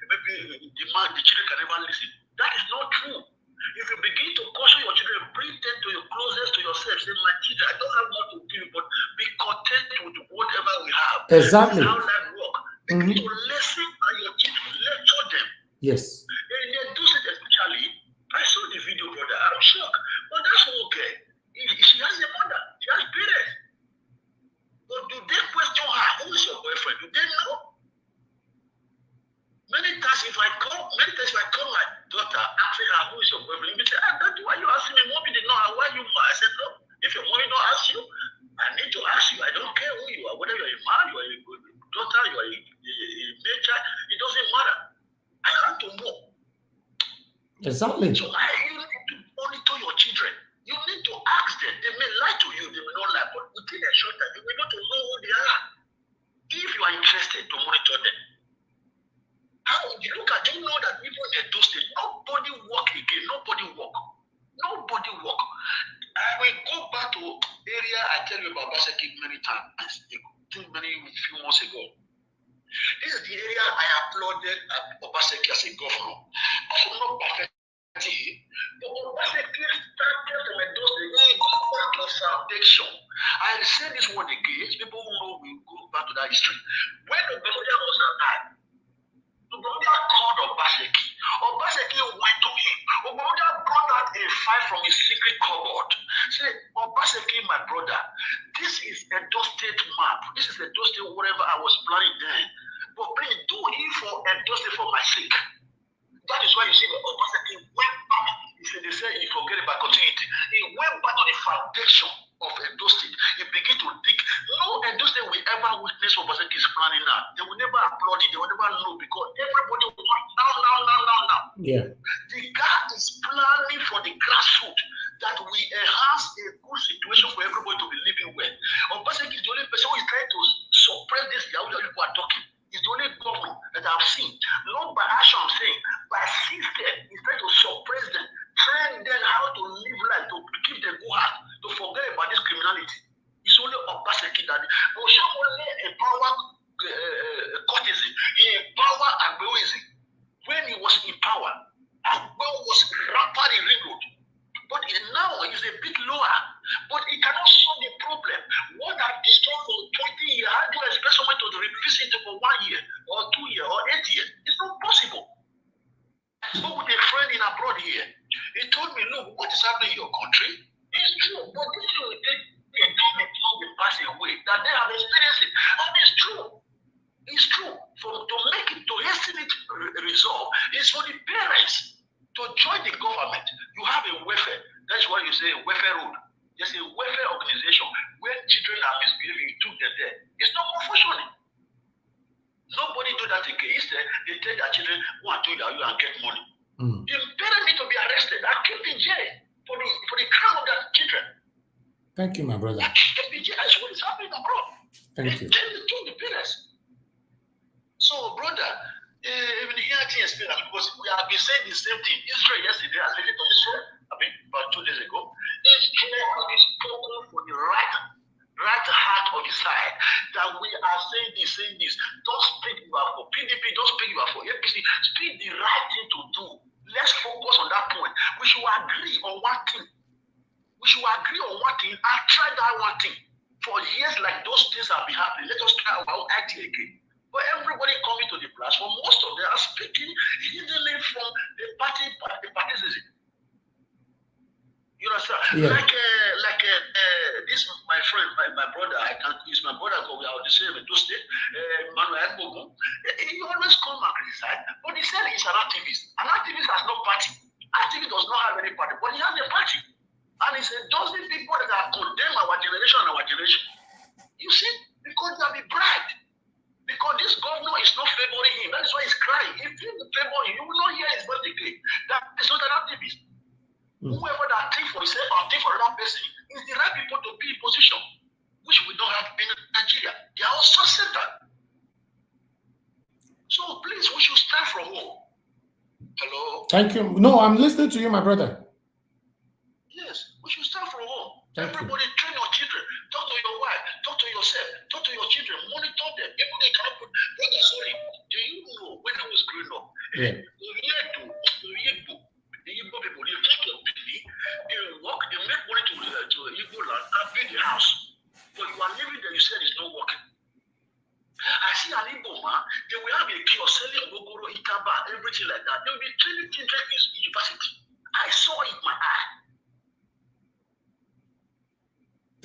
maybe the children can never listen. That is not true. If you begin to caution your children, bring them to your closest to yourself. Say, my children, I don't have what to do, but be content with whatever we have. Exactly. This is how life works. Begin to listen to your children, lecture them. Yes. They do it especially. I saw the video, brother. I'm shocked. But that's okay. She has a mother. She has parents. But do they question her? Who is your boyfriend? Do they know? Many times if I call my daughter asking her who is your boyfriend, you say, Daddy, why you asking me? Mommy did not know why you mad. I said, no. If your mommy don't ask you, I need to ask you. I don't care who you are, whether you're a man, you're a daughter, you're a nature, it doesn't matter. I want to know. Exactly. So you need to monitor your children. You need to ask them. They may lie to you, they may not lie, but within a short time, you will need to know who they are. If you are interested to monitor them. How you look at, you know that even in those days, nobody walk again, nobody walk. I will go back to area I tell you about Baseki many times, many few months ago. This is the area I applauded at Obaseki as a governor. Also not perfect, but Obaseki started from those days, back to foundation. I say this one again, people who know will go back to that history. When the governor was alive, Obamodia called Obaseki. Obaseki went to him. Obamodia brought out a file from his secret cupboard. Say, Obaseki, my brother, this is a State map. This is a State whatever I was planning then. But please do it for a State for my sake. That is why you see Obaseki went back. They say he forget about continuity. He went back to the foundation of Edo State. He began to dig. No Edo State will ever witness Obaseki's planning now. They will never applaud it. They will never know because everybody Yeah. The guy is planning for the grassroots that we enhance a good situation for everybody to be living well. Obaseki is the only person who is trying to suppress this Yahoo people are talking. He's the only governor that I've seen. Not by action, I'm saying, by system, he's trying to suppress them, train them how to live life, to keep them go hard, to forget about this criminality. It's only Obaseki that Osha only empower courtesy, he empower agnoism. When he was in power, Agbo was rapid in ring road. But now he's a bit lower. But he cannot solve the problem. What I've destroyed for 20 years, how do I expect someone to revisit it for 1 year, or 2 years, or 8 years? It's not possible. I spoke with a friend in abroad here. He told me, look, what is happening in your country? It's true, but this will take a time before we pass away, that they have experienced it. And it's true. It's true. To make it, to hasten it resolve, it's for the parents to join the government. You have a welfare. That's why you say welfare road. There's a welfare organization where children are misbehaving, you took them there. It's not functioning. Nobody do that again. Instead, they tell their children, go and do Yahoo and get money. The parents need to be arrested and kept in jail for the crime of their children. Thank you, my brother. Kept in jail. That's what is happening abroad. Thank you. They told the parents. So, brother, even here because we have been saying the same thing. Israel yesterday, I related to Israel, about 2 days ago. Israel is spoken for the right heart of the side that we are saying this. Don't speak about for PDP, don't speak about for APC. Speak the right thing to do. Let's focus on that point. We should agree on one thing. And try that one thing. For years like those things have been happening, let us try our idea again. But everybody coming to the platform, most of them are speaking hiddenly from the partism. You understand? Yeah. Like this my friend, my brother, I can't use my brother because we are the same in those states, Manuel Bogo. He always come and criticize, but he said he's an activist. An activist has no party. Activist does not have any party, but he has a party. And he said, those people that have condemned our generation. You see, because they have been bribed. Because this governor is not favoring him. That's why he's crying. If he will favor him, you will not hear his voice again. That is not an activist. Whoever that think for himself or think for another person is the right people to be in position, which we don't have in Nigeria. They are also centered. So please, we should start from home. Hello? Thank you. No, I'm listening to you, my brother. Yes, we should start from home. Everybody train your children. Talk to your wife. Talk to yourself. Talk to your children. Monitor them. Even they cannot put. Brother, sorry. Do you know when I was growing up? Yeah. The Igbo people, they take your baby, they work, they make money to Igbo land and build the house. But you are living there, you said it's not working. I see an Igbo man, they will have a kiosk selling Gogoro, Itaba, everything like that. They will be training children in university. I saw it in my eye.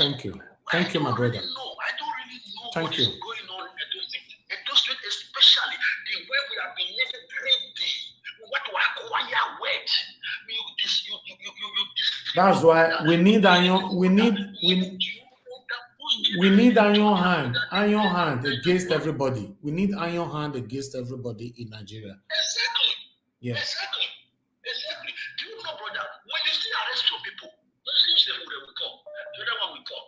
Thank you. Thank you, my brother. I don't really know Thank what you. is going on in Edo State, especially the way we have been living 3D. We want to acquire wealth. That's why we need iron hand against everybody. We need iron hand against everybody in Nigeria. Exactly. Yeah. Exactly. Do you know, brother, when you still arrest your people, you see them will come. The other one will come.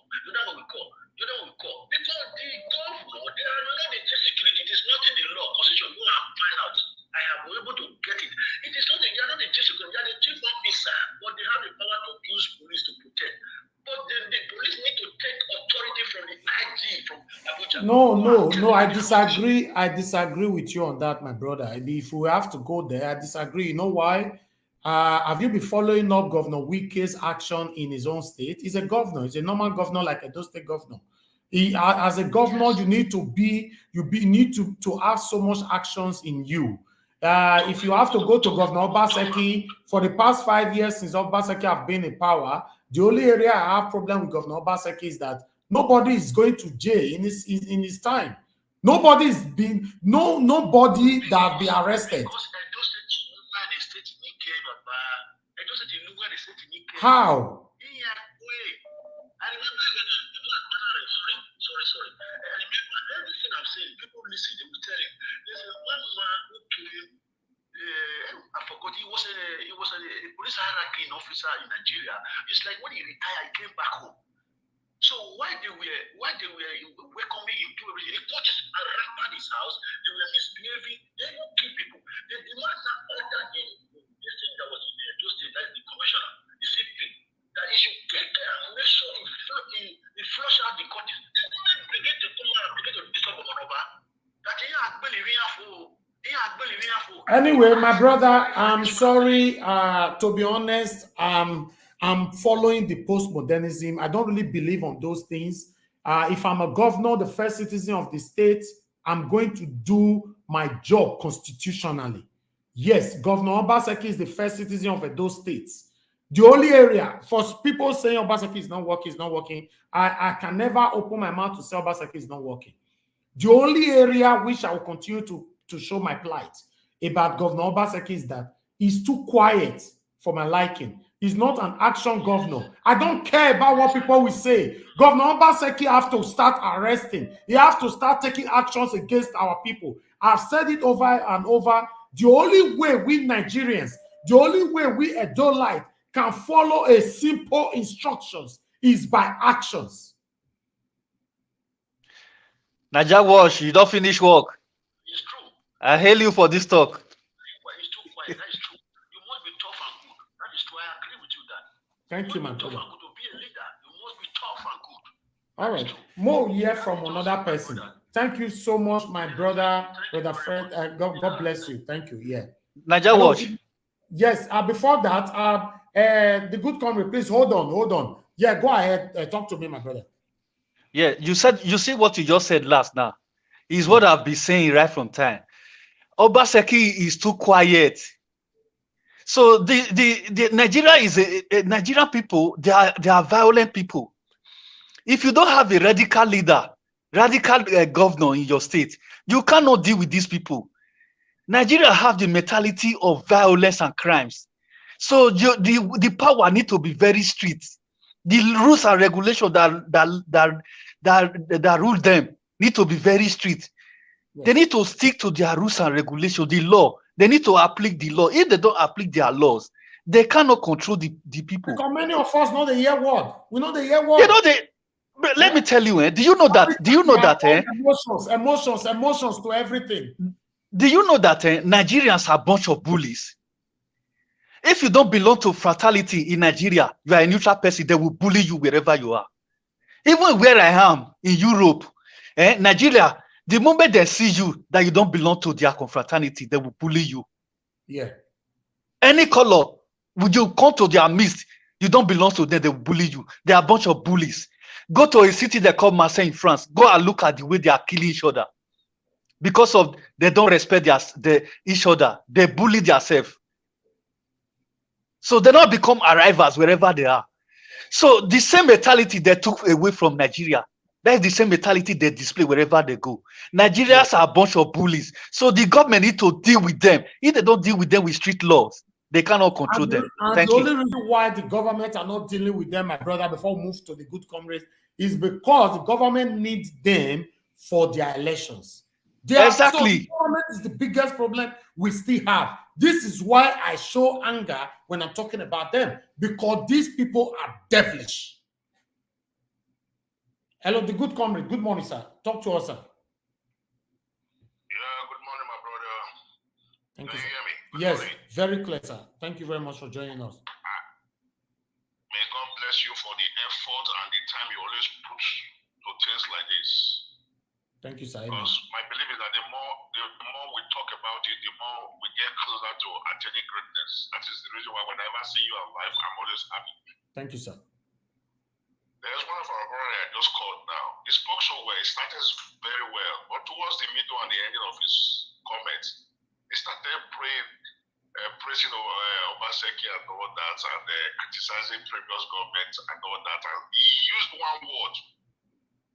Because the governor, they are not in security. It is not in the law, constitution. Go and find out. I have been able to get it. It is not, they are not in security. They are the chief officer, but they have the power to use police to protect. But the police need to take authority from the IG, from Abuja. No, I disagree. I disagree with you on that, my brother. If we have to go there, I disagree. You know why? Have you been following up Governor Wike's action in his own state? He's a governor. He's a normal governor, like Edo State governor. As a governor, you need to have so much actions in you. If you have to go to Governor Obaseki, for the past 5 years since Obaseki have been in power, the only area I have problem with Governor Obaseki is that nobody is going to jail in his time. Nobody that be arrested. How? Sorry. I remember everything I'm saying. People listen, they will tell you. There's one man who claimed, I forgot, he a police hierarchy in officer in Nigeria. It's like when he retired, he came back home. So why they were welcoming him to everything? They touched around his house. They were misbehaving. They don't kill people. The man that ordered him, this thing that was in those states, that's the commissioner, the CP, that he should get there and make sure he flush out the countries. Begin to come out, begin to disturb one over. That he had believing for. Anyway, my brother, I'm sorry. To be honest, I'm following the postmodernism. I don't really believe on those things. If I'm a governor, the first citizen of the state, I'm going to do my job constitutionally. Yes, Governor Obaseki is the first citizen of those states. The only area for people saying Obaseki is not working, I can never open my mouth to say Obaseki is not working. The only area which I will continue to show my plight about Governor Obaseki is that he's too quiet for my liking. He's not an action governor. I don't care about what people will say. Governor Obaseki have to start arresting. He have to start taking actions against our people. I've said it over and over. The only way we Nigerians, the only way we Edolite can follow a simple instructions is by actions. Naja Wash, you don't finish work. It's true. I hail you for this talk. It's too quiet. That is true. You must be tough and good. That is true. I agree with you that. Thank you, my brother. To be a leader, you must be tough and good. All right. More here from another person. Thank you so much, my brother, Brother Fred. God bless you. Thank you. Yeah. Naja Wash. Yes. Before that, the good comrade, please hold on. Yeah, go ahead. Talk to me, my brother. Yeah, you see what you just said last now is what I've been saying right from time. Obaseki is too quiet. So the Nigeria is a Nigerian people, they are violent people. If you don't have a radical leader, radical governor in your state, you cannot deal with these people. Nigeria have the mentality of violence and crimes. So the power need to be very strict. The rules and regulations that rule them need to be very strict. Yes. They need to stick to their rules and regulations, the law. They need to apply the law. If they don't apply their laws, they cannot control the people. Because many of us know the year word. We know the year word. You know but let me tell you, do you know that? Do you know that? Emotions to everything. Do you know that Nigerians are a bunch of bullies? If you don't belong to fraternity in Nigeria, you are a neutral person, they will bully you wherever you are. Even where I am in Europe, Nigeria, the moment they see you that you don't belong to their confraternity, they will bully you. Yeah. Any color, would you come to their midst, you don't belong to them, they will bully you. They are a bunch of bullies. Go to a city they call Marseille in France. Go and look at the way they are killing each other. Because of they don't respect each other. They bully themselves. So they now become arrivals wherever they are. So the same mentality they took away from Nigeria, that's the same mentality they display wherever they go. Nigerians are a bunch of bullies. So the government need to deal with them. If they don't deal with them with street laws, they cannot control them. And the only reason why the government are not dealing with them, my brother, before we move to the good comrades, is because the government needs them for their elections. Exactly. So the government is the biggest problem we still have. This is why I show anger when I'm talking about them, because these people are devilish. Hello, the good comrade. Good morning, sir. Talk to us, sir. Yeah, good morning, my brother. Thank you, sir. Hear me? Yes, morning. Very clear, sir. Thank you very much for joining us. May God bless you for the effort and the time you always put to things like this. Thank you, sir. Because my belief is that the more we talk about it, the more we get closer to attaining greatness. That is the reason why whenever I see you alive, I'm always happy. Thank you, sir. There's one of our brothers I just called now. He spoke so well. He started very well. But towards the middle and the ending of his comments, he started praising Obaseki and all that, and criticizing previous governments and all that. And he used one word.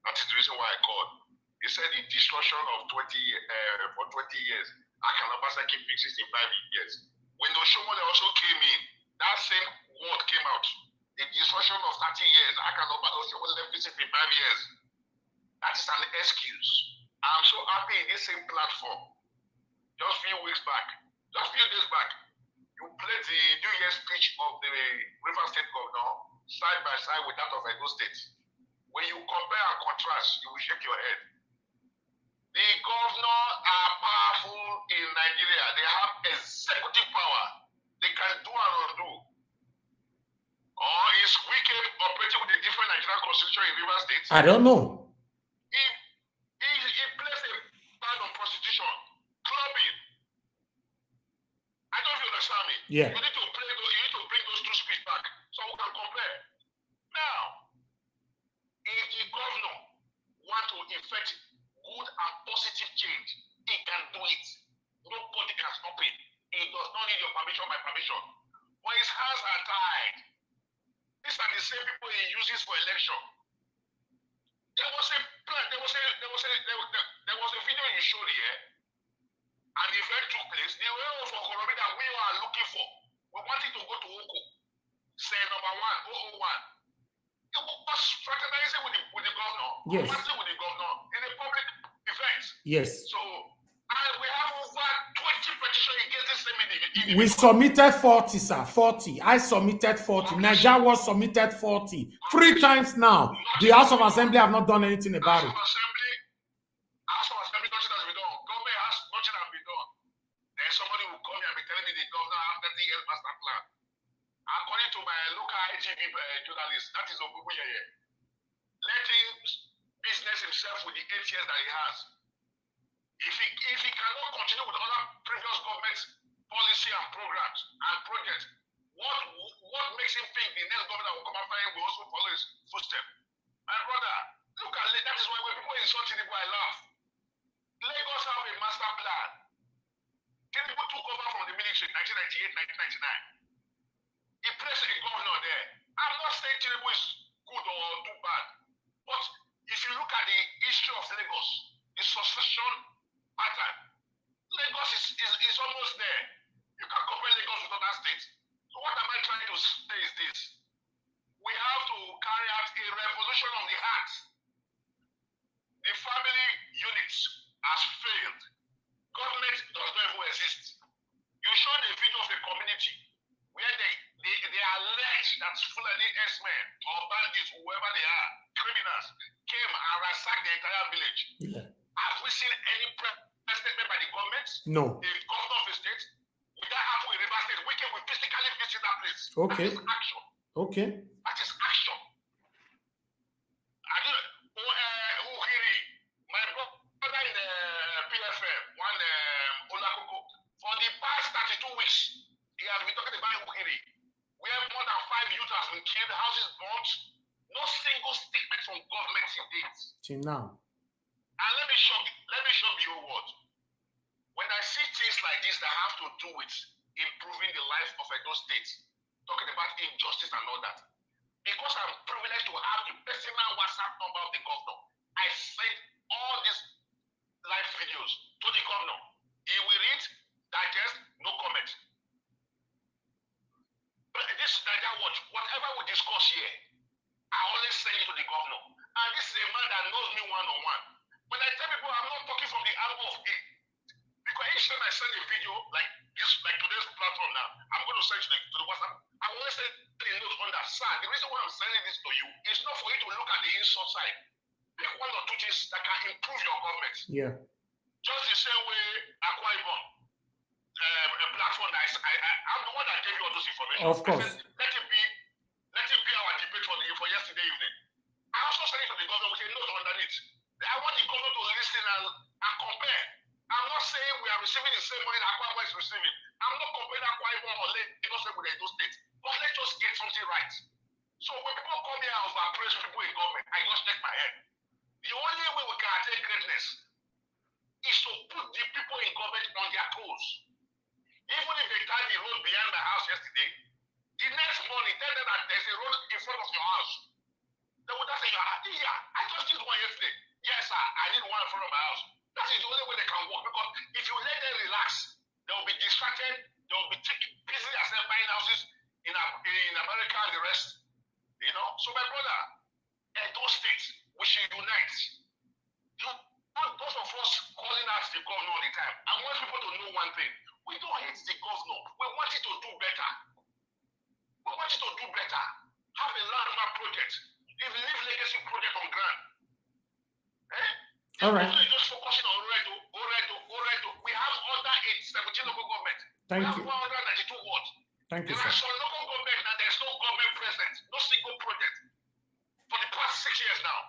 That is the reason why I called. He said the destruction of 20 years. How can Obaseki fix it in 5 years? When the Shomole also came in, that same word came out. The destruction of 30 years. How can Obaseki fix it in 5 years? That is an excuse. I'm so happy in this same platform. Just few days back, you played the New Year speech of the River State governor side by side with that of Edo State. When you compare and contrast, you will shake your head. The governors are powerful in Nigeria. They have executive power. They can do and undo. Or is Wike operating with a different Nigerian constitution in River State? I don't know. He placed a ban on prostitution, clubbing. I don't know if you understand me. Yeah. You need to bring those two speech back so we can compare. Now, if the governor want to effect good and positive change, he can do it. Nobody can stop it. He does not need your permission, my permission. But his hands are tied. These are the same people he uses for election. There was a plan. There was a video you showed here. An event took place. The way for Korobi that we are looking for. We wanted to go to Oko. Say number 1, 001. It was fraternizing with the governor. Yes. With the governor in a public event. Yes. So, and we have over 20 petitions against this same individual. We submitted 40, sir. 40. I submitted 40. Nigeria was submitted 40. 3 times now. The House of Assembly have not done anything about it. House of Assembly, nothing has been done. Government has nothing has been done. Then somebody will come here and be telling me the governor has 30 years master plan. According to my local ITV journalist, that is Ogubuye here. Let him business himself with the 8 years that he has. If he cannot continue with other previous government's policy and programs and projects, what makes him think the next government that will come after him will also follow his footsteps? My brother, look at it. That is why when people insult him, I laugh. Lagos have a master plan. People took over from the military in 1998, 1999. He placed a governor there. I'm not saying Tinubu is good or too bad, but if you look at the history of Lagos, the succession pattern, Lagos is almost there. You can compare Lagos with other states. So what am I trying to say is this. We have to carry out a revolution of the heart. The family units has failed. Government does not even exist. You showed a video of a community where they allege that Fulani S-men or bandits, whoever they are, criminals, came and ransacked the entire village. Yeah. Have we seen any statement by the government? No. The governor of the state? With that happen in River State, we can physically visit that place. Okay. That is action. Okay. That is action. Uhiri, my brother in the PFM, one Olakoko, for the past 32 weeks, he has been talking about Uhiri, where more than 5 youth has been killed, houses burnt, no single statement from government in date. Till now. And let me show you what. When I see things like this that have to do with improving the life of Edo State, talking about injustice and all that, because I'm privileged to have the personal WhatsApp number of the governor, I send all these live videos to the governor. He will read, digest, no comment. But this is Nigeria Watch. Whatever we discuss here, I always send it to the governor. And this is a man that knows me one-on-one. When I tell people I'm not talking from the angle of it, because each time I send a video like this, like today's platform now, I'm going to send it to the WhatsApp. I will always send a note on that. Sir, the reason why I'm sending this to you is not for you to look at the insult side. Pick 1 or 2 things that can improve your government. Yeah. Just the same way Akwa Ibom, a platform that I'm the one that gave you all those information. Of course. I said, let it be our debate for yesterday evening. I also sent it to the governor with a note underneath. I want the governor to listen and compare. I'm not saying we are receiving the same money that Akwa Ibom is receiving. I'm not comparing Akwa Ibom or Lagos with Edo State. But let's just get something right. So when people come here and overpraise people in government, I just shake my head. The only way we can attain greatness is to put the people in government on their toes. Even if they tie the road behind my house yesterday, the next morning tell them that there's a road in front of your house. They would say, yeah, I just did one yesterday. Yes, sir, I did one in front of my house. That is the only way they can work, because if you let them relax, they will be distracted, they will be busy themselves buying houses in America and the rest. You know? So my brother, Edo State, we should unite. Those of us calling out the governor all the time, I want people to know one thing. We don't hate the governor. We want it to do better. We want it to do better. Have a landmark project. If we leave legacy project on ground. All right. Just focusing on Oredo. We have other 17 local government. Thank we have you. 192 wards. Thank you, there sir. are some local government and there's no government present. No single project. For the past 6 years now.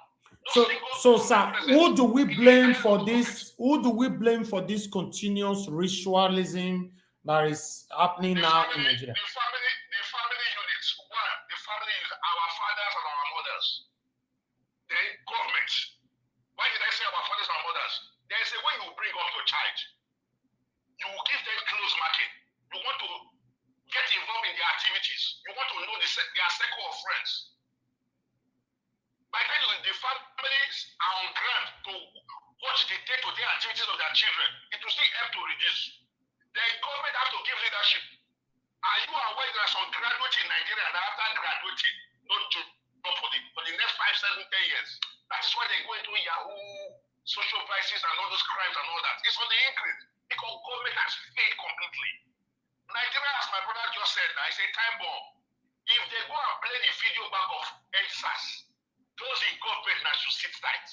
So, sir, who do we blame for this? Who do we blame for this continuous ritualism that is happening now in Nigeria? The family units. One, the family units, our fathers and our mothers. Then government. Why did I say our fathers and mothers? There is a way you bring up your child. You will give them close marking. You want to get involved in their activities. You want to know their circle of friends. By the time the families are on ground to watch the day-to-day activities of their children, it will still help to reduce. The government have to give leadership. Are you aware there are some graduates in Nigeria and after graduating, not for the next 5, 7, 10 years? That is why they go into Yahoo, social crisis, and all those crimes and all that. It's on the increase because government has failed completely. Nigeria, as my brother just said, is a time bomb. If they go and play the video back of NSAS, those in government now should sit tight.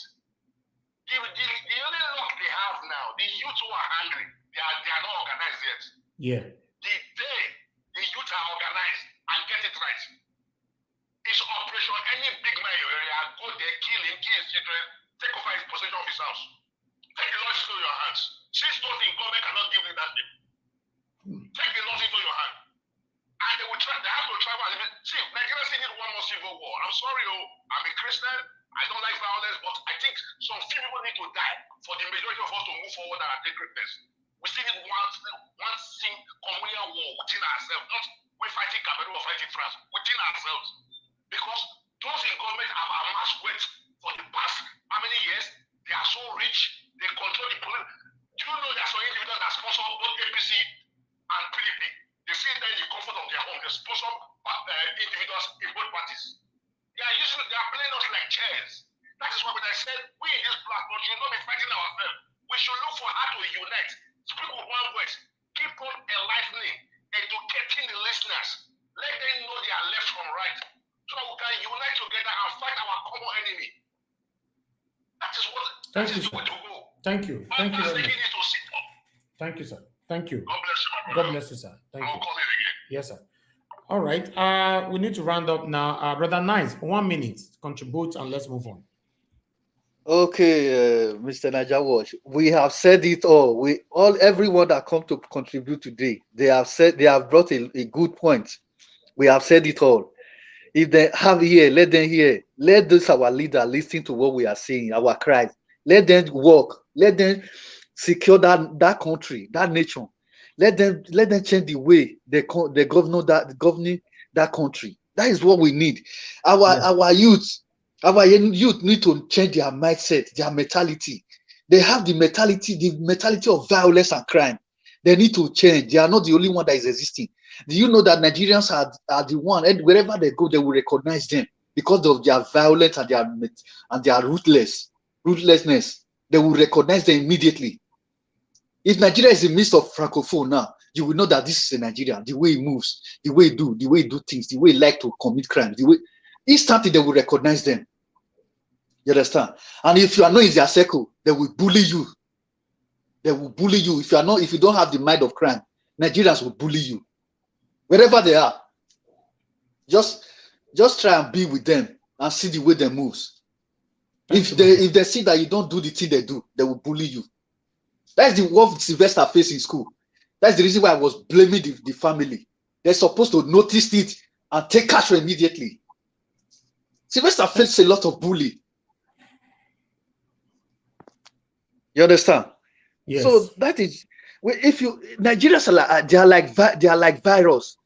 The only luck they have now, the youth who are angry, they are not organized yet. Yeah. The day the youth are organized and get it right, it's operation. Any big man in your area, go there, kill him, kill his children, take over his possession of his house. Take the laws into your hands. Since those in government cannot give leadership, take the laws into your hand. And they have to travel. See, Nigeria still need one more civil war. I'm sorry, I'm a Christian. I don't like violence, but I think some few people need to die for the majority of us to move forward and take greatness. We still need one communal war within ourselves, not we fighting Cameroon or fighting France, within ourselves. Because those in government have amassed wealth for the past how many years? They are so rich, they control the police. Do you know there are some individuals that sponsor both APC and PDP? They sit there in the comfort of their home. They sponsor individuals in both parties. They are playing us like chairs. That is why when I said we in this platform should not be fighting ourselves. We should look for how to unite, speak with one voice, keep on enlightening, educating the listeners. Let them know they are left from right. So we can unite together and fight our common enemy. That is what Thank you, the sir. way to go. Thank you. Thank you very much. To sit up. Thank you, sir. Thank you. God bless you, my God brother. bless you, sir. Thank I'll you. call it again. Yes, sir. All right. We need to round up now. Brother Nice, 1 minute. Contribute and let's move on. Okay, Mr. Naija Watch, we have said it all. Everyone that come to contribute today, they have brought a good point. We have said it all. If they have here, let them hear. Let this our leader listen to what we are saying, our cries. Let them work. Let them secure that country, that nation. Let them change the way they governing that country. That is what we need. Our youth need to change their mindset, their mentality. They have the mentality of violence and crime. They need to change. They are not the only one that is existing. Do you know that Nigerians are the one, and wherever they go, they will recognize them because of their violence and their ruthlessness. They will recognize them immediately. If Nigeria is in the midst of Francophone now, you will know that this is a Nigerian. The way he moves, the way he do things, the way he like to commit crimes, instantly they will recognize them. You understand? And if you are not in their circle, they will bully you. They will bully you. If you don't have the mind of crime, Nigerians will bully you. Wherever they are. Just try and be with them and see the way they move. If they see that you don't do the thing they do, they will bully you. That's what Sylvester faced in school. That's the reason why I was blaming the family. They're supposed to notice it and take action immediately. Sylvester faced a lot of bullying. You understand? Yes. So that is, if Nigerians they are like virus.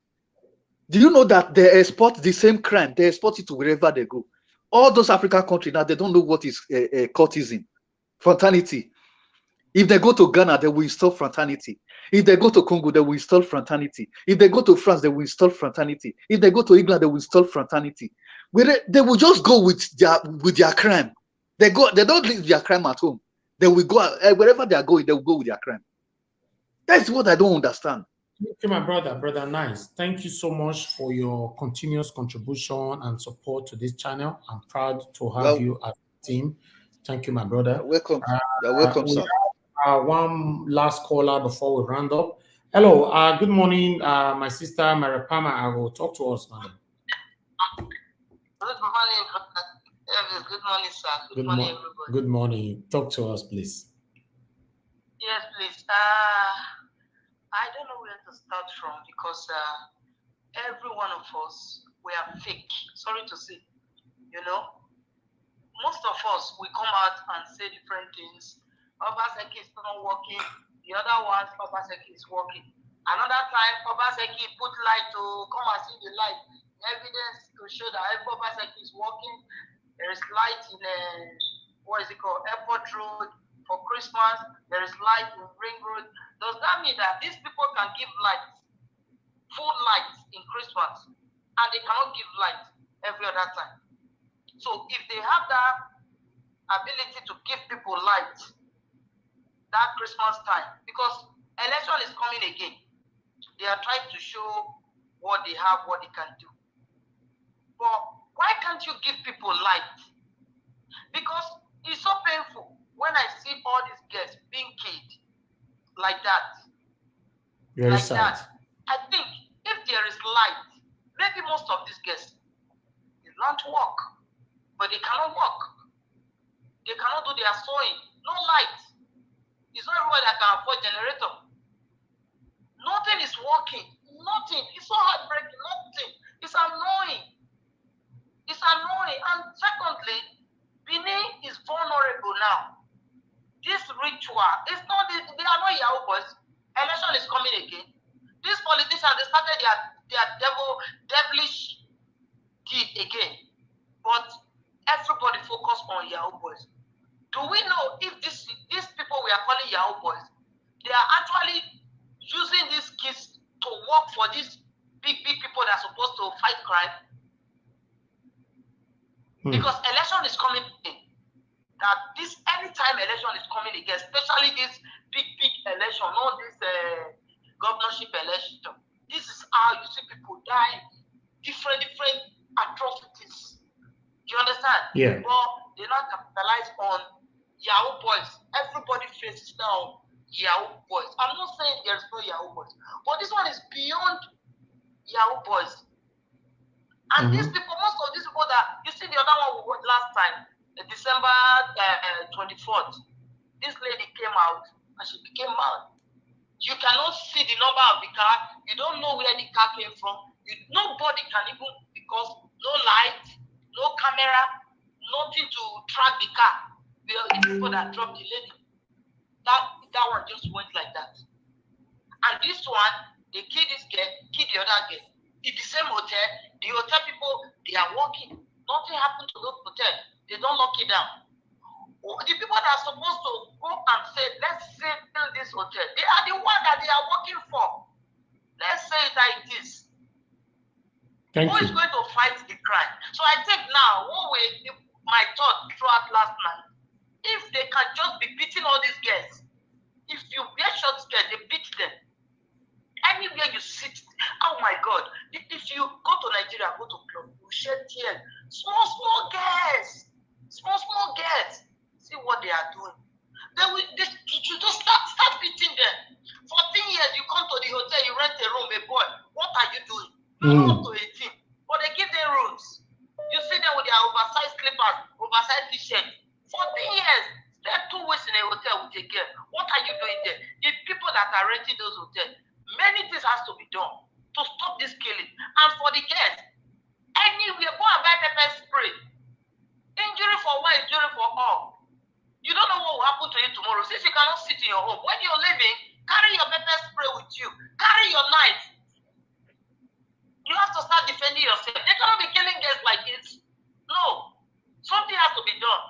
Do you know that they export the same crime? They export it to wherever they go. All those African countries now, they don't know what is cultism, fraternity. If they go to Ghana, they will install fraternity. If they go to Congo, they will install fraternity. If they go to France, they will install fraternity. If they go to England, they will install fraternity. They will just go with their crime. They don't leave their crime at home. They will go wherever they are going. They will go with their crime. That's what I don't understand. Thank you, my brother. Brother Nice. Thank you so much for your continuous contribution and support to this channel. I'm proud to have Well, you as a team. Thank you, my brother. welcome. You're welcome, We sir. have one last caller before we round up. Hello. Good morning, my sister Maripama. I will talk to us, madam. Good morning, Elvis. Good morning, sir. Good morning, everybody. Good morning. Talk to us, please. Yes, please. I don't know where to start from because every one of us, we are fake. Sorry to say. You know, most of us, we come out and say different things. Obaseki is not working. The other ones, Obaseki is working. Another time, Obaseki put light to come and see the light. Evidence to show that Obaseki is working. There is light in what is it called? Airport Road for Christmas. There is light in Ring Road. Does that mean that these people can give light, full light in Christmas, and they cannot give light every other time? So if they have that ability to give people light that Christmas time, because election is coming again, they are trying to show what they have, what they can do. But why can't you give people light? Because it's so painful when I see all these girls being killed like that. Very sad. That. I think if there is light, maybe most of these girls learn to walk, but they cannot walk. They cannot do their sewing. No light. It's not everybody that can afford generator. Nothing is working. Nothing. It's so heartbreaking. Nothing. It's annoying. It's annoying. And secondly, Benin is vulnerable now. This ritual, it's not, they are not Yahoo boys. Election is coming again. These politicians, they started their devilish deed again. But everybody focus on Yahoo boys. Do we know if these people we are calling Yahoo boys, they are actually using these kids to work for these big people that are supposed to fight crime? Because election is coming in. That anytime election is coming again, especially this big election, not this governorship election. This is how you see people die, different atrocities. You understand? Yeah. But they not capitalize on Yahoo boys. Everybody faces now Yahoo boys. I'm not saying there's no Yahoo boys, but this one is beyond Yahoo boys. And these people, most of these people that you see the other one we watched last time, December 24th, this lady came out and she became mad. You cannot see the number of the car. You don't know where the car came from. Nobody can even, because no light, no camera, nothing to track the car. The people that dropped the lady. That one just went like that. And this one, they killed this girl, killed the other girl. In the same hotel, the hotel people, they are working. Nothing happened to those hotels. They don't lock it down. The people that are supposed to go and say, let's save this hotel, they are the ones that they are working for. Let's say it like this. Who is going to fight the crime? So I think now, my thought throughout last night, if they can just be beating all these girls, if you wear short skirts, they beat them. Anywhere you sit, oh my God, if you go to Nigeria, go to club, you shed tears. Small girls, small girls. See what they are doing. You just start beating them. 14 years, you come to the hotel, you rent a room, a boy. What are you doing? Not up to 18. But they give them rooms. You see them with their oversized slippers, oversized t-shirt. 14 years, they're 2 weeks in a hotel with a girl. What are you doing there? The people that are renting those hotels, many things has to be done to stop this killing. And for the girls, anywhere, go and buy pepper spray. Injury for one, injury for all. You don't know what will happen to you tomorrow. Since you cannot sit in your home, when you're leaving, carry your pepper spray with you. Carry your knife. You have to start defending yourself. They cannot be killing girls like this. No. Something has to be done.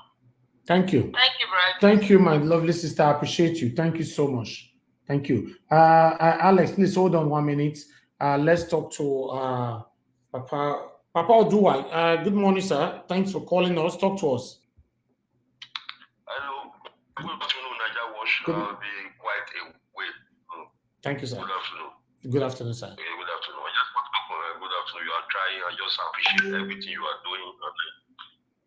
Thank you. Thank you, Brian. Thank you, my lovely sister. I appreciate you. Thank you so much. Thank you. Alex, please hold on 1 minute. Let's talk to Papa Oduwai. Good morning, sir. Thanks for calling us. Talk to us. Hello. Good afternoon, Niger Wash. I'll be quite away. Thank you, sir. Good afternoon. Good afternoon, sir. Okay, good afternoon. I just want to good afternoon. You are trying. I just appreciate everything you are doing.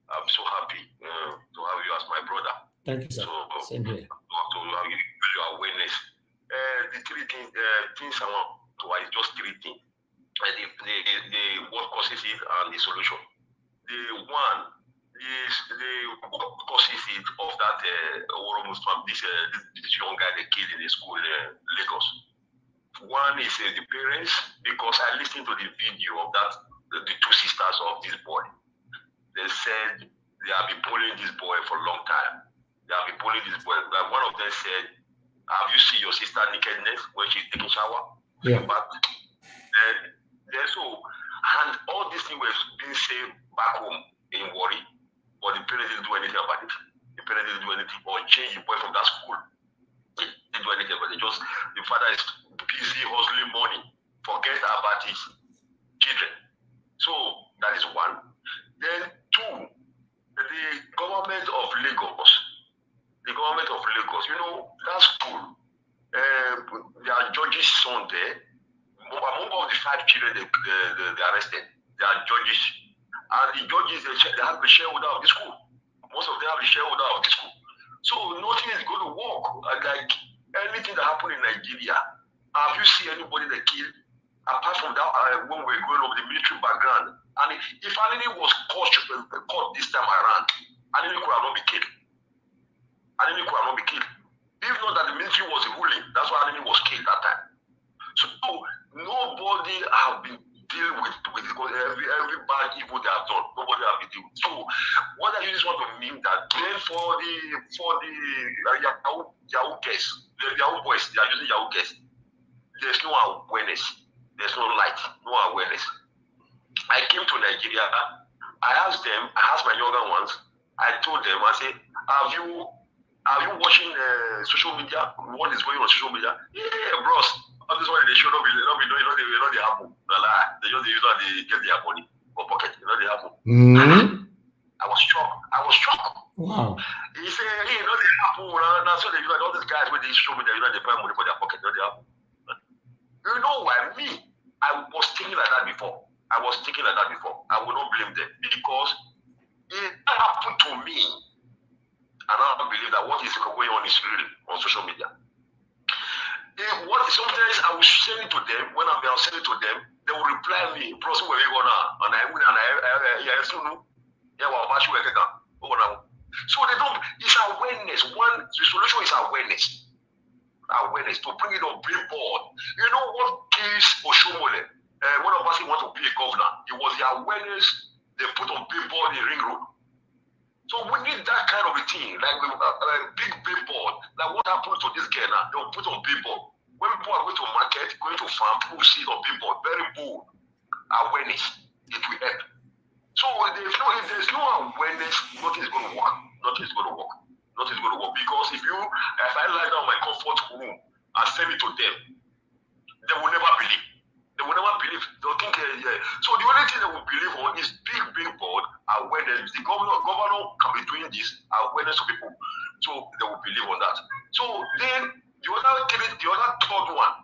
I'm so happy to have you as my brother. Thank you, sir. Same here. To have your awareness. The three things I want to is just three things. The what causes it and the solution. The one is the what causes it of that this young guy they killed in the school in Lagos. One is the parents, because I listened to the video of that the two sisters of this boy. They said they have been bullying this boy for a long time. They have been bullying this boy. But one of them said, "Have you seen your sister nakedness when she's taking shower?" Yeah. And so, and all these things were being said back home in Warri, but the parents didn't do anything about it. The parents didn't do anything or change the boy from that school. They didn't do anything, but the father is busy hustling money, forget about his children. So that is one. Then two, the government of Lagos. The government of Lagos, that school, there are judges' son there. Among all the 5 children they arrested, they are judges. And the judges, they have the shareholder of the school. Most of them have the shareholder of the school. So nothing is going to work. Like anything that happened in Nigeria, have you seen anybody that killed? Apart from that, when we were growing up, the military background. And if Anini was caught this time around, Anini could have not been killed. Anini could have not been killed. If not that the military was ruling, that's why Anini was killed that time. So nobody have been dealing with every bad evil they have done. Nobody have been dealing with. So what I just want to mean that then for the Yahoo guests, the Yahoo boys, they are using Yahoo guests. There's no awareness. There's no light, no awareness. I came to Nigeria. I asked my younger ones. I told them, I said, are you watching social media? What is going on social media? Yeah, bros. All this one they should not be doing. They happen. They just get their money for pocket. They happen. Mm-hmm. I was shocked. Wow. He said, they happen. Now so they all these guys with the social media, they pay money for their pocket. They happen. You know why? Me, I was thinking like that before. I will not blame them because it happened to me. And I don't believe that what is going on is real on social media. Sometimes I will send it to them. When I'm sending it to them, they will reply me, "Bro, where you going now?" And I will, so they don't. It's awareness. The solution is awareness. Awareness to bring it on billboard. You know what kills Oshomole? One of us want to be a governor. It was the awareness they put on billboard in Ring Road. So we need that kind of a thing, like a big billboard. Like what happened to this girl now? They'll put on billboard. When people are going to market, going to farm, people will see it on billboard. Very bold. Awareness. It will help. So if there's no awareness, nothing is going to work. Because if I lie down my comfort room and send it to them, they will never believe. They'll think, So the only thing they will believe on is big billboard awareness. The governor can be doing this awareness to people, so they will believe on that. So then the other third one,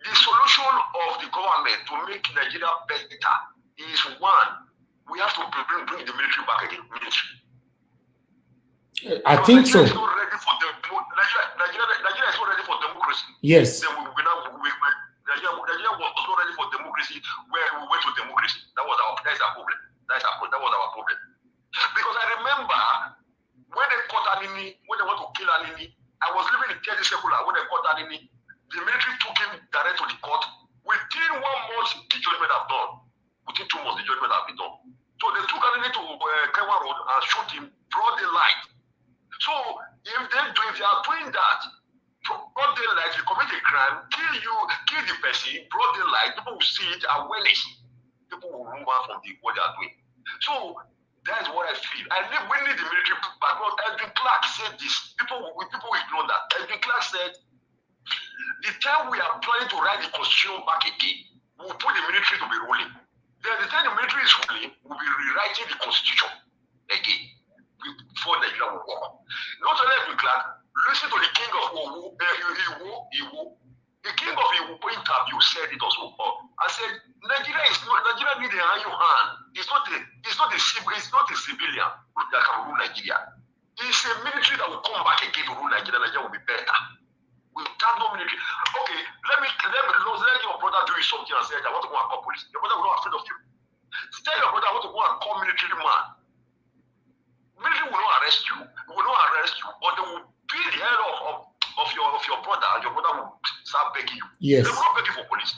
the solution of the government to make Nigeria better is one, we have to bring the military back again. I think so. Nigeria is not ready for democracy. Yes. Nigeria was not ready for democracy where we went to democracy. That was our problem. That was our problem. Because I remember when they caught Anini, when they want to kill Anini, I was living in Kedi Sekula. When they caught Anini, the military took him direct to the court. Within 1 month, the judgment have done. Within 2 months, the judgment have been done. So they took Anini to Kewa Road and shot him broad daylight. So if they are doing that, broad daylight, you commit a crime, kill the person, broad daylight, people will see it, awareness. People will move on from what they are doing. So that is what I feel. We need the military background. Edwin Clark said this. People ignore that. Edwin Clark said, the time we are planning to write the constitution back again, we will put the military to be ruling. Then the time the military is ruling, we will be rewriting the constitution again before Nigeria will work. Not only Edwin Clark, listen to the king of Iwo. The king of it's not a civilian that can rule Nigeria. It's a military that will come back again to rule Nigeria. Nigeria will be better. Without no military. Okay, let your brother do something and say, I want to go and call police. Your brother will not afraid of you. Tell your brother I want to go and call military man. Military will not arrest you. Will not arrest you, but they will be the head of your brother, and your brother will start begging you. Yes. They will not beg you for police.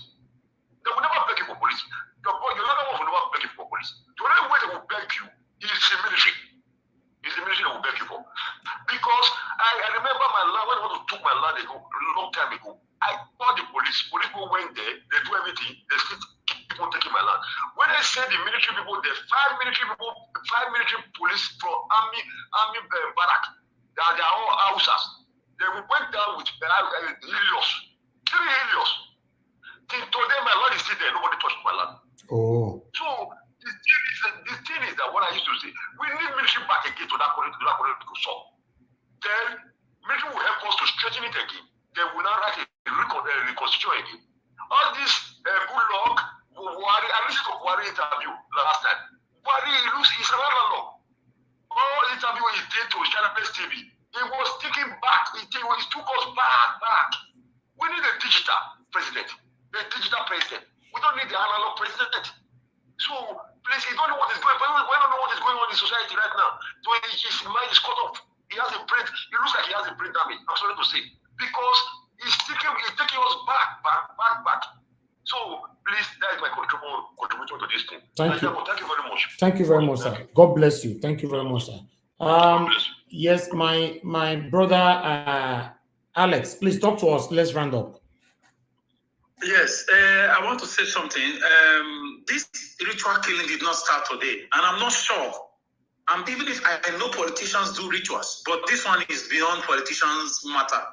They will never beg you for police. Your other one will never beg you for police. The only way they will beg you is the military. It's the military that will beg you for. Because I remember my land, when I want to took my land ago, a long time ago, I called the police. Police people went there, they do everything, they still keep on taking my land. When I say the military people, there are 5 military police from army barrack. They are all houses. They went down with Helios. 3 Helios. Till today, my land is still there. Nobody touched my land. Oh. So the thing is that what I used to say, we need military back again to that political solve. Then military will help us to straighten it again. Then we now write a reconstitution again. All this good luck, Buhari, I listened to Buhari interview last time. Buhari is another law. All interview he did to Channel TV, he was taking back. He took us back. We need a digital president. We don't need the analog president. So please, you don't know what is going on. We don't know what is going on in society right now. So his mind is cut off. He has a brain. It looks like he has a brain damage. I'm sorry to say, because he's taking us back. So please, that is my contribution to this thing. Thank you. Thank you very much. Thank you very much, sir. God bless you. Thank you very much, sir. Yes, my brother Alex, please talk to us. Let's round up. Yes, I want to say something. This ritual killing did not start today, and I'm not sure. Even if I know politicians do rituals, but this one is beyond politicians' matter.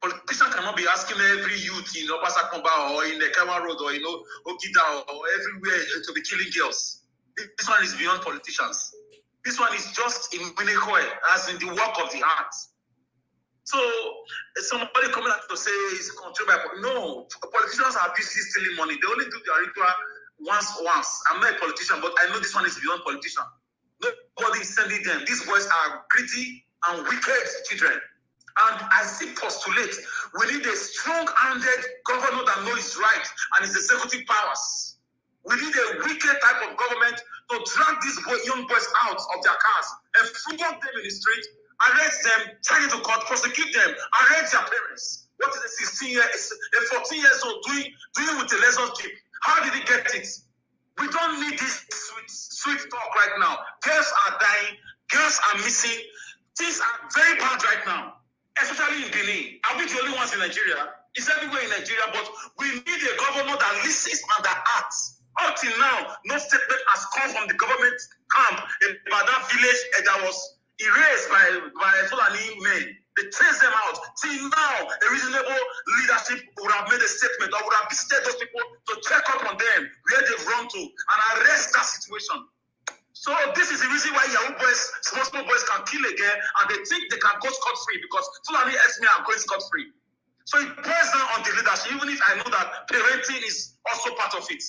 Politicians cannot be asking every youth in Obasakomba or in the Kama Road or Okida or everywhere to be killing girls. This one is beyond politicians. This one is just in Minekoe, as in the work of the heart. So somebody coming out to say it's controlled by no, politicians are busy stealing money. They only do their ritual once. I'm not a politician, but I know this one is beyond politician. Nobody is sending them. These boys are greedy and wicked children. And I still postulate we need a strong-handed governor that knows his right and his executive powers. We need a wicked type of government to drag these young boys out of their cars and flog them in the street, arrest them, take them to court, prosecute them, arrest their parents. What is a 14 years old doing with a lesson chip? How did he get it? We don't need this sweet talk right now. Girls are dying, girls are missing. Things are very bad right now, especially in Benin. Are we the only ones in Nigeria? It's everywhere in Nigeria, but we need a governor that listens and that acts. Up till now, no statement has come from the government camp about that village that was erased by Fulani men. They chased them out. Till now, a reasonable leadership would have made a statement or would have visited those people to check up on them, where they've run to, and arrest that situation. So this is the reason why Yahoo boys, small boys can kill again, and they think they can go scot-free because Fulani asked me I'm going scot-free. So it boils down on the leadership, even if I know that parenting is also part of it.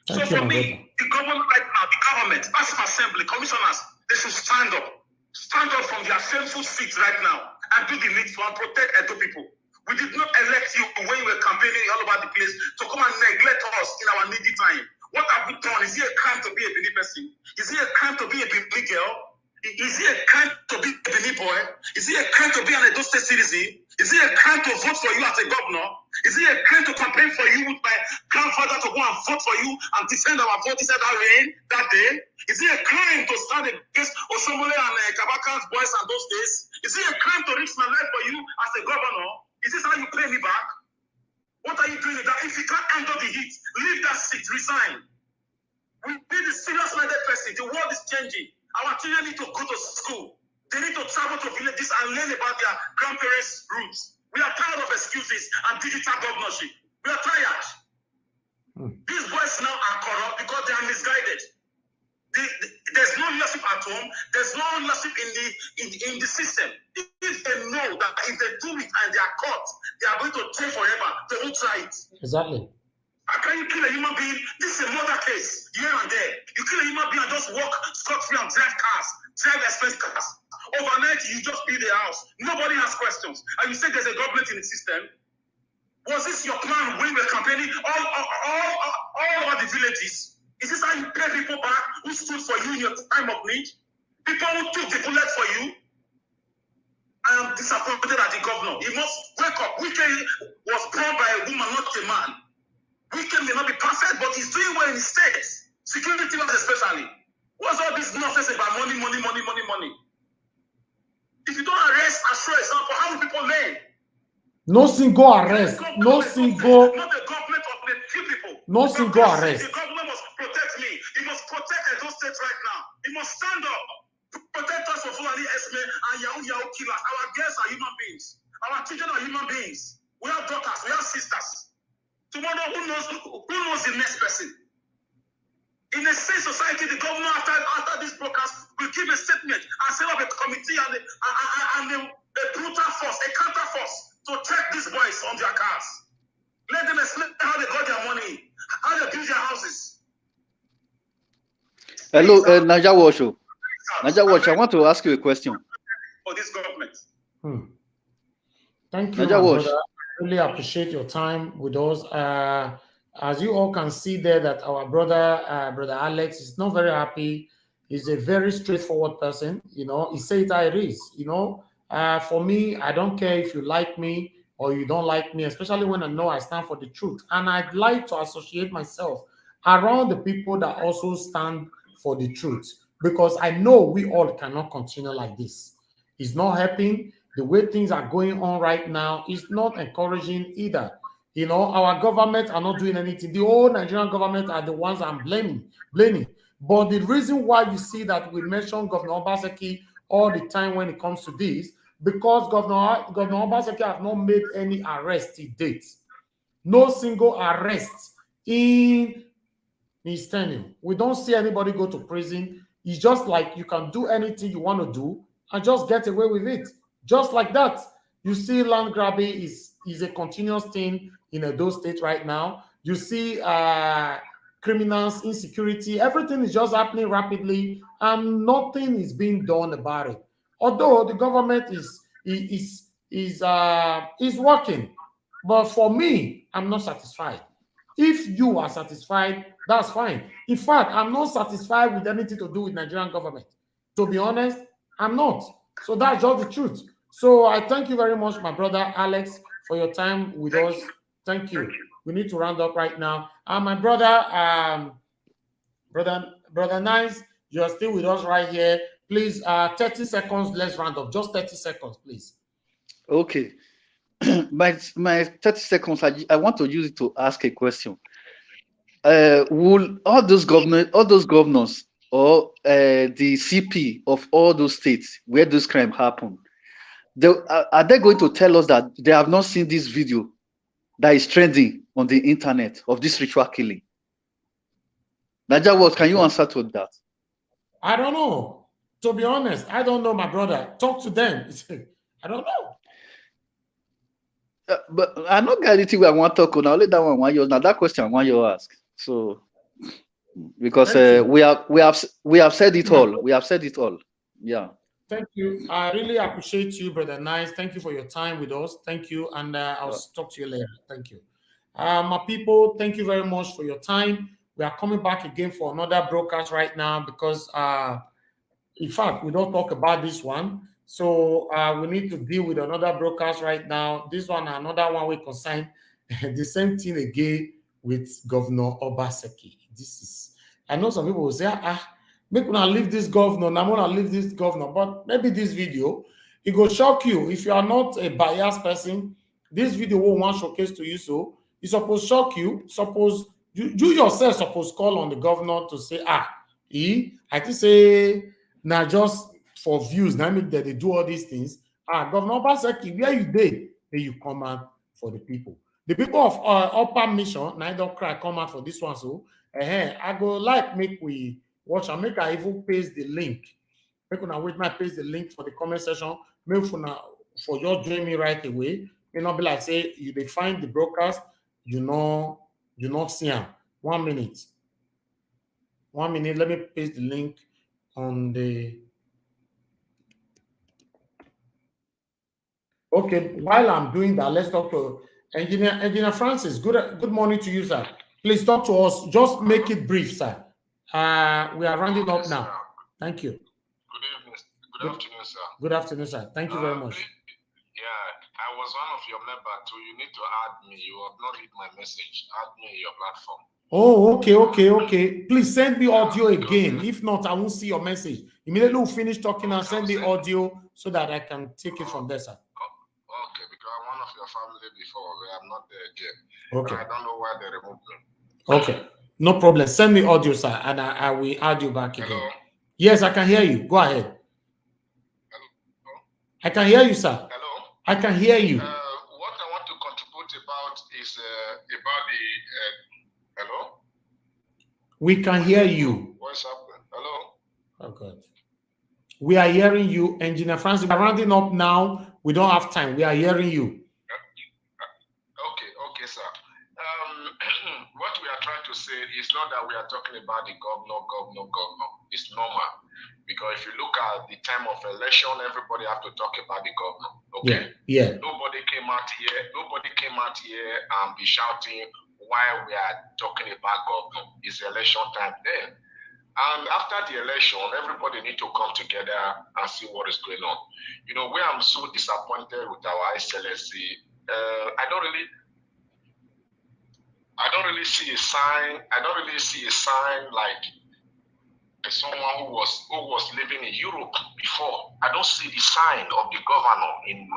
So for me, the government right now, the government, as assembly, commissioners, they should stand up from their shameful seats right now and do the needful and protect Edo people. We did not elect you when we were campaigning all over the place to come and neglect us in our needy time. What have we done? Is it a crime to be a Benin person? Is it a crime to be a Benin girl? Is it a crime to be a Benin boy? Is it a crime to be an Edo State citizen? Is it a crime to vote for you as a governor? Is it a crime to campaign for you with my grandfather to go and vote for you and defend our vote inside that rain that day? Is it a crime to stand against Osomole and Kabaka's boys and those days? Is it a crime to risk my life for you as a governor? Is this how you pay me back? What are you doing with that? If you can't handle the heat, leave that seat, resign. We need a serious-minded person. The world is changing. Our children need to go to school. They need to travel to villages and learn about their grandparents' roots. We are tired of excuses and digital governorship. We are tired. These boys now are corrupt because they are misguided. There's no leadership at home. There's no leadership in the system. If they know that if they do it and they are caught, they are going to stay forever. They won't try it. Exactly. How can you kill a human being? This is a murder case, here and there. You kill a human being and just walk scot-free and drive cars, drive expensive cars. Overnight, you just build a house. Nobody has questions. And you say there's a government in the system. Was this your plan when you were campaigning all over the villages? Is this how you pay people back who stood for you in your time of need? People who took the bullet for you? I am disappointed at the governor. He must wake up. Wike was born by a woman, not a man. Wike may not be perfect, but he's doing well in his state. Security laws especially. What's all this nonsense about money? If you don't arrest, as for example, how many people learn? No single arrest. No single. Not the government of the few people. No single arrest. The government must protect me. He must protect those states right now. He must stand up. Protect us from Fulani Esme and Yahoo killers. Our girls are human beings. Our children are human beings. We have daughters. We have sisters. Tomorrow, who knows the next person? In a safe society, the governor after this broadcast will give a statement and set up a committee and a brutal force, a counter force to track these boys on their cars. Let them explain how they got their money, how they build their houses. Hello, Naja Washo. Naja Washo, I want to ask you a question. For this government. Thank you, my brother. I really appreciate your time with us. As you all can see there, that our brother Alex is not very happy. He's a very straightforward person. You know, he said it how it is. You know, for me, I don't care if you like me or you don't like me, especially when I know I stand for the truth. And I'd like to associate myself around the people that also stand for the truth, because I know we all cannot continue like this. It's not helping. The way things are going on right now is not encouraging either. You know, our government are not doing anything. The whole Nigerian government are the ones I'm blaming. But the reason why you see that we mention Governor Obaseki all the time when it comes to this, because Governor Obaseki have not made any arrest to date. No single arrest in his tenure. We don't see anybody go to prison. It's just like you can do anything you want to do and just get away with it. Just like that. You see land grabbing is a continuous thing in Edo State right now. You see criminals, insecurity, everything is just happening rapidly and nothing is being done about it. Although the government is working. But for me, I'm not satisfied. If you are satisfied, that's fine. In fact, I'm not satisfied with anything to do with Nigerian government. To be honest, I'm not. So that's just the truth. So I thank you very much, my brother Alex, for your time with us. Thank you. We need to round up right now. My brother, brother Nice, you are still with us right here. Please, 30 seconds. Let's round up. Just 30 seconds, please. Okay. my 30 seconds, I want to use it to ask a question. Will all those governors or the CP of all those states where this crime happened, are they going to tell us that they have not seen this video that is trending on the internet of this ritual killing? Naja, can you answer to that? I don't know. To be honest, I don't know, my brother. Talk to them. I don't know. But I not got anything I want to talk on. Only that one now that question I want you to ask. So because we have said it all. We have said it all. Yeah. Thank you. I really appreciate you, brother Nice. Thank you for your time with us. Thank you, and I'll talk to you later. Thank you. My people, thank you very much for your time. We are coming back again for another broadcast right now because, in fact, we don't talk about this one. So we need to deal with another broadcast right now. This one, another one we consign the same thing again with Governor Obaseki. This is, I know some people will say, make una leave this governor, I'm gonna leave this governor. But maybe this video, it will shock you. If you are not a biased person, this video will want showcase to you. So it's supposed to shock you. Suppose you yourself supposed call on the governor to say, I think say now just for views, now make that they do all these things. Governor Obaseki, where you dey? Then you come out for the people. The people of Upper Mission, now don't cry, come out for this one. So I go like make we watch and make I even paste the link. Make una wait, my paste the link for the comment section. Make for your join me right away. You know, be like say you define the broadcast, you know Do not see him. 1 minute. 1 minute. Let me paste the link on the. Okay, while I'm doing that, let's talk to Engineer Francis. Good morning to you, sir. Please talk to us. Just make it brief, sir. We are rounding up now. Thank you. Good evening. Good afternoon, sir. Good afternoon, sir. Thank you very much. Yeah, I was one of your members too. You need to add me. You have not read my message. Add me in your platform. Oh, okay. Please send me audio again. If not, I won't see your message. Immediately we'll finish talking and send me audio so that I can take it from there, sir. Okay, because I'm one of your family before, but I'm not there again. Okay. I don't know why they removed me. Okay, no problem. Send me audio, sir, and I will add you back again. Hello? Yes, I can hear you. Go ahead. Hello? I can hear you, sir. Hello? I can hear you. What I want to contribute about is about the... hello? We can hear you. What's happening? Hello? Oh, God. We are hearing you, Engineer Francis. We are rounding up now. We don't have time. We are hearing you. Okay, sir. What we are trying to say is not that we are talking about the governor. It's normal. Because if you look at the time of election, everybody have to talk about the governor. Okay? Yeah. Nobody came out here and be shouting while we are talking about governor. It's election time then. And after the election, everybody need to come together and see what is going on. You know, where I'm so disappointed with our excellency, I don't really see a sign. I don't really see a sign like someone who was living in Europe before. I don't see the sign of the governor in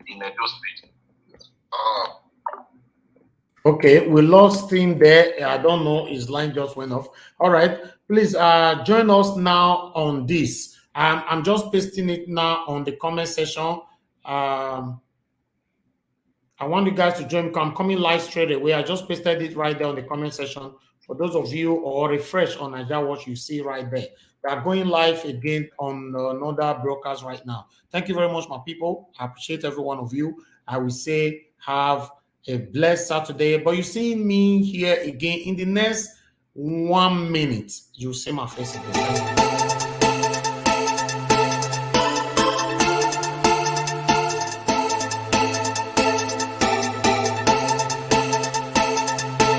Edo State. Okay, we lost him there. I don't know. His line just went off. All right, please join us now on this. I'm just pasting it now on the comment section. I want you guys to join. I'm coming live straight away. I just pasted it right there on the comment section. For those of you or refresh on Nigeria Watch, you see right there. We are going live again on another broadcast right now. Thank you very much, my people. I appreciate every one of you. I will say have a blessed Saturday. But you see me here again in the next 1 minute. You'll see my face again.